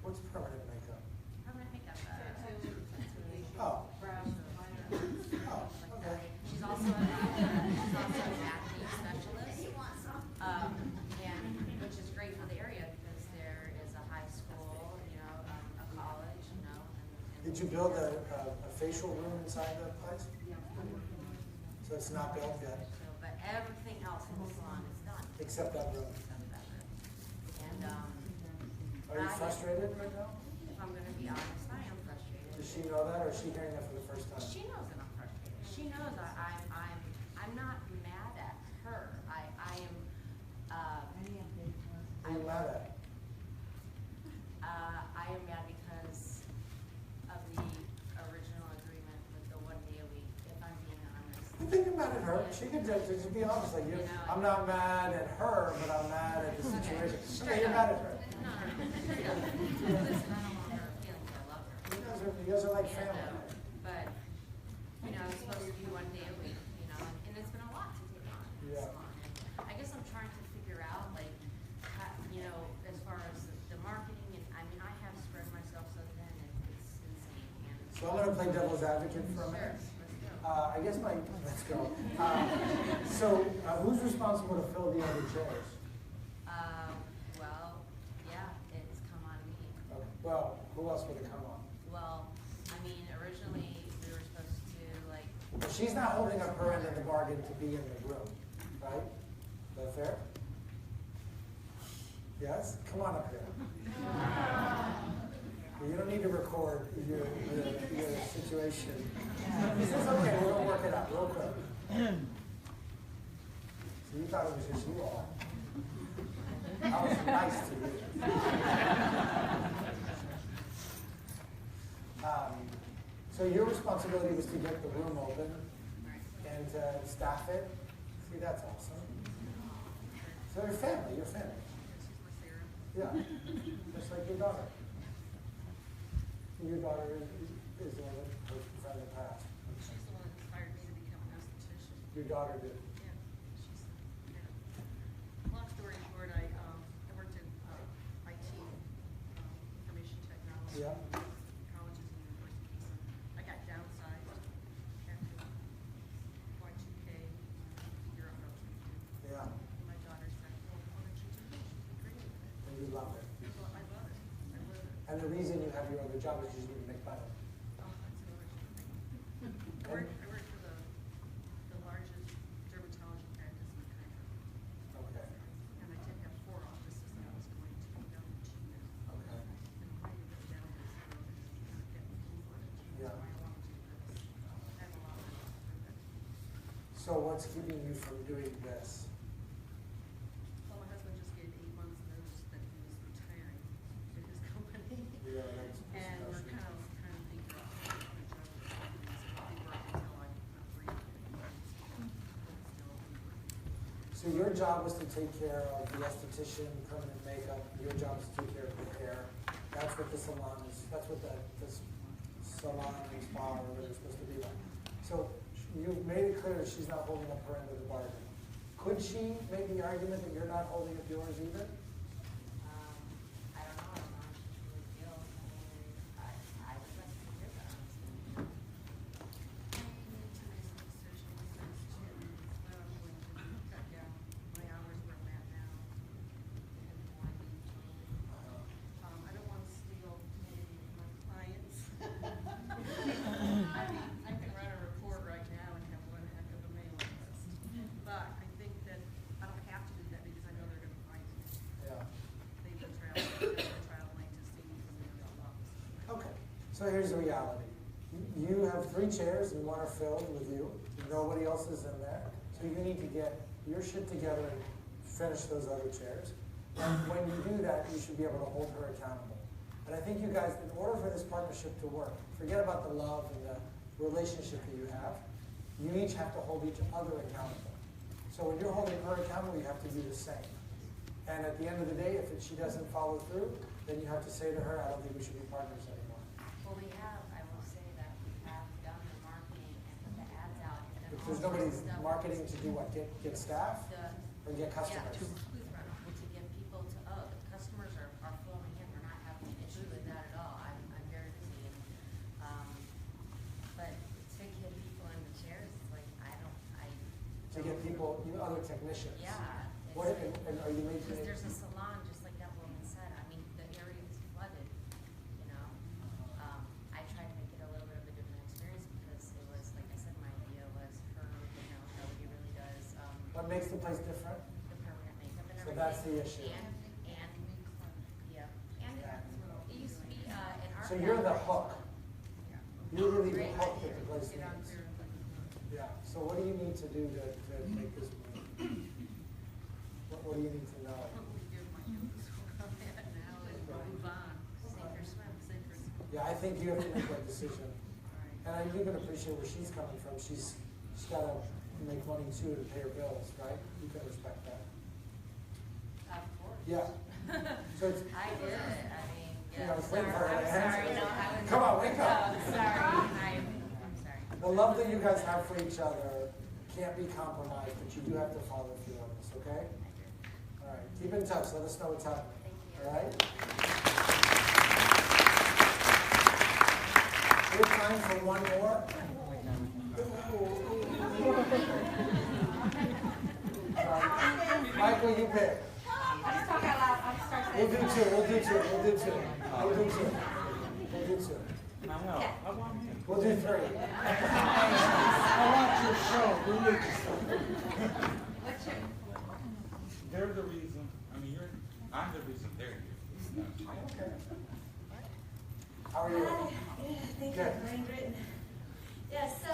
What's permanent makeup? permanent makeup. Oh. Brows, Oh, okay. She's also an acne specialist, and which is great for the area because there is a high school, you know, a college, you know. Did you build a facial room inside the place? So it's not built yet? But everything else in the salon is done. Except that room. And Are you frustrated right now? if I'm going to be honest, I am frustrated. Does she know that, or is she hearing that for the first time? She knows that I'm frustrated. She knows I'm not mad at her. I am. Who are you mad at? I am mad because of the original agreement with the 1 day a week. If I'm being honest. I think you're mad at her. She could just be honest. Like you, I'm not mad at her, but I'm mad at the situation. Okay, you're mad at her. No. Listen, I don't want her feeling I love her. You guys are like family. But, you know, it's supposed to be 1 day a week, you know, and it's been a lot to take on. Yeah. I guess I'm trying to figure out, like, how, you know, as far as the marketing, and I mean, I have spread myself so thin, it's insane. And So I'm going to play devil's advocate for a minute. I guess let's go. Who's responsible to fill the other chairs? Well, yeah, it's come on me. Okay. Well, who else would it come on? Well, I mean, originally, we were supposed to, like, Well, she's not holding up her end of the bargain to be in the room, right? Is that fair? Yes? Come on up here. You don't need to record your situation. It's okay, we're going to work it out real quick. So you thought it was just you all. I was nice to you. So your responsibility was to get the room open and to staff it. See, that's awesome. So you're family, Yeah, just like your daughter. Your daughter is the one that was from the past. She's the one that inspired me to become an esthetician. Your daughter did. Yeah, she's, long story short, I worked in IT, information technology, Yeah. colleges and universities. I got downsized after Y2K, figure out what I was going to do. Yeah. My daughter said, well, why don't you do this? You'd be great at it. And you love it. So I love it. I live it. And the reason you have your other job is you didn't make money. Oh, that's another thing. I work for the largest dermatology practice in the country. Okay. And I did have 4 offices that I was going to go to now. Okay. And I really down to 0. So what's keeping you from doing this? Well, my husband just gave 8 months notice that he was retiring to his company. Yeah, that's And we're kind of trying to figure out how to put each other in work until I'm free. So your job was to take care of the esthetician, permanent makeup. Your job is to take care of the hair. That's what the salon is. That's what this salon and spa or whatever it's supposed to be like. So you've made it clear that she's not holding up her end of the bargain. Could she make the argument that you're not holding up yours either? I don't know. I don't know how she really feels. I would like to hear that. I don't want to steal any of my clients. I can write a report right now and have one heck of a mailing list. But I think that I don't have to do that because I know they're going to find me. Yeah. They've been traveling to see me from the other office. Okay. So here's the reality. You have 3 chairs and 1 are filled with you. Nobody else is in there. So you need to get your shit together and finish those other chairs. And when you do that, you should be able to hold her accountable. And I think you guys, in order for this partnership to work, forget about the love and the relationship that you have. You each have to hold each other accountable. So when you're holding her accountable, you have to do the same. And at the end of the day, if she doesn't follow through, then you have to say to her, I don't think we should be partners anymore. Well, I will say that we have done the marketing and put the ads out. And then If there's all nobody this stuff marketing is to do what? Get staff? Or get customers? Yeah, to get people to, the customers are flowing in. We're not having an issue with that at all. I'm very busy. But to get people in the chairs, it's like, To get people, other technicians? Yeah. What, and are you making Because it? there's a salon, just like that woman said. I mean, the area is flooded, you know. I tried to make it a little bit of a different experience because it was, like I said, my idea was her, nobody really does, What makes the place different? the permanent makeup and So everything. that's the issue. And it used to be, in our. So you're the hook. You're really the hook that the place needs. Yeah, so what do you need to do to make this move? What do you need to know? Yeah, I think you have to make that decision. And I do appreciate where she's coming from. She's got to make money too to pay her bills, right? You can respect that. Of course. Yeah. So it's, I did, I mean, You yeah. know, it's waiting for her to I'm sorry, answer. no, I was. Come on, wake up. No, sorry, I'm sorry. the love that you guys have for each other can't be compromised, but you do have to follow through on this, okay? All right, keep in touch. Let us know what's happening. All right? We have time for one more. Michael, you pick. We'll do 2. We'll do 2. We'll do 2. We'll do 2. We'll do 2. We'll do 3. I want your show. Religious show. They're the reason. I'm the reason they're here. Okay. How are you? Yeah, thank you. Brain written. Yeah, so,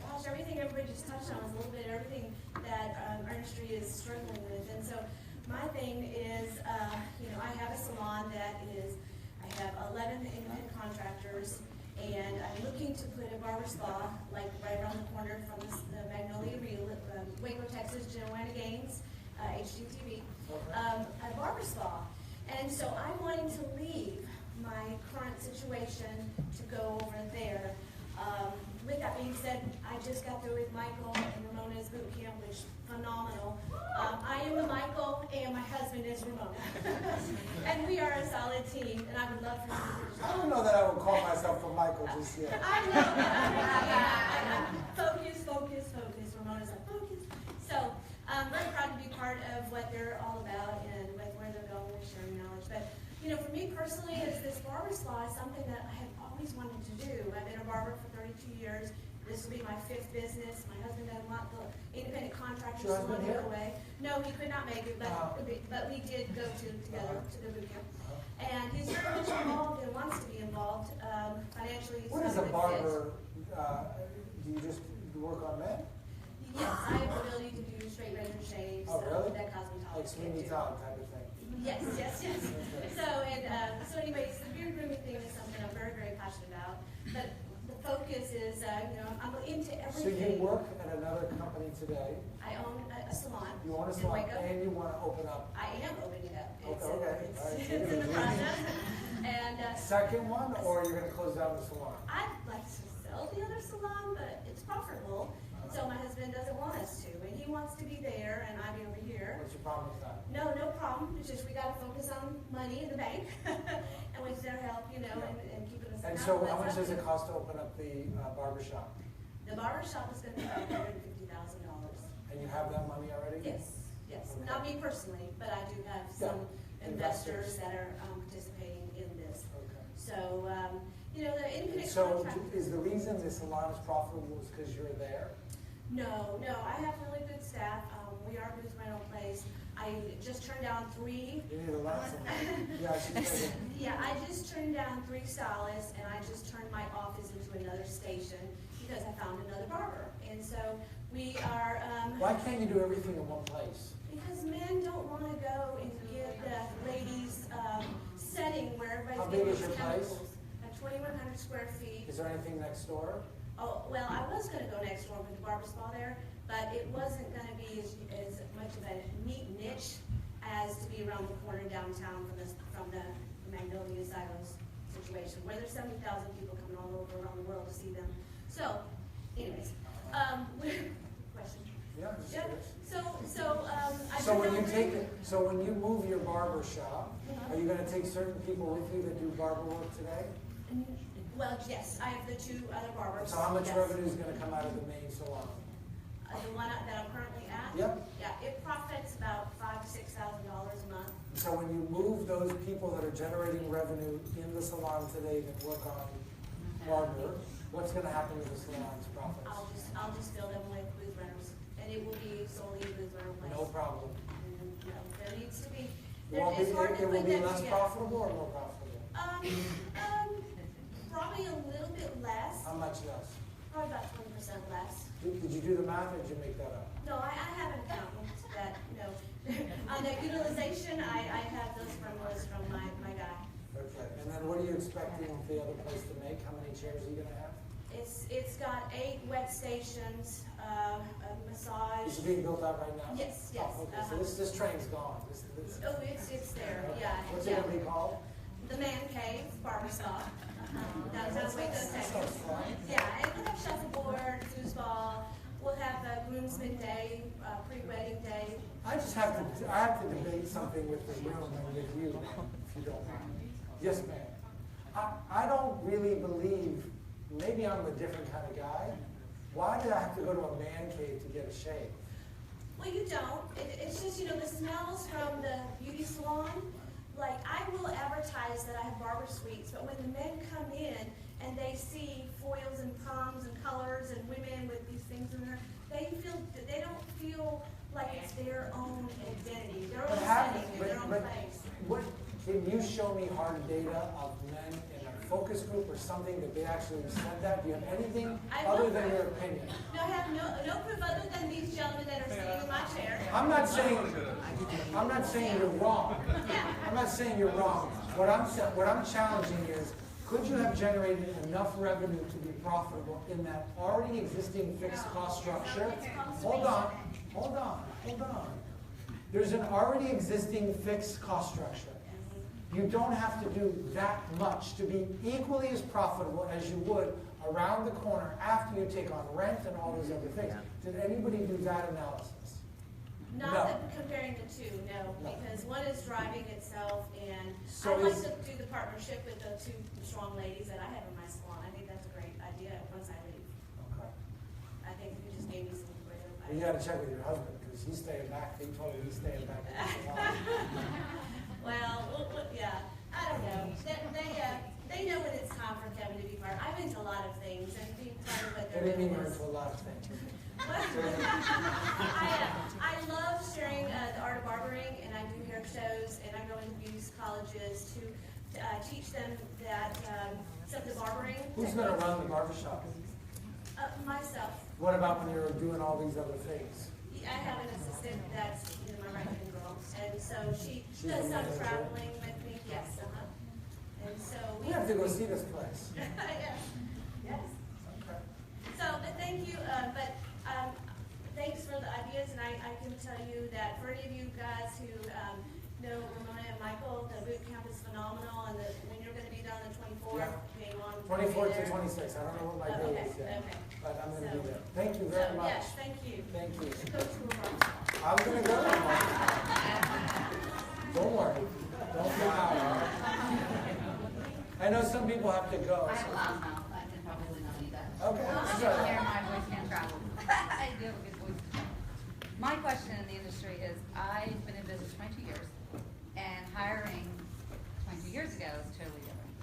gosh, everything everybody just touched on was a little bit everything that our industry is struggling with. And so my thing is, I have a salon that is, I have 11 independent contractors, and I'm looking to put a barber spa, like right around the corner from the Magnolia Real, Waco, Texas, Joanna Gaines, HGTV, a barber spa. And so I'm wanting to leave my current situation to go over there. With that being said, I just got through with Michael and Ramona's boot camp, which phenomenal. I am the Michael, and my husband is Ramona. And we are a solid team, and I would love for you to. I don't know that I would call myself a Michael just yet. I know that. Focus. Ramona's like, focus. So I'm very proud to be part of what they're all about and with where they're going with sharing knowledge. But, for me personally, is this barber spa is something that I have always wanted to do. I've been a barber for 32 years. This will be my 5th business. My husband doesn't want the independent contractor Your husband salon here? away. No, he could not make it, but we did go together to the boot camp. And he's very much involved and wants to be involved financially. What is a barber? Do you just work on men? Yes, I have the ability to do straight razor shaves. Oh, really? That cosmetology. Like Sweeney Todd type of thing. Yes, yes, yes. So anyways, the beard grooming thing is something I'm very, very passionate about. But the focus is, I'm into So everything. you work at another company today. I own a salon. You own a in salon, Waco. and you want to open up. I am opening it up. Okay, okay. It's, All right. it's in the process. And Second one, or you're going to close down the salon? I'd like to sell the other salon, but it's profitable. So my husband doesn't want us to, and he wants to be there, and I be over here. What's your problem with that? No problem. It's just we got to focus on money in the bank, and with their help, and keeping us. And so how much does it cost to open up the barber shop? The barber shop is going to be $150,000. And you have that money already? Yes, yes. Okay. Not me personally, but I do have some investors that are participating in this. Okay. So, the independent So contractor. is the reason the salon is profitable is because you're there? No, I have really good staff. We are a booth rental place. I just turned down 3. You need a lesson. Yeah, she's taking. Yeah, I just turned down 3 stylists, and I just turned my office into another station because I found another barber. And so we are. Why can't you do everything in one place? Because men don't want to go and get the ladies' setting where everybody's How big getting is these your place? chemicals. At 2,100 square feet. Is there anything next door? Oh, well, I was going to go next door with the barber spa there, but it wasn't going to be as much of a neat niche as to be around the corner downtown from the Magnolia Silos situation, where there's 70,000 people coming all over around the world to see them. So, anyways, question. Yeah, I'm just Yep. curious. So when you move your barber shop, are you going to take certain people with you that do barber work today? Well, yes, I have the 2 other barbers. So how much yes. revenue is going to come out of the main salon? The one that I'm currently at? Yep. Yeah, it profits about $5,000 to $6,000 a month. So when you move those people that are generating revenue in the salon today that work on barber, what's going to happen to the salon's profits? I'll just fill them with booth renters, and it will be solely a booth rental place. No problem. And, there needs to be. It will be, it's hard to it will put be them less together. profitable or more profitable? Probably a little bit less. How much less? Probably about 20% less. Did you do the math or did you make that up? No, I have an accountant that, on the utilization, I have those formulas from my guy. Okay, and then what are you expecting the other place to make? How many chairs are you gonna have? It's got 8 wet stations, a massage. Is it being built out right now? Yes. Oh, okay, so this train's gone. Oh, it's there, yeah. What's it gonna be called? The Man Cave Barber Spa. Downtown Waco, Texas. Yeah, and we'll have shuffleboard, foosball. We'll have a groomsmen day, pre-wedding day. I have to debate something with the room and with you, if you don't mind. Yes, ma'am. I don't really believe, maybe I'm a different kind of guy. Why did I have to go to a man cave to get a shave? Well, you don't. It's just, the smells from the beauty salon. Like, I will advertise that I have barber suites, but when the men come in and they see foils and perms and colors and women with these things in there, they don't feel like it's their own identity, their own setting, their own place. Can you show me hard data of men in a focus group or something that they actually said that? Do you have anything other than your opinion? No, I have no proof other than these gentlemen that are sitting in my chair. I'm not saying you're wrong. I'm not saying you're wrong. What I'm challenging is, could you have generated enough revenue to be profitable in that already existing fixed cost structure? Hold on. There's an already existing fixed cost structure. You don't have to do that much to be equally as profitable as you would around the corner after you take on rent and all those other things. Did anybody do that analysis? Not comparing the 2, no, because one is driving itself, and So I'd like to do the partnership with the 2 strong ladies that I have in my salon. I think that's a great idea once I leave. Okay. I think you just gave me some great advice. You got to check with your husband because he's staying back. He told me he's staying back. Well, yeah, I don't know. They know when it's time for Kevin to be part. I'm into a lot of things, and being part of what I they're didn't mean doing you're is. into a lot of things. I love sharing the art of barbering, and I do hair shows, and I go into beauty colleges to teach them that some of the barbering. Who's going to run the barbershop? Myself. What about when you're doing all these other things? I have an assistant that's my right-hand girl, and so she She's does the some manager. traveling with me, yes, And so We have to go see this place. Yes. Okay. So, but thank you, thanks for the ideas, and I can tell you that for any of you guys who know Ramona and Michael, the boot camp is phenomenal, and when you're going to be done the 24th, game on. 24th to 26th. I don't know what my date is yet. Okay. But I'm going to be there. Thank you very much. Yes, thank you. Thank you. Go to a I'm going to go. Don't worry. Don't get out. I know some people have to go. I have a loud mouth. I can probably not eat that. Okay. I Sure. can hear my voice can't travel. I do have a good voice. My question in the industry is, I've been in business 22 years, and hiring 22 years ago is totally different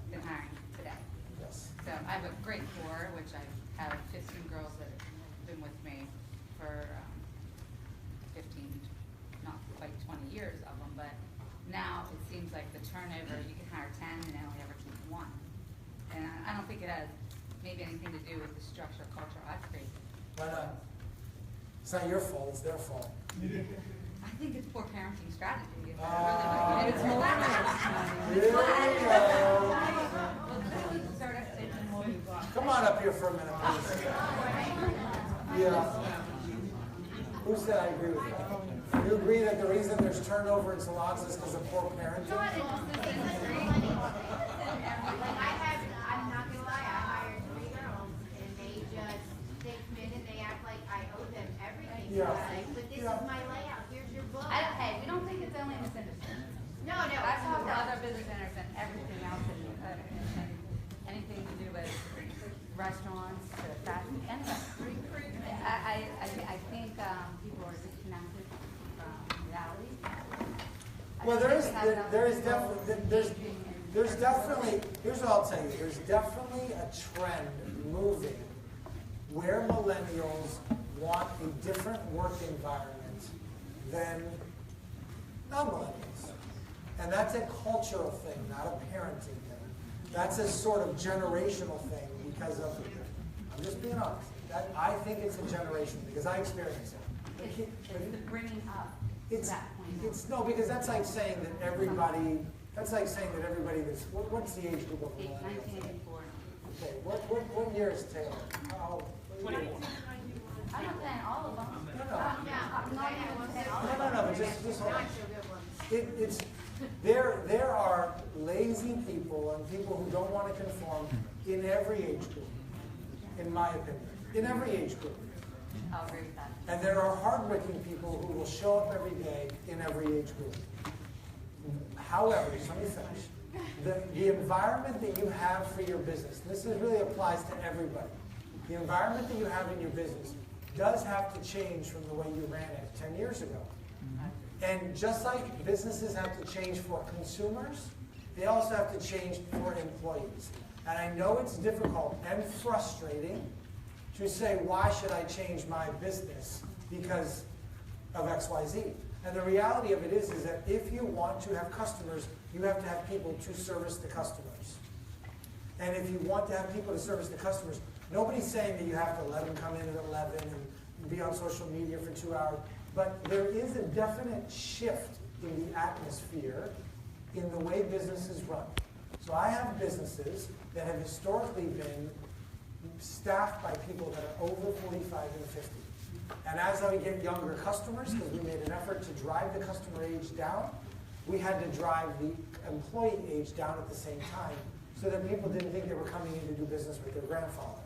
than hiring today. Yes. So I have a great core, which I have 15 girls that have been with me for 15, not quite 20 years of them, but now it seems like the turnover, you can hire 10 and they only ever keep 1. And I don't think it has maybe anything to do with the structure, culture I've created. Why not? It's not your fault, it's their fault. I think it's poor parenting strategy. It's more Come on up here for a minute, please. Yeah. Who said I agree with you? You agree that the reason there's turnover in salons is because of poor parenting? I'm not gonna lie, I hired 3 girls, and they come in and they act like I owe them everything. Yeah. Like, but this is my layout, here's your book. Hey, we don't think it's only in this industry. No. I've talked to other business owners and everything else, and anything to do with restaurants, to fashion, anything. I think people are disconnected from reality. Well, there's definitely, here's what I'll tell you, there's definitely a trend moving where millennials want a different work environment than non-millennials. And that's a cultural thing, not a parenting thing. That's a sort of generational thing because of, I'm just being honest, I think it's a generation because I experience it. It's the bringing up that point. No, because that's like saying that everybody that's, what's the age group of millennials? 1984. Okay, what year is Taylor? How, 24. I'm not saying all of them. I'm not even saying all of them. No, but just hold on. There are lazy people and people who don't want to conform in every age group, in my opinion. In every age group. I'll agree with that. And there are hardworking people who will show up every day in every age group. However, just let me finish. The environment that you have for your business, this really applies to everybody. The environment that you have in your business does have to change from the way you ran it 10 years ago. And just like businesses have to change for consumers, they also have to change for employees. And I know it's difficult and frustrating to say, why should I change my business because of XYZ? And the reality of it is that if you want to have customers, you have to have people to service the customers. And if you want to have people to service the customers, nobody's saying that you have to let them come in at 11 and be on social media for 2 hours. But there is a definite shift in the atmosphere in the way businesses run. So I have businesses that have historically been staffed by people that are over 45 and 50. And as we get younger customers, because we made an effort to drive the customer age down, we had to drive the employee age down at the same time so that people didn't think they were coming in to do business with their grandfather.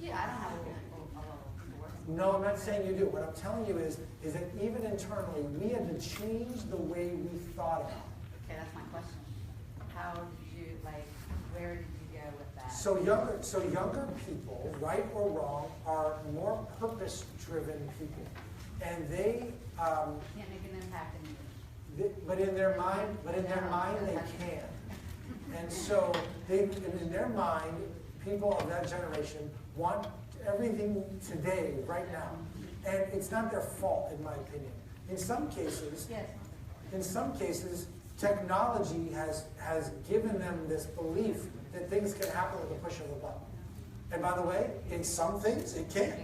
Yeah, I don't have a No, I'm not saying you do. What I'm telling you is that even internally, we had to change the way we thought about it. Okay, that's my question. How did you, where did you go with that? So younger people, right or wrong, are more purpose-driven people. And they can't make an impact in you. But in their mind, they can. And so in their mind, people of that generation want everything today, right now. And it's not their fault, in my opinion. In some cases, technology has given them this belief that things can happen with a push of a button. And by the way, in some things, it can.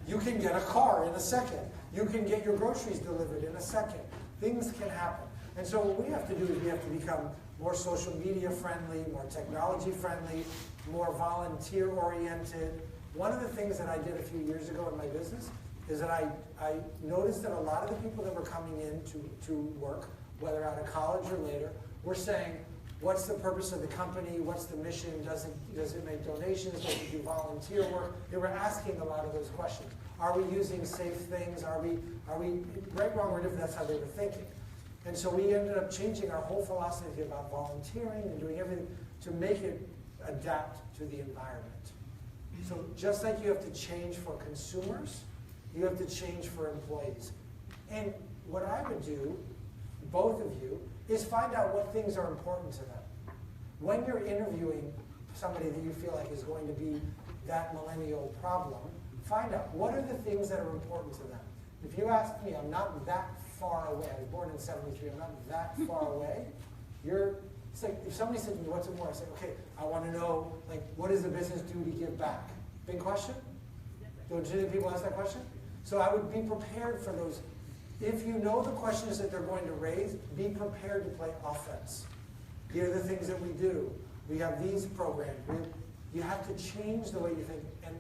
You can get a car in a second. You can get your groceries delivered in a second. Things can happen. And so what we have to do is we have to become more social media friendly, more technology friendly, more volunteer oriented. One of the things that I did a few years ago in my business is that I noticed that a lot of the people that were coming in to work, whether out of college or later, were saying, what's the purpose of the company? What's the mission? Does it make donations? Does it do volunteer work? They were asking a lot of those questions. Are we using safe things? Are we right, wrong, or different? That's how they were thinking. And so we ended up changing our whole philosophy about volunteering and doing everything to make it adapt to the environment. So just like you have to change for consumers, you have to change for employees. And what I would do, both of you, is find out what things are important to them. When you're interviewing somebody that you feel like is going to be that millennial problem, find out what are the things that are important to them. If you ask me, I'm not that far away. I was born in '73. I'm not that far away. It's like if somebody said to me, what's important? I say, okay, I want to know, like, what does the business do to give back? Big question? Don't you think people ask that question? So I would be prepared for those. If you know the questions that they're going to raise, be prepared to play offense. Here are the things that we do. We have these programs. You have to change the way you think. And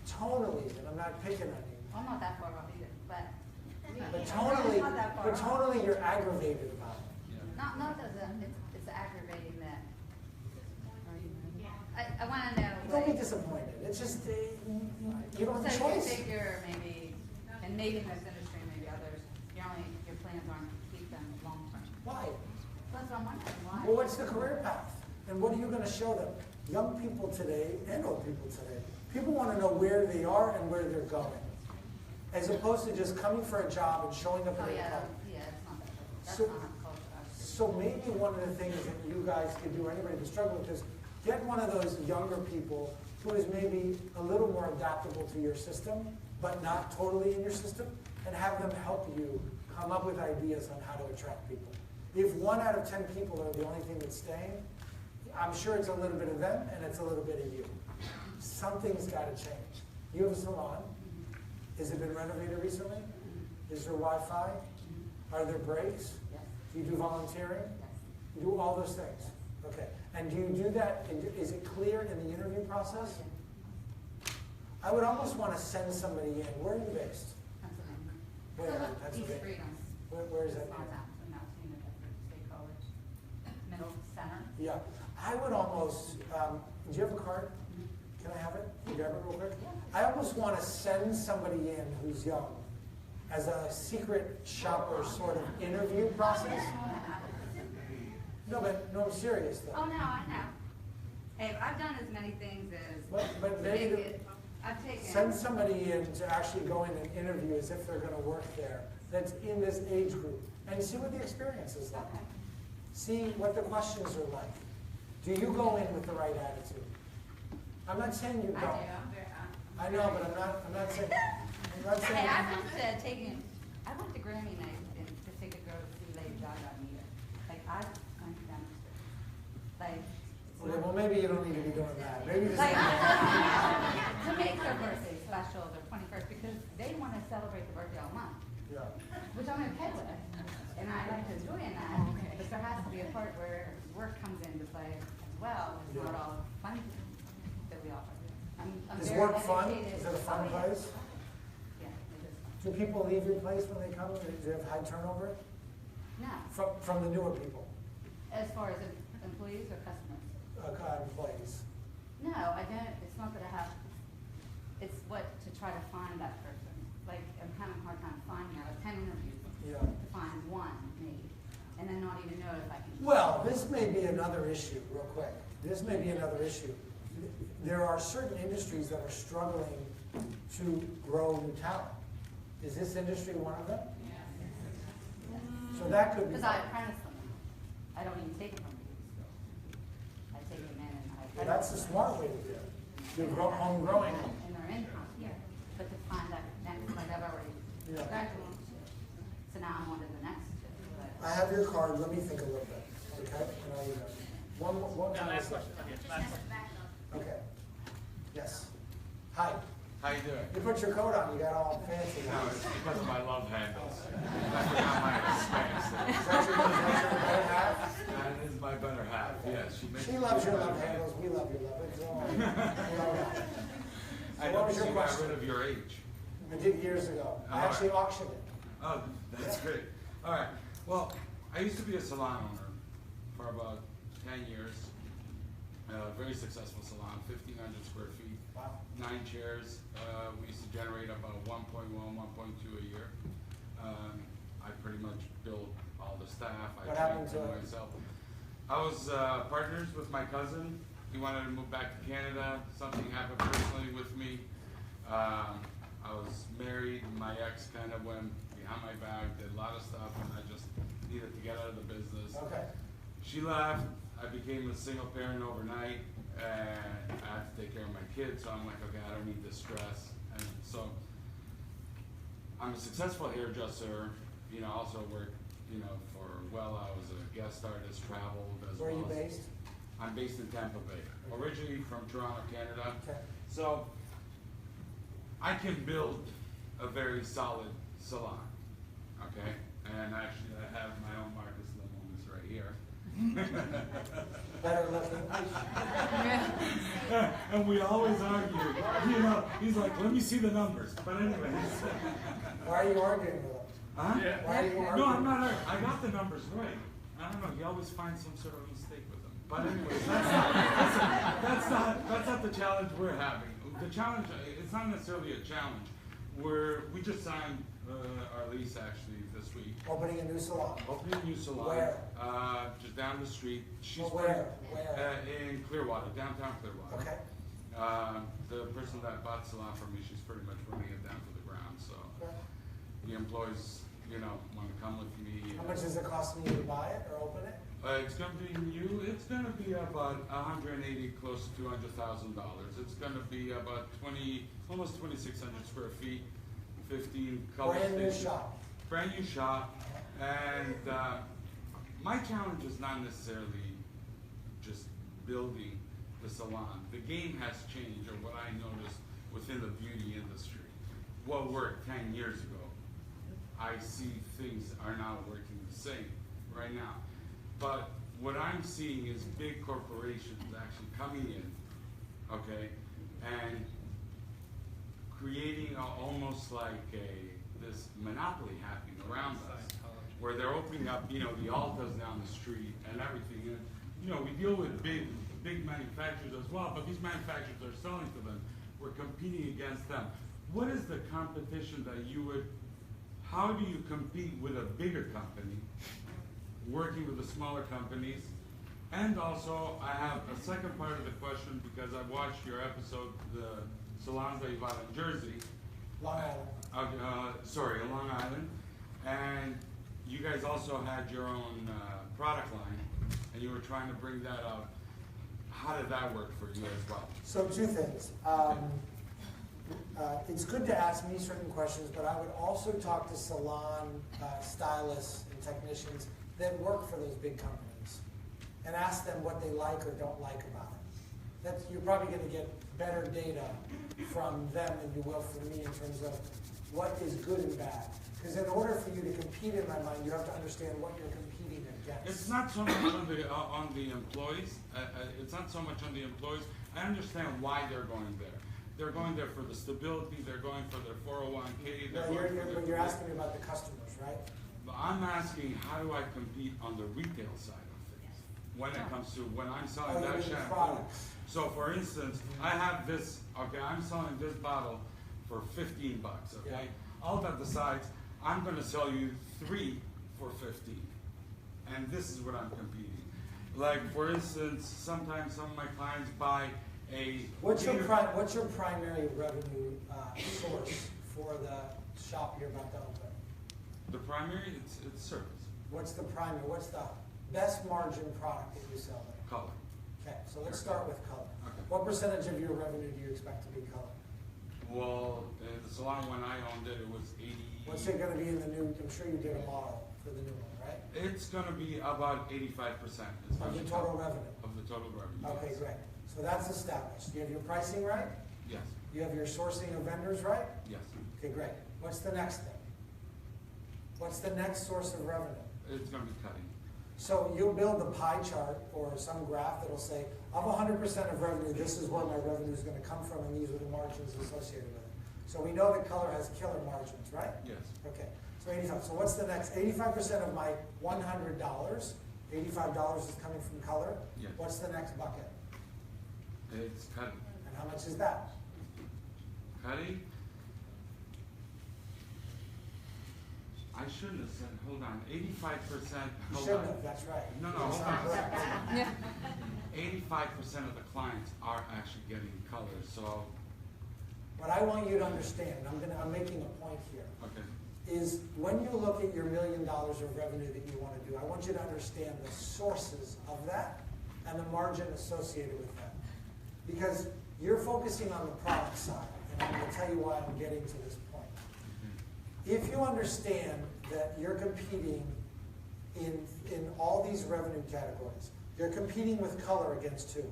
tonally, and I'm not picking on you. I'm not that far off either, but But tonally, you're aggravated about it. not as it's aggravating that. I want to know. Don't be disappointed. It's just you don't have a so choice. you figure maybe, and maybe in this industry, maybe others, your plans aren't to keep them long term. Why? That's what I'm wondering. Why? Well, what's the career path? And what are you going to show them? Young people today and old people today, people want to know where they are and where they're going, as opposed to just coming for a job and showing up at a club. Yeah, it's not that. That's So, not culture. so maybe one of the things that you guys could do, or anybody who's struggling with this, get one of those younger people who is maybe a little more adaptable to your system, but not totally in your system, and have them help you come up with ideas on how to attract people. If 1 out of 10 people are the only thing that's staying, I'm sure it's a little bit of them and it's a little bit of you. Something's got to change. You have a salon. Has it been renovated recently? Is there Wi-Fi? Are there breaks? Do you do volunteering? You do all those things. Okay. And do you do that? Is it clear in the interview process? I would almost want to send somebody in. Where are you based? Where? Pennsylvania. Where is that? State College, Middle Center. Yeah. I would almost, do you have a card? Can I have it? Can you grab it real quick? I almost want to send somebody in who's young as a secret shopper sort of interview process. No, I'm serious though. Oh, no, I know. Hey, I've done as many things as. But maybe I've taken. send somebody in to actually go in and interview as if they're going to work there that's in this age group and see what the experience is like. Okay. See what the questions are like. Do you go in with the right attitude? I'm not saying you don't. I know, but I'm not saying. Hey, I went to Grammy night and to take a girl to see Lady Gaga meet her. Like I went to them. Like. Well, maybe you don't need to be doing that. Maybe just Like, to make their birthday special, their 21st, because they want to celebrate the birthday all month. Yeah. Which I'm okay with, and I like enjoying that. But there has to be a part where work comes into play as well. It's not all fun that we offer. I'm Is very work fun? educated. Is it a fun place? Yeah, it is fun. Do people leave your place when they come? Do you have high turnover? No, From the newer people, as far as employees or customers. Employees. No, I don't. It's not that I have. It's what to try to find that person. Like I'm having a hard time finding out. 10 interviews to find one, maybe, and then not even know if I can. Well, this may be another issue, real quick. This may be another issue. There are certain industries that are struggling to grow new talent. Is this industry one of them? So that could be. Because I apprentice them. I don't even take them from the school. I take them in and Well, that's the smart way to do it. You're home growing. And they're in here. But to find that next, like I've already graduated. So now I'm on to the next two. I have your card. Let me think a little bit. Okay? And I'll leave it. One Last question. question. Okay, last question. Okay. Yes. Hi. How you doing? You put your coat on, you got all fancy. No, it's because of my love handles. I forgot my spanks. Is that your better half? That is my better half, yes. She loves your love handles, we love your love handles. I noticed you got rid of your age. I did years ago. I actually auctioned it. Oh, that's great. All right. Well, I used to be a salon owner for about 10 years. Very successful salon, 1,500 square feet, wow. 9 chairs. We used to generate about 1.1, 1.2 a year. I pretty much built all the staff. What happened to it? Myself. I was partners with my cousin. He wanted to move back to Canada. Something happened personally with me. I was married. My ex kind of went behind my back, did a lot of stuff, and I just needed to get out of the business. Okay. She left. I became a single parent overnight, and I had to take care of my kids. So I'm like, okay, I don't need this stress. And so I'm a successful hairdresser. You know, also worked, you know, for I was a guest artist, traveled as well. Where are you based? I'm based in Tampa Bay, originally from Toronto, Canada. Okay. So I can build a very solid salon, okay? And actually I have my own Marcus Lemonis right here. Better looking. And we always argue, you know, he's like, let me see the numbers. But anyways. Why are you arguing with him? Huh? Yeah. Why are you arguing? No, I'm not arguing. I got the numbers right. I don't know, he always finds some sort of mistake with them. But anyways, that's not the challenge we're having. The challenge, it's not necessarily a challenge. We just signed our lease actually this week. Opening a new salon. Opening a new salon. Where? Just down the street. Well, where? In Clearwater, downtown Clearwater. Okay. The person that bought the salon from me, she's pretty much running it down to the ground. So the employees, you know, want to come with me. How much is it costing you to buy it or open it? It's going to be new. It's going to be about 180, close to $200,000. It's going to be about almost 2,600 square feet, 15 color Brand new stations. shop. Brand new shop. And my challenge is not necessarily just building the salon. The game has changed, or what I noticed within the beauty industry. What worked 10 years ago, I see things are not working the same right now. But what I'm seeing is big corporations actually coming in, okay, and creating almost like this monopoly happening around us, where they're opening up, you know, the Altas down the street and everything. And, you know, we deal with big manufacturers as well, but these manufacturers are selling to them. We're competing against them. What is the competition that how do you compete with a bigger company, working with the smaller companies? And also, I have a second part of the question because I watched your episode, the salons that you bought in Jersey. Long Island. In Long Island. And you guys also had your own product line, and you were trying to bring that out. How did that work for you as well? So 2 things. It's good to ask me certain questions, but I would also talk to salon stylists and technicians that work for those big companies and ask them what they like or don't like about it. You're probably going to get better data from them than you will from me in terms of what is good and bad. Because in order for you to compete in my mind, you have to understand what you're competing against. It's not so much on the employees. It's not so much on the employees. I understand why they're going there. They're going there for the stability. They're going for their 401k. But you're asking me about the customers, right? But I'm asking, how do I compete on the retail side of things when it comes to when I'm selling that shampoo? So, for instance, I have this. Okay, I'm selling this bottle for $15. Okay, yeah. all that decides I'm going to sell you 3 for $15, and this is what I'm competing. Like, for instance, sometimes some of my clients buy a. What's your primary revenue source for the shop you're about to open? The primary, it's service. What's the primary? What's the best margin product that you sell there? Color. Okay, so let's start with color. Okay. What percentage of your revenue do you expect to be color? Well, the salon when I owned it, it was 80. What's it going to be in the new? I'm sure you did a model for the new one, right? It's going to be about 85%. Of the total revenue. Of the total revenue. Okay, yes. great. So that's established. Do you have your pricing right? Yes. You have your sourcing of vendors, right? Yes. Okay, great. What's the next thing? What's the next source of revenue? It's going to be cutting. So you'll build a pie chart or some graph that'll say, of 100% of revenue, this is where my revenue is going to come from, and these are the margins associated with it. So we know that color has killer margins, right? Yes. Okay, so 85. So what's the next? 85% of my $100, $85 is coming from color. Yes. What's the next bucket? It's cutting. And how much is that? Cutting? I shouldn't have said, hold on, 85%. You shouldn't have, that's right. No, That's hold not on. correct. 85% of the clients are actually getting colors, so. What I want you to understand, and I'm making a point here, Okay. is when you look at your $1 million of revenue that you want to do, I want you to understand the sources of that and the margin associated with that. Because you're focusing on the product side, and I'm going to tell you why I'm getting to this point. If you understand that you're competing in all these revenue categories, you're competing with color against two.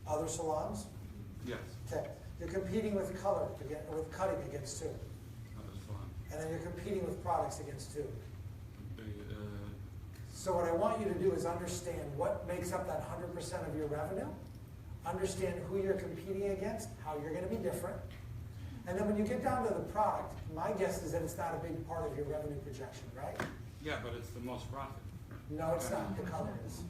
Other salons? Yes. Okay. You're competing with cutting against two. Other salon. And then you're competing with products against two. The, So what I want you to do is understand what makes up that 100% of your revenue, understand who you're competing against, how you're going to be different, and then when you get down to the product, my guess is that it's not a big part of your revenue projection, right? yeah, but it's the most profit. No, it's not. The color is.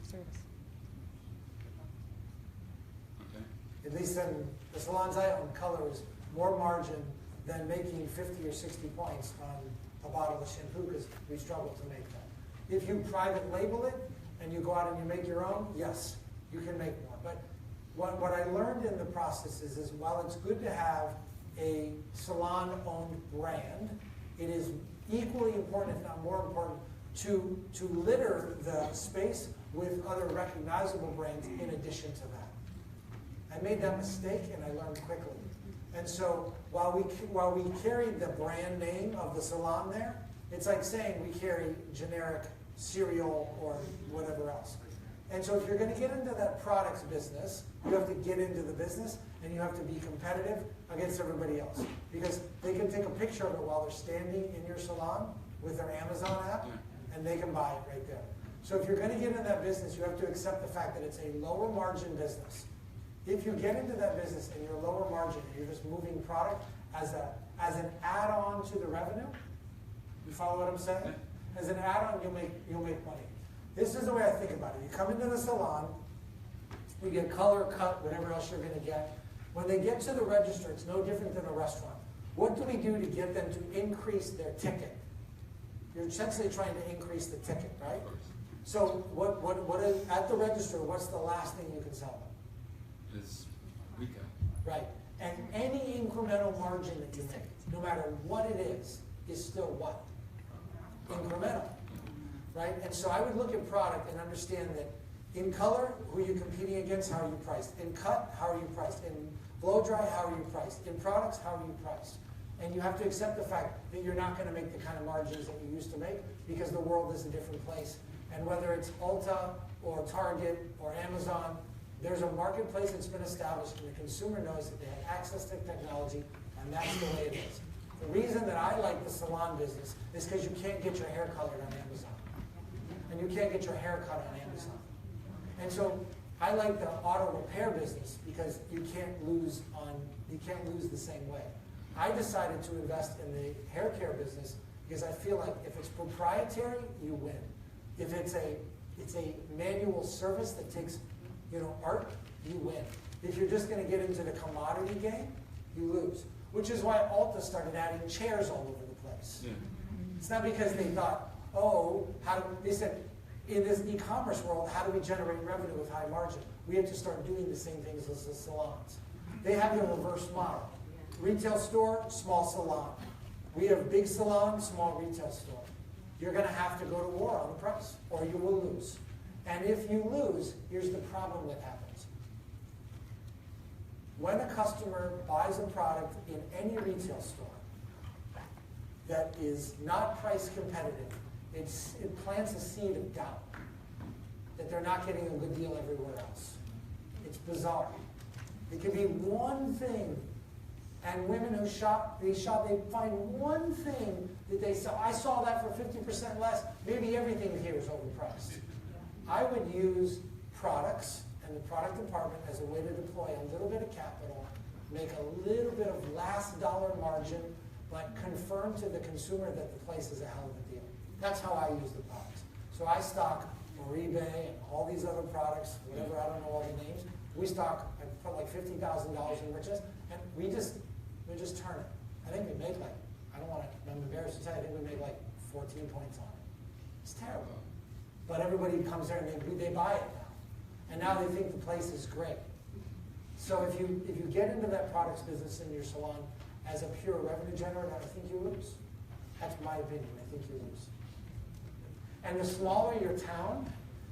Okay. At least in the salons I own, color is more margin than making 50 or 60 points on a bottle of shampoo, because we struggle to make that. If you private label it and you go out and you make your own, yes, you can make more. But what I learned in the process is while it's good to have a salon-owned brand, it is equally important, if not more important, to litter the space with other recognizable brands in addition to that. I made that mistake and I learned quickly. And so while we carried the brand name of the salon there, it's like saying we carry generic cereal or whatever else. And so if you're going to get into that products business, you have to get into the business and you have to be competitive against everybody else. Because they can take a picture of it while they're standing in your salon with their Amazon app and they can buy it right there. So if you're going to get into that business, you have to accept the fact that it's a lower margin business. If you get into that business and you're lower margin and you're just moving product as an add-on to the revenue, you follow what I'm saying? As an add-on, you'll make money. This is the way I think about it. You come into the salon, you get color, cut, whatever else you're going to get. When they get to the register, it's no different than a restaurant. What do we do to get them to increase their ticket? You're essentially trying to increase the ticket, right? So what is, at the register, what's the last thing you can sell them? It's retail. Right. And any incremental margin that you make, no matter what it is still what? Incremental. Right? And so I would look at product and understand that in color, who are you competing against, how are you priced? In cut, how are you priced? In blow dry, how are you priced? In products, how are you priced? And you have to accept the fact that you're not going to make the kind of margins that you used to make because the world is a different place. And whether it's Ulta or Target or Amazon, there's a marketplace that's been established and the consumer knows that they have access to technology, and that's the way it is. The reason that I like the salon business is because you can't get your hair colored on Amazon. And you can't get your hair cut on Amazon. And so I like the auto repair business because you can't lose the same way. I decided to invest in the hair care business because I feel like if it's proprietary, you win. If it's a manual service that takes art, you win. If you're just going to get into the commodity game, you lose. Which is why Ulta started adding chairs all over the place. Yeah. It's not because they thought, they said, in this e-commerce world, how do we generate revenue with high margin? We have to start doing the same things as the salons. They have the reverse model. Retail store, small salon. We have big salon, small retail store. You're going to have to go to war on the price, or you will lose. And if you lose, here's the problem that happens. When a customer buys a product in any retail store that is not price competitive, it plants a seed of doubt that they're not getting a good deal everywhere else. It's bizarre. It can be one thing And women who shop, they find one thing that they sell. I saw that for 50% less. Maybe everything here is overpriced. I would use products and the product department as a way to deploy a little bit of capital, make a little bit of last dollar margin, but confirm to the consumer that the place is a hell of a deal. That's how I use the products. So I stock Oribe and all these other products, whatever, I don't know all the names. We stock, I put like $50,000 in riches, and we just turn it. I think we make like, I'm embarrassed to say, I think we make like 14 points on it. It's terrible. But everybody comes there and they buy it now. And now they think the place is great. So if you get into that products business in your salon as a pure revenue generator, I think you lose. That's my opinion. I think you lose. And the smaller your town,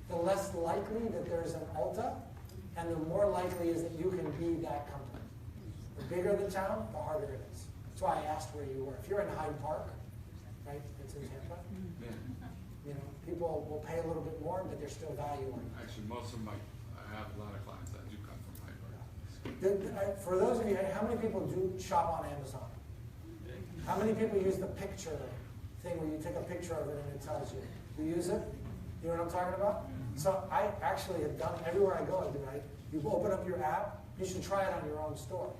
the less likely that there's an Ulta, and the more likely is that you can be that company. The bigger the town, the harder it is. That's why I asked where you were. If you're in Hyde Park, right, it's in Tampa, you know, people will pay a little bit more, but there's still value in it. Actually, I have a lot of clients that do come from Hyde Park. For those of you, how many people do shop on Amazon? How many people use the picture thing where you take a picture of it and it tells you? You use it? You know what I'm talking about? So I actually have done it everywhere I go. I do, right? You open up your app. You should try it on your own store,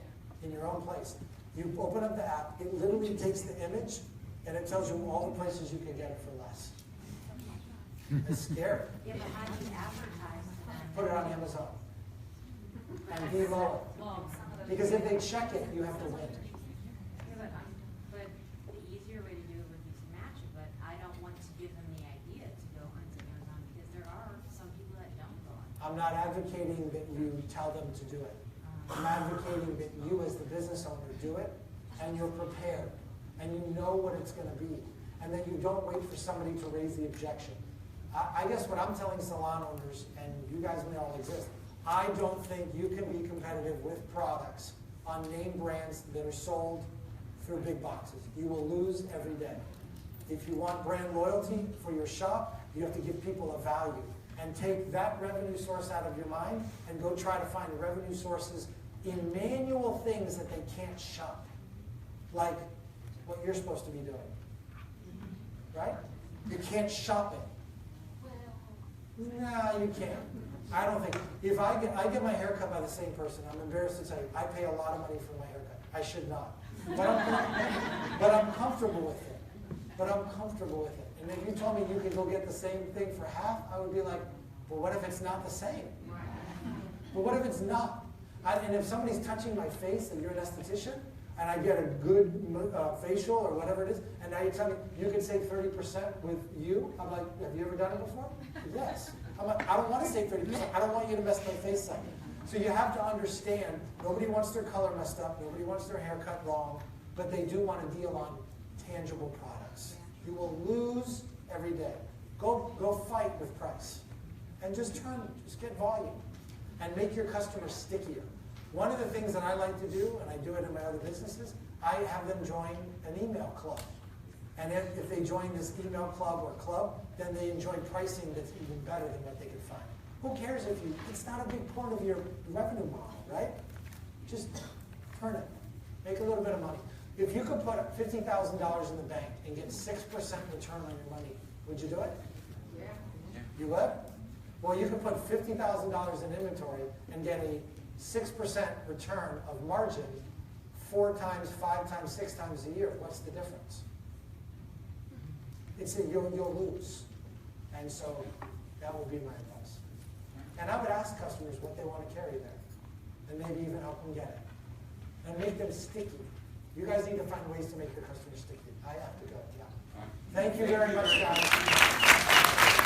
in your own place. You open up the app. It literally takes the image and it tells you all the places you can get it for less. It's scary. Yeah, but how do you advertise that? Put it on Amazon and be lower. Because if they check it, you have to win. Yeah, but the easier way to do it would be to match it, but I don't want to give them the idea to go onto Amazon because there are some people that don't go on. I'm not advocating that you tell them to do it. I'm advocating that you as the business owner do it, and you're prepared, and you know what it's going to be, and then you don't wait for somebody to raise the objection. I guess what I'm telling salon owners, and you guys may all exist, I don't think you can be competitive with products on name brands that are sold through big boxes. You will lose every day. If you want brand loyalty for your shop, you have to give people a value. And take that revenue source out of your mind and go try to find revenue sources in manual things that they can't shop. Like what you're supposed to be doing. Right? You can't shop it. No, you can't. I don't think. If I get my hair cut by the same person, I'm embarrassed to tell you, I pay a lot of money for my haircut. I should not. But I'm comfortable with it. But I'm comfortable with it. And if you told me you could go get the same thing for half, I would be like, well, what if it's not the same? But what if it's not? And if somebody's touching my face and you're an esthetician, and I get a good facial or whatever it is, and now you tell me you can save 30% with you, I'm like, have you ever done it before? Yes. I'm like, I don't want to save 30%. I don't want you to mess my face up. So you have to understand, nobody wants their color messed up, nobody wants their haircut wrong, but they do want to deal on tangible products. You will lose every day. Go fight with price. And just get volume. And make your customers stickier. One of the things that I like to do, and I do it in my other businesses, I have them join an email club. And if they join this email club or club, then they enjoy pricing that's even better than what they could find. Who cares if it's not a big part of your revenue model, right? Just turn it. Make a little bit of money. If you could put $50,000 in the bank and get 6% return on your money, would you do it? Yeah. You would? Well, you could put $50,000 in inventory and get a 6% return of margin 4 times, 5 times, 6 times a year. What's the difference? You'll lose. And so that would be my advice. And I would ask customers what they want to carry there. And maybe even help them get it. And make them sticky. You guys need to find ways to make your customers sticky. I have to go, yeah. Thank you very much, guys.